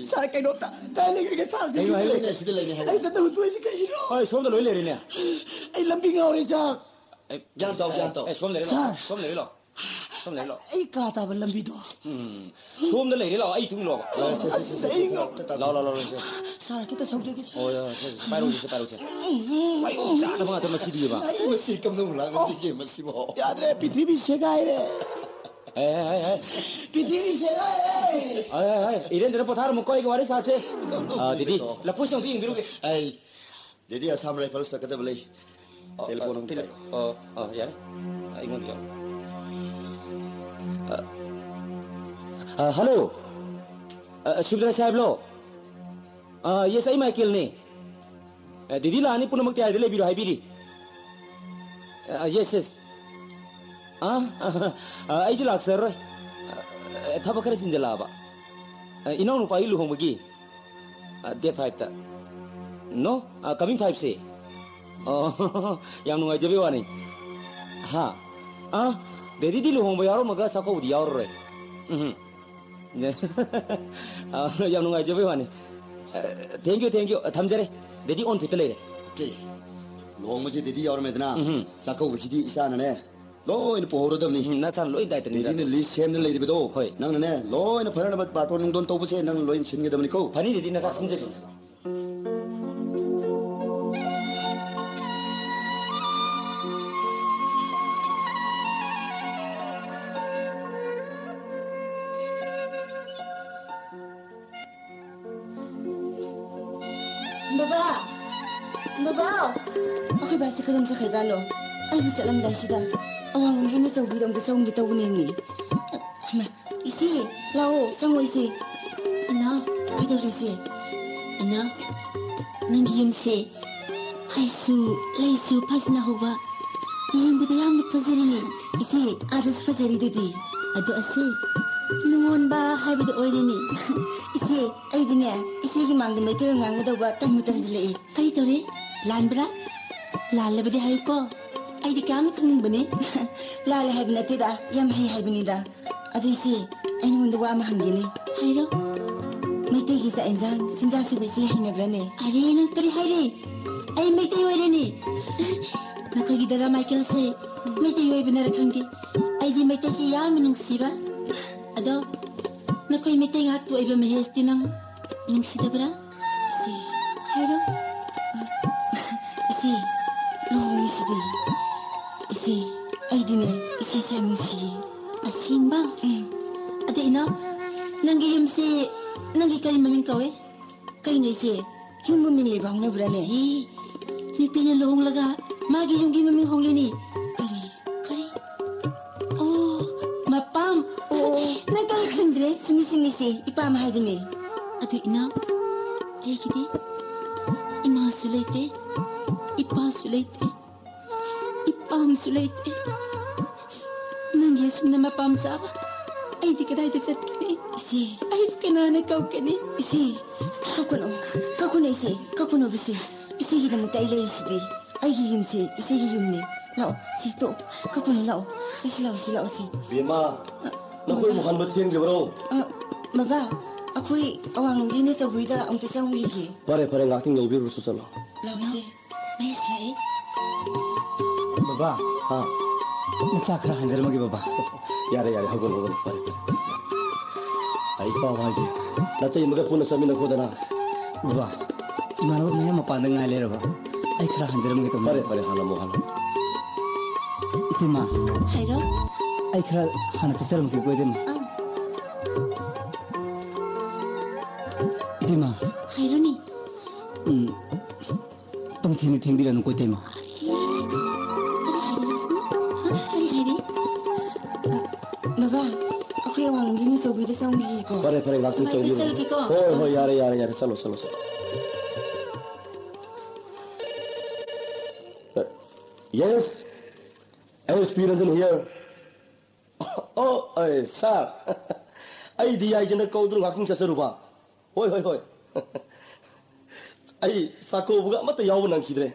सारे कहीं नोटा ताले के साथ कहीं लेने सीधे लेने ऐसा तो तू ऐसे कहीं नो ओए सोम लो ले रे ने ऐ लंबी गावरे साहब ꯁꯣꯝ ꯂꯩꯔꯦ ꯂꯥꯛꯑꯣ ꯁꯣꯝ ꯂꯩꯔꯦ ꯂꯥꯛꯑꯣ ꯁꯣꯝ ꯂꯩꯔꯦ ꯂꯥꯛꯑꯣ ꯑꯩ ꯀꯥ ꯇꯥꯕ ꯂꯝꯕꯤꯗꯣ ꯁꯣꯝꯗ ꯂꯩꯔꯦ ꯂꯥꯛꯑꯣ ꯑꯩ ꯇꯨꯡ ꯂꯥꯛꯑꯣ ꯂꯥꯛꯑꯣ ꯁꯥꯔ ꯈꯤꯇ ꯁꯧꯖꯒꯦ ꯍꯣꯏ ꯄꯥꯏꯔꯣꯁꯦ ꯄꯥꯏꯔꯣꯁꯦ ꯄꯥꯏꯔꯣ ꯆꯥꯗꯕ ꯉꯥꯛꯇ ꯃꯁꯤꯗꯤꯕ ꯃꯁꯤ ꯀꯝꯗꯧ ꯂꯥꯛꯅꯁꯤꯒꯦ ꯃꯁꯤꯕꯣ ꯌꯥꯗ꯭ꯔꯦ ꯄ꯭ꯔꯤꯊꯤꯕꯤ ꯁꯦꯒꯥꯏꯔꯦ ꯄ꯭ꯔꯤꯊꯤꯕꯤ ꯁꯦꯒꯥꯏꯔꯦ 이랜저는 포타르 묶고 이거 와리 사세 디디 라포시 형도 잉비로게 에이 디디 아삼 라이플 사카데블레 텔레폰 좀 필요 야래 이건 야 हेलो शुभ्रा साहब लो ये सही माइकल ने दीदी लानी पुनमक तैयार ले बिरो हाई बिरी यस यस ꯑꯩꯗꯤ ꯂꯥꯛꯆꯔꯔꯣꯏ ꯊꯕꯛ ꯈꯔ ꯆꯤꯟꯖꯜꯂꯛꯑꯕ ꯏꯅꯥꯎ ꯅꯨꯄꯥꯒꯤ ꯂꯨꯍꯣꯡꯕꯒꯤ ꯗꯦꯠ 5ꯇ ꯅꯣ ꯀꯃꯤꯡ 5ꯁꯦ ꯌꯥꯝ ꯅꯨꯡꯉꯥꯏꯖꯕꯩ ꯋꯥꯅꯤ ꯍꯥ ꯗꯦꯗꯤꯗꯤ ꯂꯨꯍꯣꯡꯕ ꯌꯥꯎꯔꯝꯃꯒ ꯆꯥꯛꯀꯧꯕꯗꯤ ꯌꯥꯎꯔꯔꯣꯏ ꯌꯥꯝ ꯅꯨꯡꯉꯥꯏꯖꯕꯩ ꯋꯥꯅꯤ ꯊꯦꯡꯀ꯭ꯌꯨ ꯊꯝꯖꯔꯦ ꯗꯦꯗꯤ ꯑꯣꯟ ꯐꯤꯠꯇ ꯂꯩꯔꯦ ꯂꯨꯍꯣꯡꯕꯁꯤ ꯗꯦꯗꯤ ꯌꯥꯎꯔꯝꯃꯦꯗꯅ ꯆꯥꯛꯀꯧꯕꯁꯤꯗꯤ ꯏꯆꯥꯅꯅꯦ ꯂꯣꯏꯅ ꯄꯨꯍꯧꯔꯗꯕꯅꯤ ꯅꯆꯥꯅ ꯂꯣꯏ ꯗꯥꯏꯇꯅꯤ ꯗꯦꯗꯤꯅ ꯂꯤꯁ ꯁꯦꯝꯗꯅ ꯂꯩꯔꯤꯕꯗꯣ ꯅꯪꯅꯅꯦ ꯂꯣꯏꯅ ꯐꯅꯕ ꯕꯥꯔꯇꯣꯟ ꯅꯨꯡꯗꯣꯟ ꯇꯧꯕꯁꯦ ꯅꯪ ꯂꯣꯏꯅ ꯁꯤꯟꯒꯗꯕꯅꯤꯀꯣ ꯐꯅꯤ ꯗꯦꯗꯤ ꯅꯆꯥ ꯁꯤꯟꯖꯒꯦ Baba, okay ba si kadam sa khazalo? Ay masalam dai sida. Awang ngini sa bidong da sa ngi taw ni. Ma, isi, lao, sango isi. Ina, ay daw isi. Ina, nangyayam se. Haisu, laisu, pasna hoba. Yung bidayam ni pazari ni. Isi, adas pazari dudi. Ado ase. Nungon ba hai bida oire ni? Isi, ay dine. Isi ki mang damay tiro ngang daw ba tang mutang dili. Kari tore, lan bra? Lan labadi hai ko. Ay di kami kang bane. Lala hai binati da, yam hai binida. Ado isi, ay nung dawa mahangini. Hayro? May tigi sa enjang, sinjang si bisi hai nagrane. Ari nang kari hai re. Ay may tayo oire ni. Nakagidara Michael se. May tayo ay binarakang di. Ay di may tayo siya minang siba. Ado, nakoy may tayo ngakto ay bamahesti ng sida bra? Isi, Hayro? isi, luhong isi di. Isi, ay dine, isi siya nusi. Asin ba? Ado ina, nanggayam si, nanggay maming kawe? Kay na isi, yung maming libang na brane. Eh, nito niya lohong laga, magi yung gimaming hong lini. Kari? Oh, mapam. Oo. Nagkalakandre? Sinisi, ipamahay bini. Ado ina, ay kiti, ima sulaite, ipa sulaite, ipam sulaite. Nangyasum na mapam sa ako, ay di ka dahil sa kini. Isi, ay ka na nakaw kini. isi, kakuno isi, kakuno bisi. Isi kita mo tayo isi di. Ay hiyum si, isi hiyum ni. Lao, si to, kakuno lao. Si lao si. Bima, nakoy muhan ba tiyeng libro? Baba, ako'y awang gini sa guida ang tisang wiki. Pare ngakting yaubir susalo. Lao si. May slay. Baba, nasakra hanjar magi baba. Yare hagol pare. Ay pa waje. Natay maga puna sa mina kodana. Baba, imano na yung mapandang nga lera ba? Ay kara hanjar magi to. Pare halam mo halam. Iti ma. Hayro? Ay kara hanas sa magi ko din. Iti ma. Hayro ni. Tong ting di lang ko iti ma. Kari hayri? Baba, ako'y awang gini sa guida sa wiki ko. Pare ngakting sa yaubir. May ko. Hoy yare salo. Yes, I was experiencing here. Oh, sir. Ay di ay jana kaudru ngakting sa saruba. Hoy. Ay sako buga mata yaw nang kidre.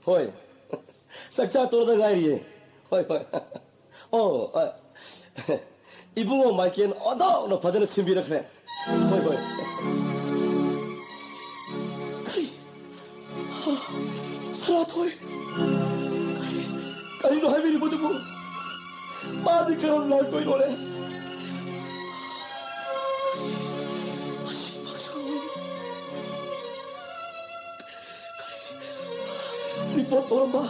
Hoy. Sakcha torda ngairiye. Hoy. Oh, ibungo Michael odo no bhajan simbi rakhre. Hoy. Kari. Sarat hoy. Kari no hai भी बुदबु मादी करम लाग कोई रोले report तोरम्बा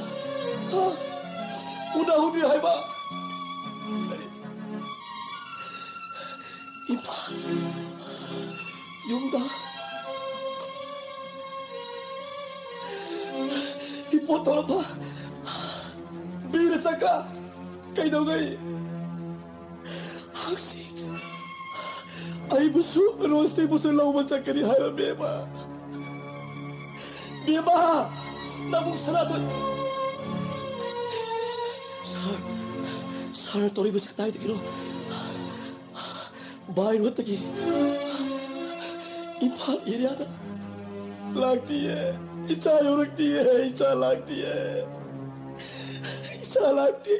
उना हुदी हाइबा इपा युंदा report तोरम्बा बीर सका कई दो गई आखसी आई बुसु रोस्ते बुसु lau masakari hara beba beba namu sana to sana tori busak tai dikiro bai rot ki ipa area da lagti hai isa yorukti hai isa lagti hai isa lagti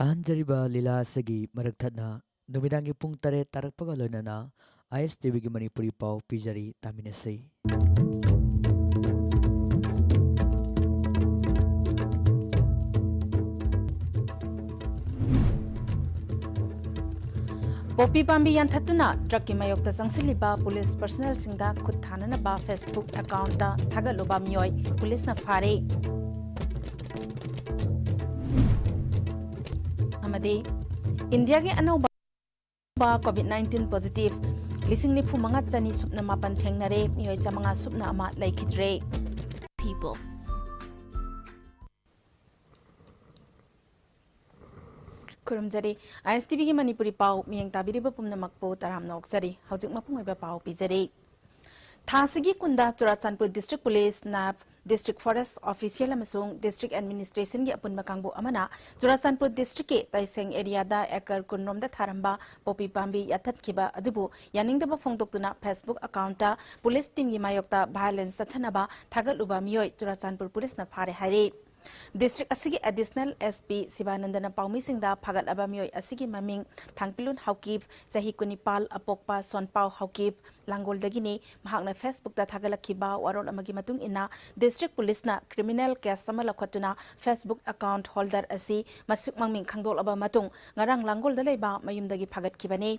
तांजरिबा लीला सगी मरकथना नुमिदांगी पुंग तरे तारकपगा लोइनाना ISTV की मणिपुरी पाव पिजरी तामिनेसै Poppy पाम्बी यान्थतुना truck की मायोक्ता संगसिलिबा police personal सिंगदा खुद थाननबा Facebook account दा थागलोबा मियोय police ना फारे amade India ge anauba COVID-19 positive lising ni phumanga chani supna mapan thengnare miyoi chamanga supna ama laikhidre people kurumjari ISTV ge manipuri pau miyeng tabiriba pumna makpo taram noksari hojik mapungaiba pau pijari Thasigi kunda Churachandpur District Police NAB District Forest Official amasung District Administration gi apunba kangbu amana Churachandpur District ke Taiseng area da ekar kunrom da tharamba popi pambi yathat khiba adubu yaningdaba phongdoktuna Facebook account ta police team gi mayokta violence sathanaba thagaluba miyoi Churachandpur Police na phare haire District asigi additional SP Sivanandana Paumi Singda Pagat Abamioy asigi maming Thangpilun Haukip Sahi Kunipal Apokpa Sonpau Haukip Langol Dagini Mahakna Facebook da Thagalakiba Waron Amagi Matung ina District Police na criminal case samalakotuna Facebook account holder asi Masuk Mangming Kangdol Aba Matung Ngarang Langol Daleba Mayumdagi Pagat Kibane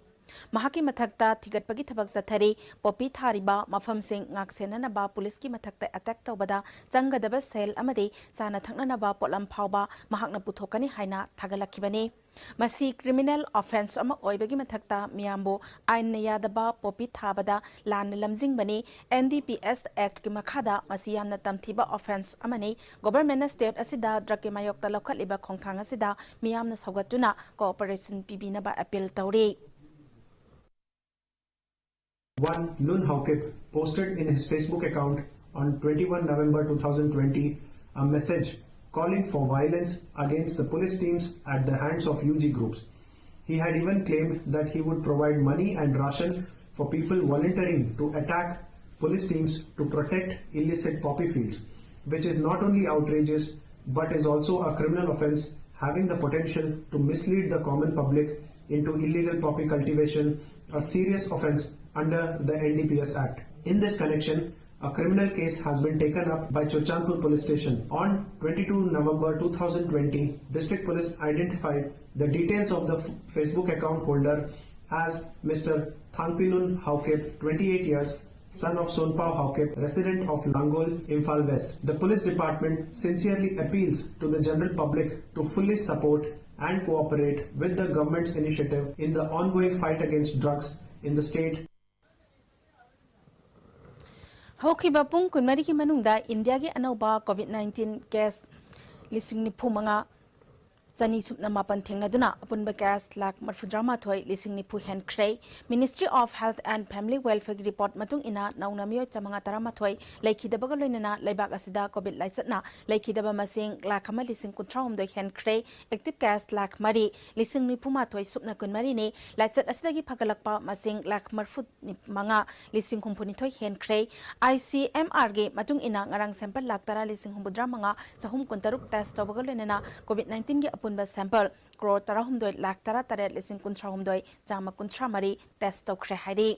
Mahaki mathakta thigat pagi thabak sathari popi thariba mafam sing ngak senana ba police ki mathakta attack tawbada changadaba sel amade chana thaknana ba polam phawba mahakna puthokani haina thagalakhibani masi criminal offense ama oibagi mathakta miyambo ain yadaba popi thabada lan lamjing bani NDPS act ki makhada masi yamna tamthiba offense amani government state asida drug ki mayokta lokhaliba khongthang asida miyamna saugatuna cooperation pibina ba appeal tawri One Lun Haukip posted in his Facebook account on 21 November 2020 a message calling for violence against the police teams at the hands of UG groups. He had even claimed that he would provide money and ration for people volunteering to attack police teams to protect illicit poppy fields, which is not only outrageous but is also a criminal offence having the potential to mislead the common public into illegal poppy cultivation, a serious offence under the NDPS Act. In this connection, a criminal case has been taken up by Churachandpur Police Station. On 22 November 2020, District Police identified the details of the Facebook account holder as Mr. Thangpilun Haukip, 28 years, son of Sonpao Haukip, resident of Langol, Imphal West. The police department sincerely appeals to the general public to fully support and cooperate with the government's initiative in the ongoing fight against drugs in the state. Hokiba pung kunmari ki manungda India ge anauba COVID-19 case lising ni phumanga Chani supna mapan thengnaduna apunba case lak marfudrama thoi lising ni phu hen khrei Ministry of Health and Family Welfare report matung ina nauna miyo chamanga tarama thoi laikhidabaga loinana laibak asida covid laichatna laikhidaba masing lakhama lising kunthraum doi hen khrei active case lak mari lising ni phuma thoi supna kunmari ne laichat asidagi phagalakpa masing lak marfut ni manga lising humphuni thoi hen khrei ICMR ge matung ina ngarang sample lak tara lising humbudra manga sahum kuntaruk test tabaga loinana covid-19 ge punba sample crore tarahumdoi lakh tara tare lising kuntrahumdoi chama kuntramari test tokre hari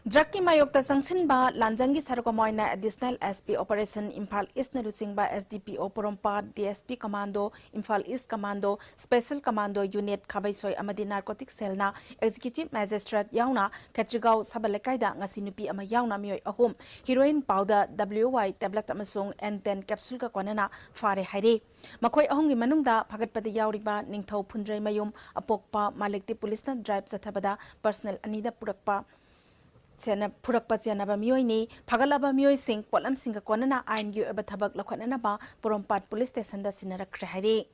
drug की मायोक्ता संगसिनबा लांजंगी सरगमोयना additional SP operation Imphal east नरुचिंगबा SDPO पोरोम्पा DSP commando Imphal east commando special commando unit खाबैसोय अमदी narcotic सेलना एग्जीक्यूटिव मैजिस्ट्रेट याउना केट्रिगाव सबलेकाइदा ngasi nupi ama yauna mioi ahum heroin powder WY tablet amasung N10 capsule ka konana fare haire makoi ahong gi manungda phagatpada yauriba ningthau phundrei mayum apokpa malikti police na drive sathabada personal anida purakpa Chena Purakpa Janaba Mioini, Pagalaba Mio Sing, Polam Singa Konana, Ain Yu Abatabak Lakanaba, Porompat Police Station, the Sinara Krahari.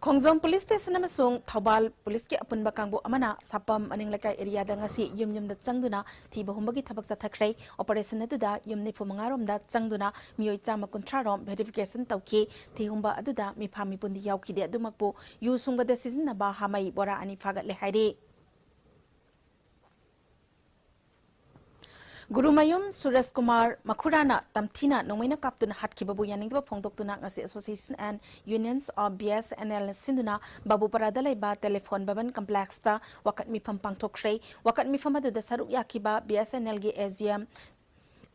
Kongzong Police Station Amasung, Taubal, Police upon Bakango Amana, Sapam, Aninglaka area Dangasi, Yum the Changduna, Tiba Humbagi Tabak Satakre, Operation Aduda, Yum Nifumangarum, that Changduna, Mioitama Contrarom, Verification Tauki, Tihumba Aduda, Mipami Bundi Yauki de Dumapo, Yusunga the season Naba, Hamai, Bora, and Fagat Lehide. Gurumayum Suresh Kumar Makurana Tamtina Nomina Captain Hatki Babu Yaningba Pongtokuna Association and Unions of BSNL Sinduna Babu Paradaleba Telephone Baban Complex Ta Wakat Mi Pampang Tokre Wakat Mi Famadu the Saruk Yakiba BSNL G AGM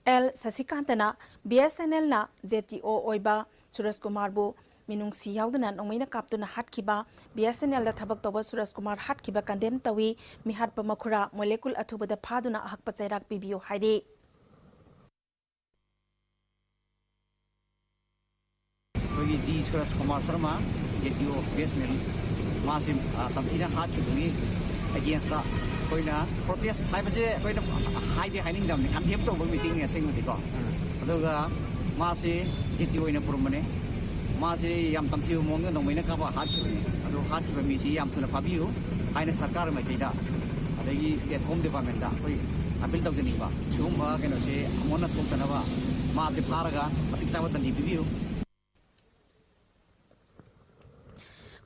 L Sasikantana BSNL na ZTO Oiba Suresh Kumar Bu Minung si yaudana nongmaina kaptuna hatkiba BSNL da thabak toba Suresh Kumar hatkiba condemn tawi mihat pa makura molecule athuba da phaduna ahakpa chairak pibiyo haide kogi ji Suresh Kumar Sharma JTO BSNL masim tamthina hatkibuni against the koina protest haibase koina haide haining dam ni condemn toba meeting ni asing ko aduga masi JTO ina purmane Masi yam tamtiu monga nongmaina kaba hatkibani adu hatkiba misi yam thuna pabiu aina sarkar mai kaida adagi state home department da koi appeal tawjani ba chumba keno se amona thokana ba masi pharaga atik sabat ni bibiu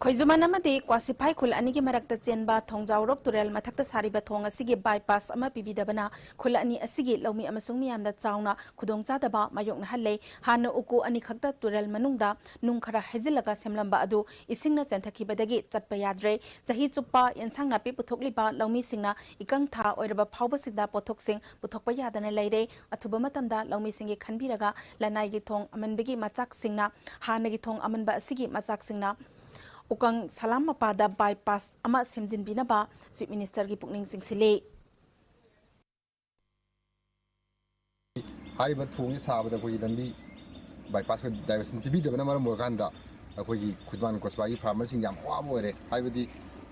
Koizumanamadi Kwasipai Kul Anigi Marakta Chenba Thongjau Rok Turel Mathakta Sariba Thong Asigi bypass ama pibidabana Kul Ani Asigi Lomi Amasung Miyamda Chauna Khudong Chadaba Mayokna Halle Hana Uku Ani Khakta Turel Manungda Nung Khara Hezilaga Semlamba Adu Isingna Chenthakibadagi Chatpa Yadre Chahi Chupa Yansang Napi Puthokliba Lomi Singna Ikang Tha Oiraba Phauba Sigda Pothok Sing Puthokpa Yadana Leire Athuba Matamda Lomi Singi Khanbiraga Lanai gi Thong Amanbigi Machak Singna Hana gi Thong Amanba Asigi Machak Singna Ukang salam mapada bypass ama semjin binaba Chief Minister gi pukning singsile Hariba thongi sabada koi lambi bypass ko diversion tibi dabana maram moganda koi khudman kosbai farmer sing yam wa moire haibadi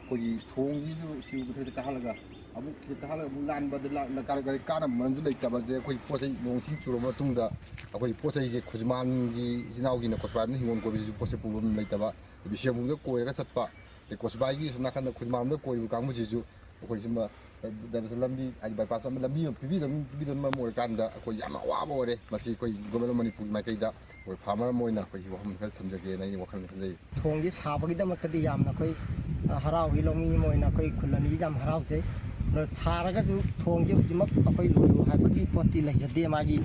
koi thongi jo siu buthe ka halaga abu ka halaga bulan badla la kar ga kana man ju leita bade koi posai nong thing churo ma tungda koi posai je khudman gi jinau gi na kosbai ni hingon ko bi posai pubum leita ba Bishamunda Koya Satpa, the Kosbagi, Nakan, Kudmam, Koi, Kamuju, Kojima, there was a lambi, and by Passam Lambi, Pidon Mamorkanda, Koyama, Wamore, Masiko, Government Makeda, or Farmer Moina, which you haven't felt them again, and you walk on the day. Tongis Habagida Makadiyam, Nakoi, Harao, Hilomi, Moina, Koi, Kulanizam, Harause, the Saraga, Tongi, Makoi, Habaki, Poti, like the Demagi,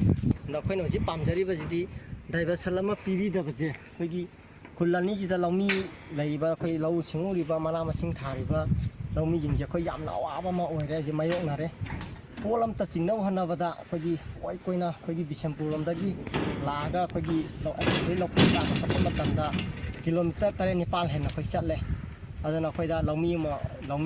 Nakoino, Pamjari, Vasidi, Diversalama, PV, the Vigi. Kulani jida lomi laiba koi lau singu riba mana masing thariba lomi jingja koi yam nawa ba ma oire je mayok nare polam ta singnau hana bada koi koi koina koi Bishampuram dagi laga koi lo ai lo ka ta matanda kilometer tare Nepal hena koi chatle adana koi da lomi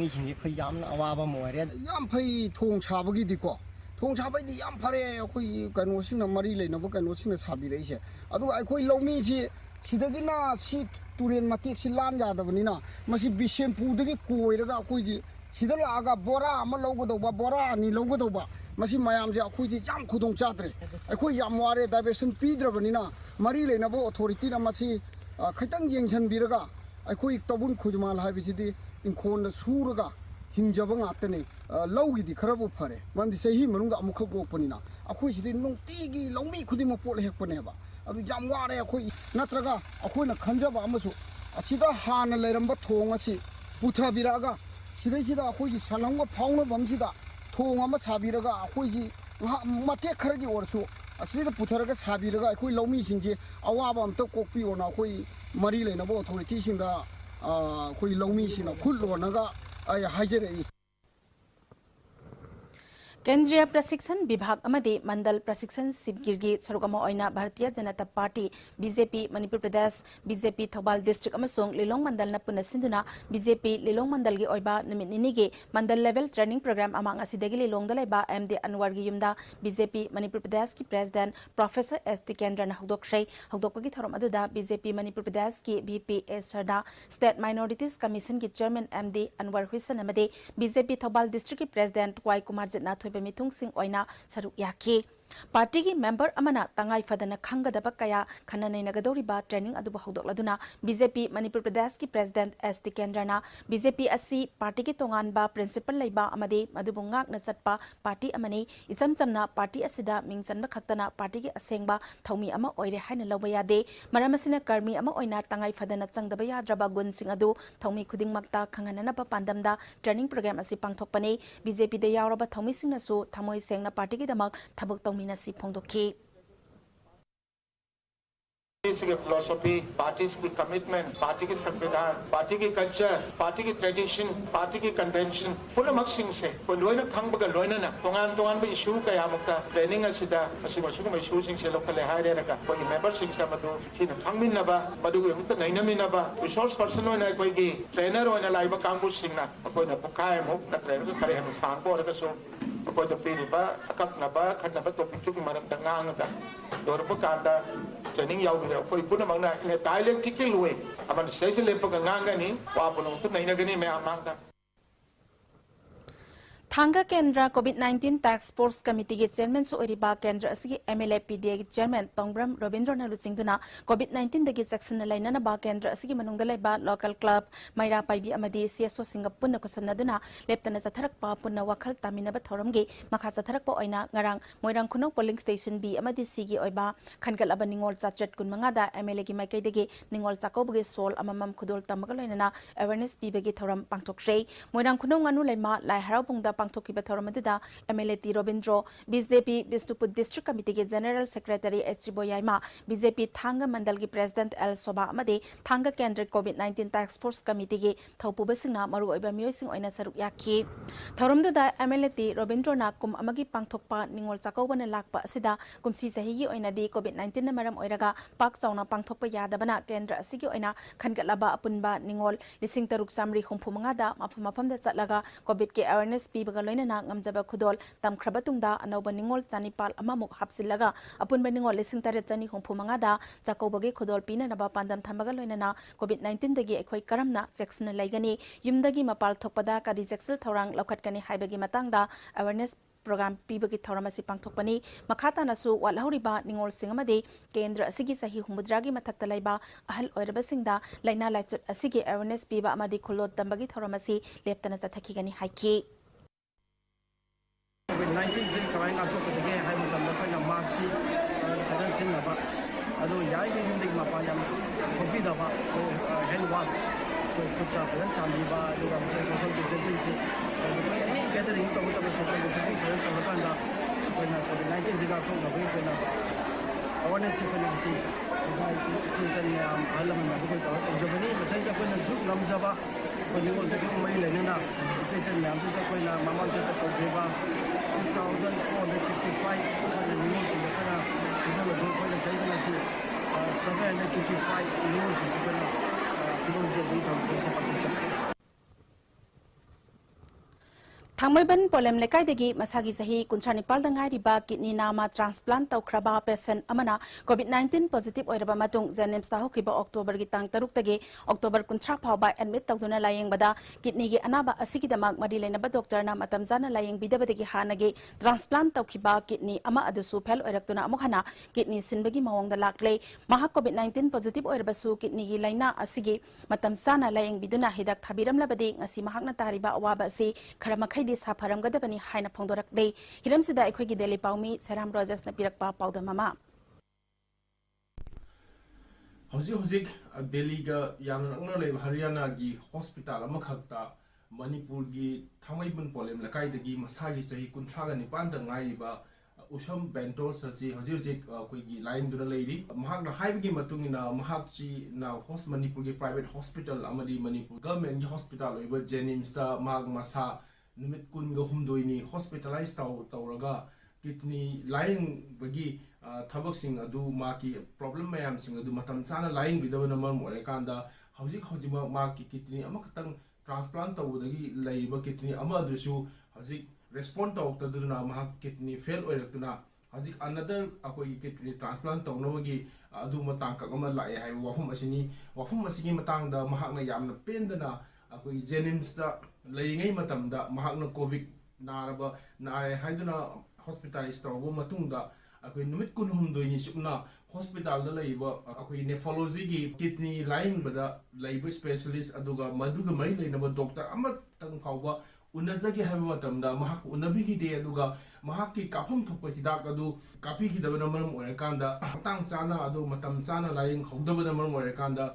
jingji koi yam nawa ba ma oire yam phai thong chabagi diko thong chabai di yam phare koi kano sing na mari leina ba kano sing na sabi reise adu ai koi lomi ji Sidagina si Turin Matik Silam Yadavanina, Masi Bishan Pudagi Koiraga Kuji, Sidalaga Bora, Malogodoba, Bora, ni Logodoba, Masi Mayamja Kuji Jam Kudong Chatri, a Kuyamware Diversion Pedra Vanina, Marile Nabo Authority Masi Katang Jensen Biraga, a quick Tabun Kujumal Habisidi in Kon the Suraga, Hinjabang Atene, Logi di Karabu Pare, when they say him Munga Mukobo Panina, a which did no Tigi, Lomi Kudimo Pole Hepaneva. Adu jamware akoi natraga akoi na khanjaba amasu asida hana leiramba thong asi putha biraga sidai sida akoi gi salangwa phaungna bamsida thong ama sabiraga akoi ji mate kharagi orsu asida putharaga sabiraga akoi lomi singje awaba amta kokpi ona akoi mari leina bo authority singa akoi lomi sina khullo naga ai hajere केंद्रीय प्रशिक्षण विभाग अमदे मंडल प्रशिक्षण शिविरगी सरुकमा ओइना Bharatiya Janata Party BJP Manipur Pradesh BJP Thoubal district अमसोंग लिलोंग मंडल पुना सिंधुना BJP Lilong Mandal की ओइबा निमित निनीगे मंडल लेवल ट्रेनिंग प्रोग्राम अमांग असिदगी लिलोंग दलेबा एमडी अनवर की युमदा बीजेपी मणिपुर प्रदेश की प्रेसिडेंट प्रोफेसर एस.टी. केंद्रन हौदोखरै हौदोकपगी थौरम अदुदा बीजेपी मणिपुर प्रदेश की बीपी एस सरदा स्टेट माइनॉरिटीज कमीशन की चेयरमैन एमडी अनवर हुसैन अमदे बीजेपी थौबाल डिस्ट्रिक्ट की प्रेसिडेंट वाई कुमार जितना मिथुंग सिंह ओइना सरुक याखी पार्टी की मेंबर अमना तंगाई फदना खंगदब कया खन्ना नैनगदौरिबा ट्रेनिंग अदुब हौदोकलदुना बीजेपी मणिपुर प्रदेश की प्रेसिडेंट एस.टी. केंद्रना बीजेपी असि पार्टी की तोंगानबा प्रिंसिपल लेबा अमदे मदुबु ngakna चटपा पार्टी अमने इचम चमना पार्टी असिदा मिंगचनबा खक्तना पार्टी की असेंगबा थौमी अमा ओइरे हाइना लौबा यादे मरमसिना कर्मी अमा ओइना तंगाई फदना चंगदबा याद्रबा गुण सिंह अदु थौमी खुदिंगमक्ता खंगननबा पांदमदा ट्रेनिंग प्रोग्राम असि पांगथोकपने बीजेपी दे यावरबा थौमी सिंगनासु थमोय सेंगना पार्टी की दमक थबक मिनसी फोंदोकी पार्टी की फिलोसफी, पार्टी की कमिटमेंट, पार्टी के संविधान, पार्टी की कल्चर, पार्टी की ट्रेडिशन, पार्टी की कन्वेंशन पूरा मक्सिंग से कोई लोइना खंगबगा लोइना ना तोंगान बे इशू कया मुक्ता ट्रेनिंग असिदा असिमसुगु इशू सिंग से लोकल हायरे रका कोई मेंबर सिंग सा मदु थिन खंगमिनबा मदु मुक्ता नैनमिनबा रिसोर्स पर्सन होना कोई की ट्रेनर होना लाइबा कांगु सिंगना कोई न पुकाय मुक न ट्रेनर करे हम सांगो रकसो कोई द पीरिबा अकपनबा खनबा टॉपिक की मरम दंगांगदा दोरबा कांदा ट्रेनिंग याउ कोई पुनः मंगना इन डायलेक्टिकल वे अपन सही लेप गंगांगनी वापनो तो नहीं नगनी मैं आमांगा थांगा केंद्र कोविड-19 टास्क फोर्स कमिटी के चेयरमैन सोरिबा केंद्र असि एमएलए पीडीए के चेयरमैन तोंग्रम रविंद्रन रुचिंगदुना कोविड-19 दगी चेक्सन लाइनना बा केंद्र असि मनुंग लेबा लोकल क्लब मैरा पाइबी अमदी सीएसओ सिंगापुर नकोसनदुना लेप्तना चथरकपा पुन्ना वखल तामिनबा थौरमगे मखा चथरकपा ओइना ngarang Moirang Khunou polling station B अमदी सीगी ओइबा खनगल निंगोल चाचट कुनमंगादा एमएलए की माइकैदगे निंगोल चाकोबगे सोल अममम खुदोल तमगा लोइना अवेयरनेस पीबगे थौरम पांगथोक्रे मोइरांग खुनो nganu लेमा लाई हराउबुंगदा पांगथोकिबा थौरमदुदा MLA T Ravindro BJP Bishnupur district committee के general secretary H Boyaima BJP Thanga Mandal की प्रेसिडेंट एल सोबा अमदे थांगा केंद्र कोविड-19 टास्क फोर्स कमिटी के थौपुबसिंगना मरु ओइबा मियोइसिंग ओइना सरुक याखी थौरमदुदा एमएलए टी रविंद्रो ना कुम अमगी पांगथोकपा निंगोल चाकौबना लाकपा असिदा कुमसी चहिगी ओइनादी कोविड-19 ना मरम ओइरागा पाक चाउना पांगथोकपा यादबना केंद्र असिगी ओइना खनगलबा अपुनबा निंगोल लिसिंग तरुक सामरी हुंफुमंगादा मफम मफमदा चटलागा कोविड के awareness पीबगा लोइना ngамjaba khudol tamkhraba tungda anoba ningol chanipal amamuk hapsilaga apunba ningol lising tare chani hongphumanga da chakobage khudol pina naba pandam thamaga loinana covid-19 dagi ekhoi karamna jackson laigani yumdagi mapal thokpada ka rejection thorang lokhatkani haibagi matangda awareness program pibagi thoramasi pangthokpani makhata nasu walhoriba ningol singamade kendra asigi sahi humudragi mathakta laiba ahal oirabasingda laina laichut asigi awareness piba amadi khulot tambagi thoramasi leptana chathakigani haiki COVID-19 से कवाई ना तो कुछ के high मतलब लोग ना मार्क्सी करन सिंह ना बा अदो याई के हिंदी में पाया कॉपी दबा तो हैंड वॉश तो कुछ आपन चांदी बा जो हम से सोशल डिस्टेंसिंग से ये गैदरिंग तो मतलब सोशल डिस्टेंसिंग तो मतलब ना कोई ना COVID-19 से का तो ना कोई ना अवेयरनेस से कोई सी सीजन में हम आलम में कोई तो जो बनी सही से कोई ना झूठ लमजाबा कोई निकल से कोई मई लेना सीजन में हम से कोई ना मामला से तो देबा 6,465 millions in the Kana, थांमैबन पोलेम लेकाइदगी मसागी सही कुंछानिपाल दंगाइरिबा किडनी नामा ट्रांसप्लांट तौख्रबा पेशेंट अमना कोविड-19 पॉजिटिव ओइरबा मतुंग जेनेम्स ता होखिबा अक्टोबर की तांग 3 तगे अक्टोबर 19 फावबा एडमिट तौदुना लायेंगबदा किडनी गी अनाबा असिगिदमक मरि लेनबा डॉक्टर ना मतम जाना लायेंग बिदबदगी हानगे ट्रांसप्लांट तौखिबा किडनी अमा अदुसु फेल ओइरक्तुना अमुखना किडनी सिनबगी मवंगदा लाक्ले महा कोविड-19 पॉजिटिव ओइरबसु किडनी गी लाइना असिगी मतम जाना लायेंग बिदुना हिदाक थाबिरमलबदे ngasi mahakna tariba awaba asi kharamakhay साफरम गदबनी हाइना फोंदोरकले हिरमसिदा अखोगी डेली पाउमी सेराम रोजस न पिरकपा पाउदा मामा हौजिक दिल्ली का यामन अंगना ले हरियाणा की हॉस्पिटल अमखक्ता मणिपुर की थामैबन पोलेम लकाइदगी मसागी सही कुंथ्रागा निपान द ngaइबा उसम बेंटो ससी हौजिक कोइगी लाइन दुना लेरी महाकना हाइबगी मतुंगिना महाकची ना होस्ट मणिपुर की प्राइवेट हॉस्पिटल अमदी मणिपुर गवर्नमेंट की हॉस्पिटल ओइबा जेनिम्स ता माग मसा नुमित कुनगा हुमदोइनी हॉस्पिटलाइज तौरगा किडनी लाइंग बगी थबक सिंग अदु माकी प्रॉब्लम मयाम सिंग अदु मतम साना लाइंग बिदबन मरम ओरे कांदा हौजिक हौजिक माकी किडनी अमखतंग ट्रांसप्लांट तौदगी लैब किडनी अमा अदुसु हौजिक रेस्पोंड तौतदुना महाक किडनी फेल ओइरक्तुना हौजिक अनदर अकोई किडनी ट्रांसप्लांट तौनबगी अदु मतांग कगमा लाए हाय वफम असिगी मतांगदा महाकना यामना पेंदना अकोई जेनिम्स दा लैरिङै मतमदा महाकना कोविड नारबा नारे हाइदुना हॉस्पिटलाइज तौरबो मतुंगदा अकोई नुमित कुनहुमदोइनी सुकना हॉस्पिटल दा लैबा अकोई नेफ्रोलॉजी की किडनी लाइन बदा लैबा स्पेशलिस्ट अदुगा मदुगा मई लैनबा डॉक्टर अमतंग फावबा उनजगे हाइबा मतमदा महाक उनबिगी दे अदुगा महाक की काफम थोपा हिदाक अदु काफी हिदबना मरम ओरेकांदा तांग चाना अदु मतम चाना लाइंग हौदबना मरम ओरेकांदा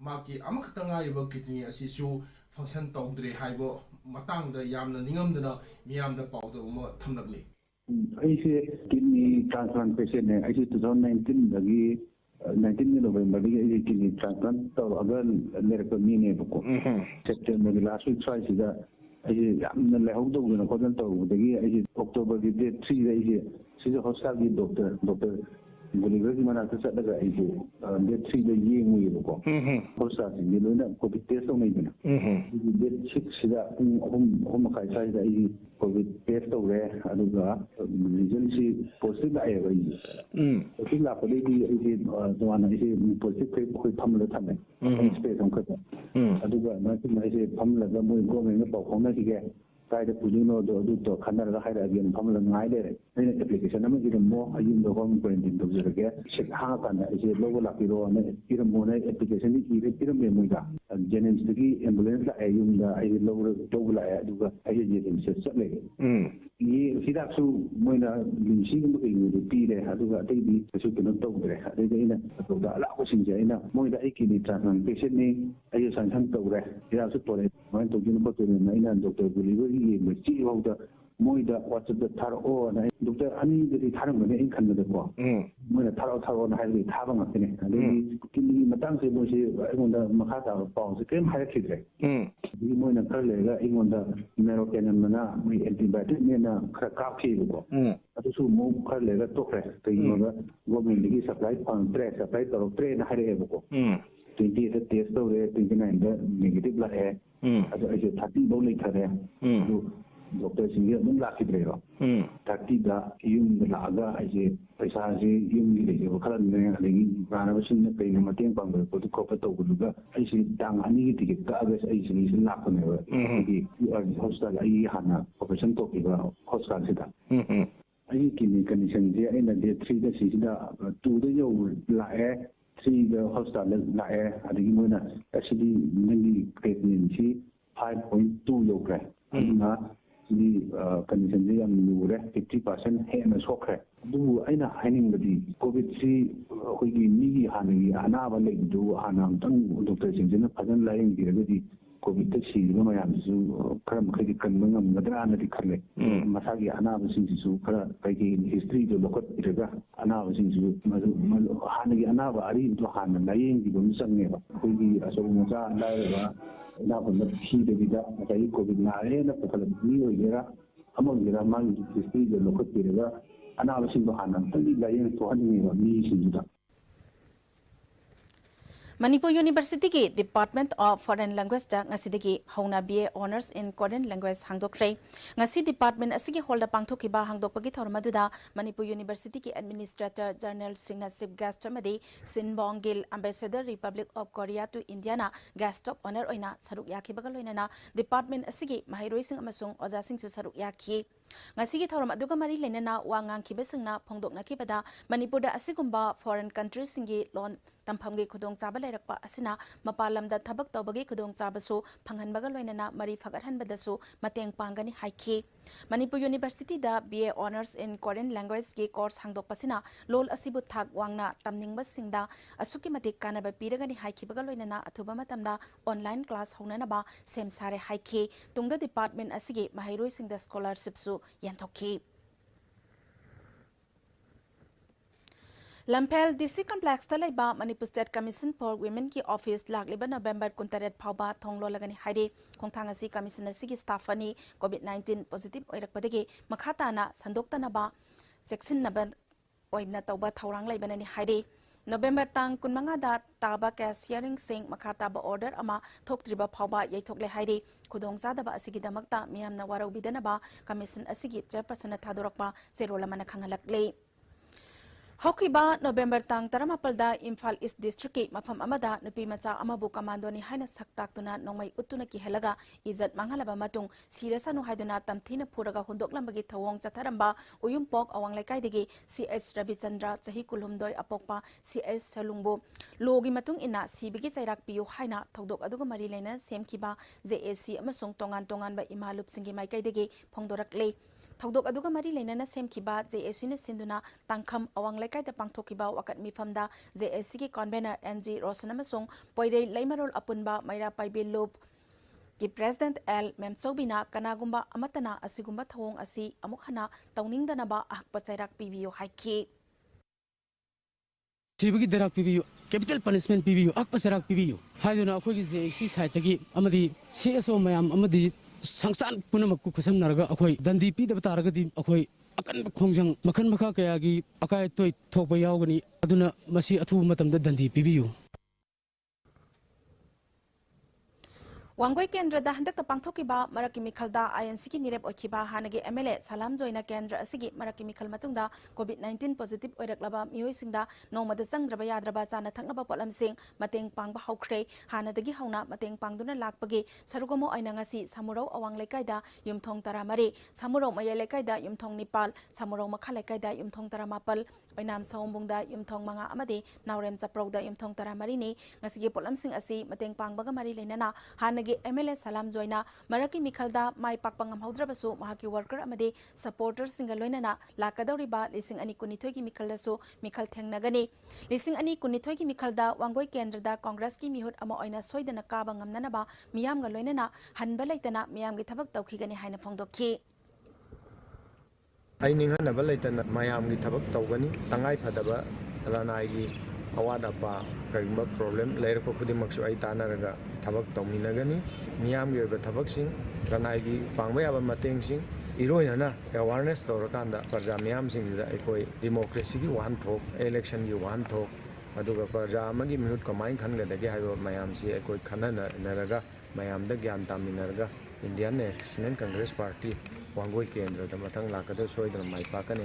माकी अमखतंग आइबा किडनी असिसु फंक्शन तौद्रे हाइबो मतंगदा यामना निंगमदना मियामदा पाउदा उमा थमनगली ऐसे किडनी ट्रांसप्लांट पेशेंट है ऐसे 2019 दगी 19 नवंबर दगी ऐसे किडनी ट्रांसप्लांट तो अगर मेरे को मीने बको सितंबर लास्ट वीक ट्राई सिदा ऐसे यामना लेहौदोगना कोदन तौदगी ऐसे अक्टूबर की डेट 3 ऐसे सिदा हॉस्पिटल की डॉक्टर Gulliver की मना से लगा ऐसे डेट 3 द ये मुझे बको हॉस्पिटल से लोना कोविड टेस्ट तो नहीं बना डेट 6 सिदा हम खाई साइड ऐसे कोविड टेस्ट तो रहे अदुगा रिजल्ट से पॉजिटिव आए भाई पॉजिटिव लापदे भी ऐसे जवाना ऐसे पॉजिटिव कोई फमले थमे स्पेस हम करता अदुगा ना कि ऐसे फमले का मुझे गवर्नमेंट में पाखोना ठीक है काय द पुलिनो दो खन्ना लगा हाइरा अगेन फमले ngai ले ने एप्लीकेशन में इरम मो अयुम दो होम क्वारंटाइन तो जरगे शिखा काना ऐसे लोगो लापिरो ने इरम मो ने एप्लीकेशन की इरम में मुइदा जेनेम्स की एम्बुलेंस ला अयुम दा आई लोगो तो ला अदुगा आई जेनेम्स से चले ये हिदासु मोइना लिंसी गुम के युदे पीरे अदुगा अतैदी सु केनो तौदरे अदैना तौदा लाको सिंजे आइना मोइदा एकिनि ट्रांसप्लांट पेशेंट ने आई संसन तौरे हिदासु तोरे मोइन तौजिन बतोरे नाइना डॉक्टर गुलिवर ये मची होदा मोइदा व्हाट्सएप द थारो ना डॉक्टर अनि दि थारम ने इन खनदको मोइना थारो ना हाइबे थाबा ngakene अदैनि किनि मतंग से मोसे अइगोंदा मखा ता पाउ से केम हाइर खिद्रे दि मोइना खर लेगा अइगोंदा मेरोकेनमना मोइ एंटीबायोटिक नेना खर काफीबको अदुसु मो खर लेगा तोखरे तइगोंदा गवर्नमेंट की सप्लाई पंत्रे सप्लाई तरोत्रे ना हाइरेबको 28 टेस्ट तौरे 29 द नेगेटिव लाए अदु ऐसे 30 बौ लेथरे अदु डॉक्टर सिंगे अदुम लाखिद्रेरो 30 दा युम लागा ऐसे पैसा से युम की लेजे खरने अदगी गानबसिन कई मतें पांग को कोप तौगुगा ऐसे दांग अनि की टिकट का अगस ऐसे नि लाखने कि हॉस्पिटल आई हाना ऑपरेशन तो किबा हॉस्पिटल सिदा आई किनि कंडीशन जे एना डे 3 दा सिदा 2 दा यो लाए 3 दा हॉस्पिटल लाए अदगी मोना एक्चुअली नंगी क्रेटिनिन सी 5.2 योग्रे ना दी कंडीशन जे याम लुरे 50% हेना सोखरे दु आइना हाइनिंगदी कोविड सी होगी मिगी हानगी अनाबा लेदु हानामतंग डॉक्टर सिंजना फजन लाइंग दिरगदी कोविड ता सिरिबा मयामसु खरम खैदि कनबा ngамगदरानदि खरले मसागी अनाबसिंसु खरा कई हिस्ट्री जो लोकत इरगा अनाबसिंसु मदु हानगी अनाबा अरि तो हान लाइंग दिबम संगेबा होगी असो मचा लाइबा नाबम खिदबिदा कई कोविड नारे न पखल नि होइरा अमोगिरा मागी हिस्ट्री जो लोकत इरगा अनाबसिंसु हानमतंग लाइंग तो हनिबा मी सिजुदा Manipur University की Department of Foreign Language da ngasidagi hauna BA Honors in Korean Language hangdokre ngasi department asigi holda pangthokiba hangdokpagi thormaduda Manipur University की Administrator General singna chief guest amadi Sinbong Gil Ambassador Republic of Korea to India na guest of honor oina saruk yakhibaga loinana department asigi mahairoi sing amasung oja sing su saruk yakhi ngasigi thoram aduga mari lenana wangang khibasingna phongdoknakibada Manipur da asigumba foreign countries singi lon tamphamgi khudong chaba lerakpa asina mapalamda thabak tawbagi khudong chabasu phanghanbaga loinana mari phagathanbadasu mateng pangani haiki Manipur University da BA Honors in Korean Language ki course hangdokpasina lol asibu thak wangna tamningba singda asuki matik kanaba piragani haikibaga loinana athuba matamda online class honanaba semsare haiki tungda department asigi mahairoi singda scholarship su yanthokhi Lampel DC Complex Talaiba Manipur State Commission for Women ki Office Lagliba November 28 Phauba Thonglo Lagani Haide Khongthangasi Commission asigi staff ani COVID-19 positive oirakpadagi makhatana sandoktanaba Seksinnaban oibna tauba thaurang laibanani Haide November tang kunmanga da taba case hearing sing makhataba order ama thoktriba phauba yaithokle Haide khudong zadaba asigi damakta miyamna warau bidanaba commission asigi chairperson thadorakpa serolamana khangalakle Hokiba November tang taramapalda Imphal East District ki mafam amada nupi macha amabu commando ni haina saktaktuna nongmai utuna ki helaga izat manghalaba matung siresanu haiduna tamthina phuraga hundoklambagi thawong chatharamba uyumpok awang laikai degi CS Ravichandra chahi kulhumdoi apokpa CS Salungbo logi matung ina sibigi chairak piyu haina thodok aduga mari leina semkiba JAC amasung tongan tongan ba imalup singi maikai degi phongdorakle Thodok aduga mari leinana semkiba JAC na sinduna tangkham awang laikai da pangthokiba wakat mifamda JAC ki convener NG Rosanama song poirei leimarol apunba maira paibe lob ki President L Memsobina kanagumba amatana asigumba thawong asi amukhana tawningdanaba ahkpa chairak pibiyo haiki Sibagi darak pibiyo capital punishment pibiyo akpa chairak pibiyo haiduna akhogi JAC side tagi amadi CSO mayam amadi Sangsan punamakku kusam naraga akhoi dandi pi da bataraga akhoi akan khongjang makhan makha kaya gi akai toy thokpa yawgani aduna masi athu matamda dandi pibiyu Wangoi Kendra da handak ta pangthokiba maraki mikhalda INC ki mirep okiba hanagi MLA Salam Joina Kendra asigi maraki mikhal matungda COVID-19 positive oiraklaba mioi singda nomada changraba yadraba chana thaknaba polam sing mateng pangba haukhre hanadagi hauna mateng pangduna lakpagi sarugomo aina ngasi samurau awang lekaida yumthong taramari samurau maya lekaida yumthong nipal samurau makha lekaida yumthong taramapal oinam saumbungda yumthong manga amadi naurem chaprauda yumthong taramari ni ngasigi polam sing asi mateng pangbaga mari leinana hanagi MLA Salam Joina Maraki Mikhalda Mai Pakpangam Haudrabasu Mahaki worker Amade supporters Singaloinana Lakadoriba Lising Ani Kunitogi Mikhaldasu Mikhal Thengnagani Lising Ani Kunitogi Mikhalda Wangoi Kendra Congress ki mihut amo oina soidana kabangam nanaba miyam galoinana hanbalaitana miyam gi thabak tawkhigani haina phongdokhi ai ninghanaba laitana mayam gi thabak tawgani tangai phadaba lanai gi awada pa karimba problem lair ko khudi maksu ai tanaraga thabak tawminagani miyam gi ba thabak sing ranai gi pangba yaba mateng sing iroina na awareness tawrakanda parja miyam sing da ekoi democracy gi wan thok election gi wan thok aduga parja amagi mihut kamain khanga dagi hayo mayam si ekoi khanana naraga mayam da gyan taminarga Indian National Congress Party wangoi kendra da mathang lakada soidana mai pakane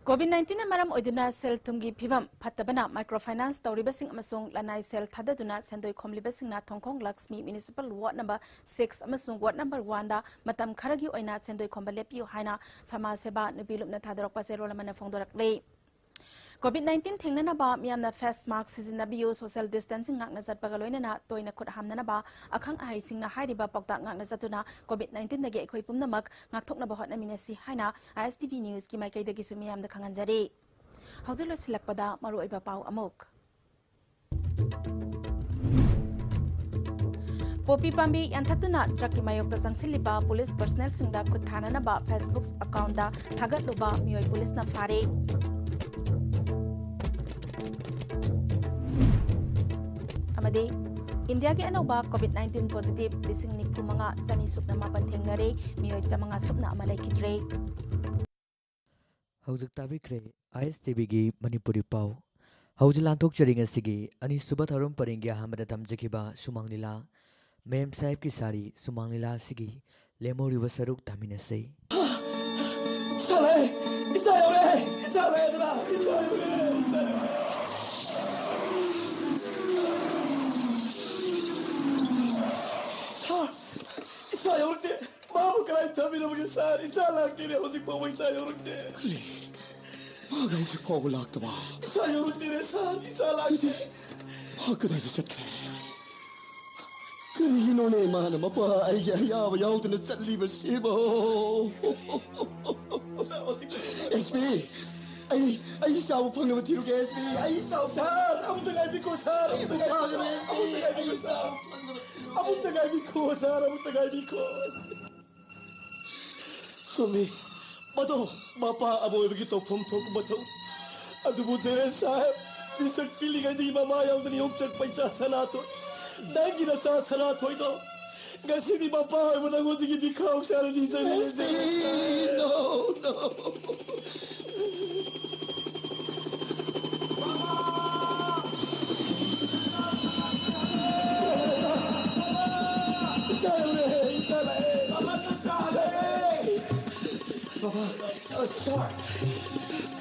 COVID-19 maram oiduna sel tumgi phibam phatabana microfinance tawribasing amasung lanai sel thadaduna sendoi khomlibasing na thongkhong Lakshmi Municipal Ward number 6 amasung Ward number 1 da matam kharagi oina sendoi khombalepiu haina sama seba nubilupna thadarokpa serolamana phongdorakle COVID-19 thengnana ba miyamna face mask sizinabiyo social distancing ngakna zatpaga loinana toina khut hamnana ba akhang ahai singna hairiba pakta ngakna zatuna COVID-19 dagi ekhoi pumnamak ngakthokna ba hotna minasi haina ISTV news ki maikai dagi su miyamda khanganjari haujilo silakpada maru oiba pau amok Popi Pambi Yantatuna Traki Mayokta Zangsiliba Police Personnel Singda Kuthanana ba Facebook account da Thagatluba Miyoi Police na Fare Amadi India ke anoba COVID-19 positive lising ni kumanga jani supna mapan thengnare miyoi chamanga supna amalai kidre Haujak tabikre ISTV gi Manipuri pau Haujilantok charing asigi ani subat harum paringya hamada tamjikiba sumanglila Mem Sahib ki sari sumanglila asigi lemori wasaruk taminase Isale dra Saya urte, mau kalian tapi nak besar, insyaAllah kini hujung bawa saya urte. Maga hujung bawa lak tu bah. Saya urte resah, insyaAllah kini. Aku dah bisa kena. Kini inone mana apa ayah yang tu nak cari bersih boh. SP, ay sawo pang naman tiro kay SP, ay sawo. Sir, abot na gabi ko, sir. Abot na gabi ko, sir. Abot na gabi ko, sir. Abot na gabi ko. Sumi, ꯃꯗꯣ ꯃꯄꯥ ꯑꯃꯣꯏꯕꯒꯤ ꯇꯧꯐꯝ ꯊꯣꯛꯄ ꯃꯊꯧ ꯑꯗꯨꯕꯨ ꯙꯤꯔꯦꯟ ꯁꯥꯍꯦꯕ ꯃꯤꯁꯛ ꯄꯤꯛꯂꯤꯉꯩꯗꯒꯤ ꯃꯃꯥ ꯌꯥꯎꯗꯅ ꯌꯣꯛꯆꯔꯛꯄ ꯏꯆꯥ ꯁꯅꯥꯊꯣꯏ ꯅꯪꯒꯤ ꯅꯆꯥ ꯁꯅꯥꯊꯣꯏꯗꯣ ngasi di bapa ay mo sige bikaw siya na di sa no.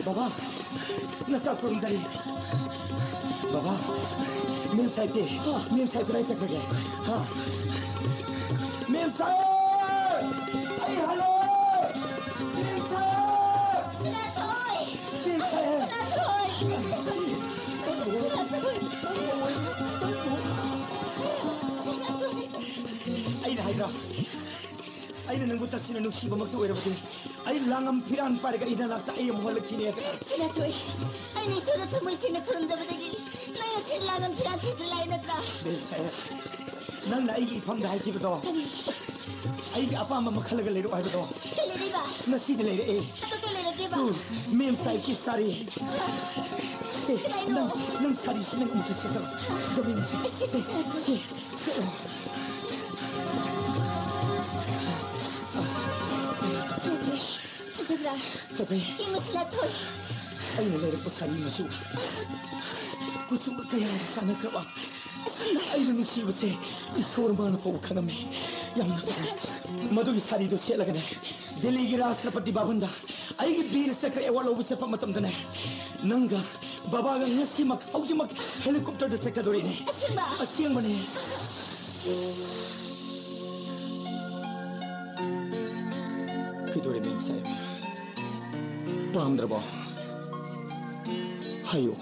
Baba, nasa kurung dari. Baba, mem sahib nahi sakenge. Ha. Mem sahib! Ay hello! Mem sahib! Sinatoy! Mem sahib! Ay nahayra. Ay nananggut at sinanungsiba magtuwera ba ay langam piran para ka inalakta ay muhalagkini at Sinatoy! Ay naisunod mo yung sinakurumzabadagi nangasin langam piran titulay na tra. Mem sahib, nang naigipang dahil si Bato. Ay apa mamakalaga lero ay Bato. Kaliri ba? Nasi na lero eh. Ato kaliri di ba? Mem sahib ki sari. Nang sari sinang utos sa gawin siya. Sinatoy, kasabra. Yung Sinatoy. Ay nalero po sari masu. Gusto mo kaya sana ka ba? Ay nanungsiba siya. Ikaw naman na po ka namin. Yang madugi sari do siya laga na. Dili giras na pati babanda. Ay gibir sa kaya wala ubus sa pamatamda na. Nangga, babagang nga si mag helicopter da sa kadori na. Asin ba? Asin ba na? Kadori na sa'yo. Pahamdra ba? Hayo.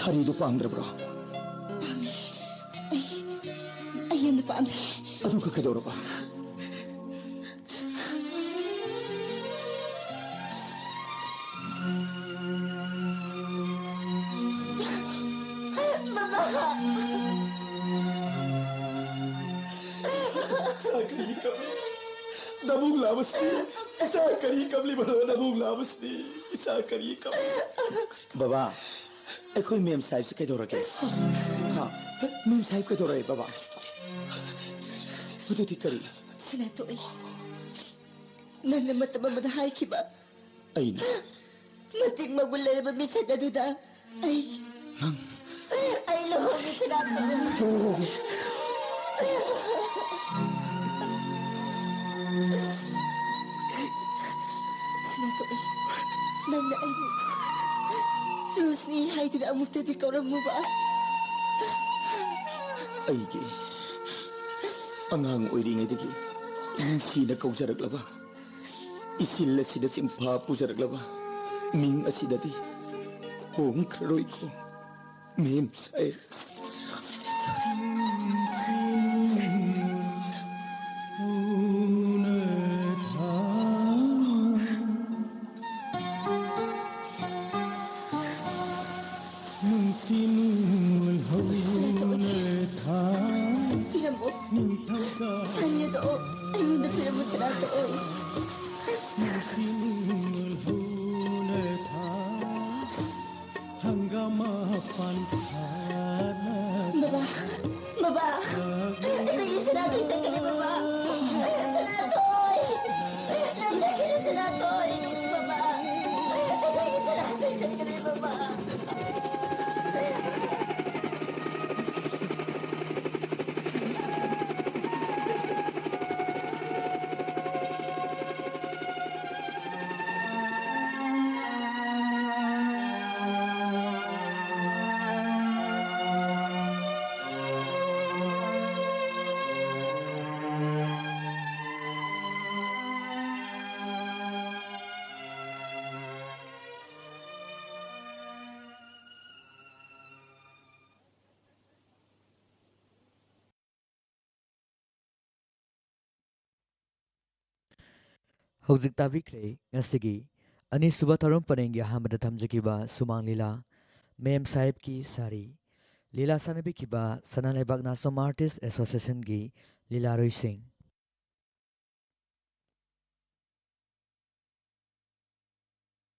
Sari do pahamdra bro. Ayun na pahamdra. Ano ka kadoro ba? Sakari kami. Nabung labas ni. Sakari kami ba nabung labas ni. Sakari kami. Baba, ako'y mem sahib sa kadoro kayo. Ha? Mem sahib kadoro eh, baba. Buto ti kari. Sinatoy, nang namatamamadhay kiba. Ay na. Mating magulay ba misag aduda. Ay lohong ni Sinatoy. Oo. Sinatoy, nang naay mo. Rus ni hay din ang mutati ka mo ba? Ay gi. Ang oiri ngay digi. Sina kau sarak laba. Isila sida simpapu sarak laba. Ming asida di. Hong kraroy ko. Mem say. Hanya doa, ayun na sila mo sila doon. Baba, lagi sinatoy sa kanya, baba. Sinatoy! Nandiyan ka na sinatoy, baba. Lagi sinatoy sa kanya, baba. Hojik tabikre ngasigi ani suba tharom panengya hamada thamjakiba sumang lila mem sahib ki sari lila sanabi kiba sanalebak nasom artist association gi lila roi singh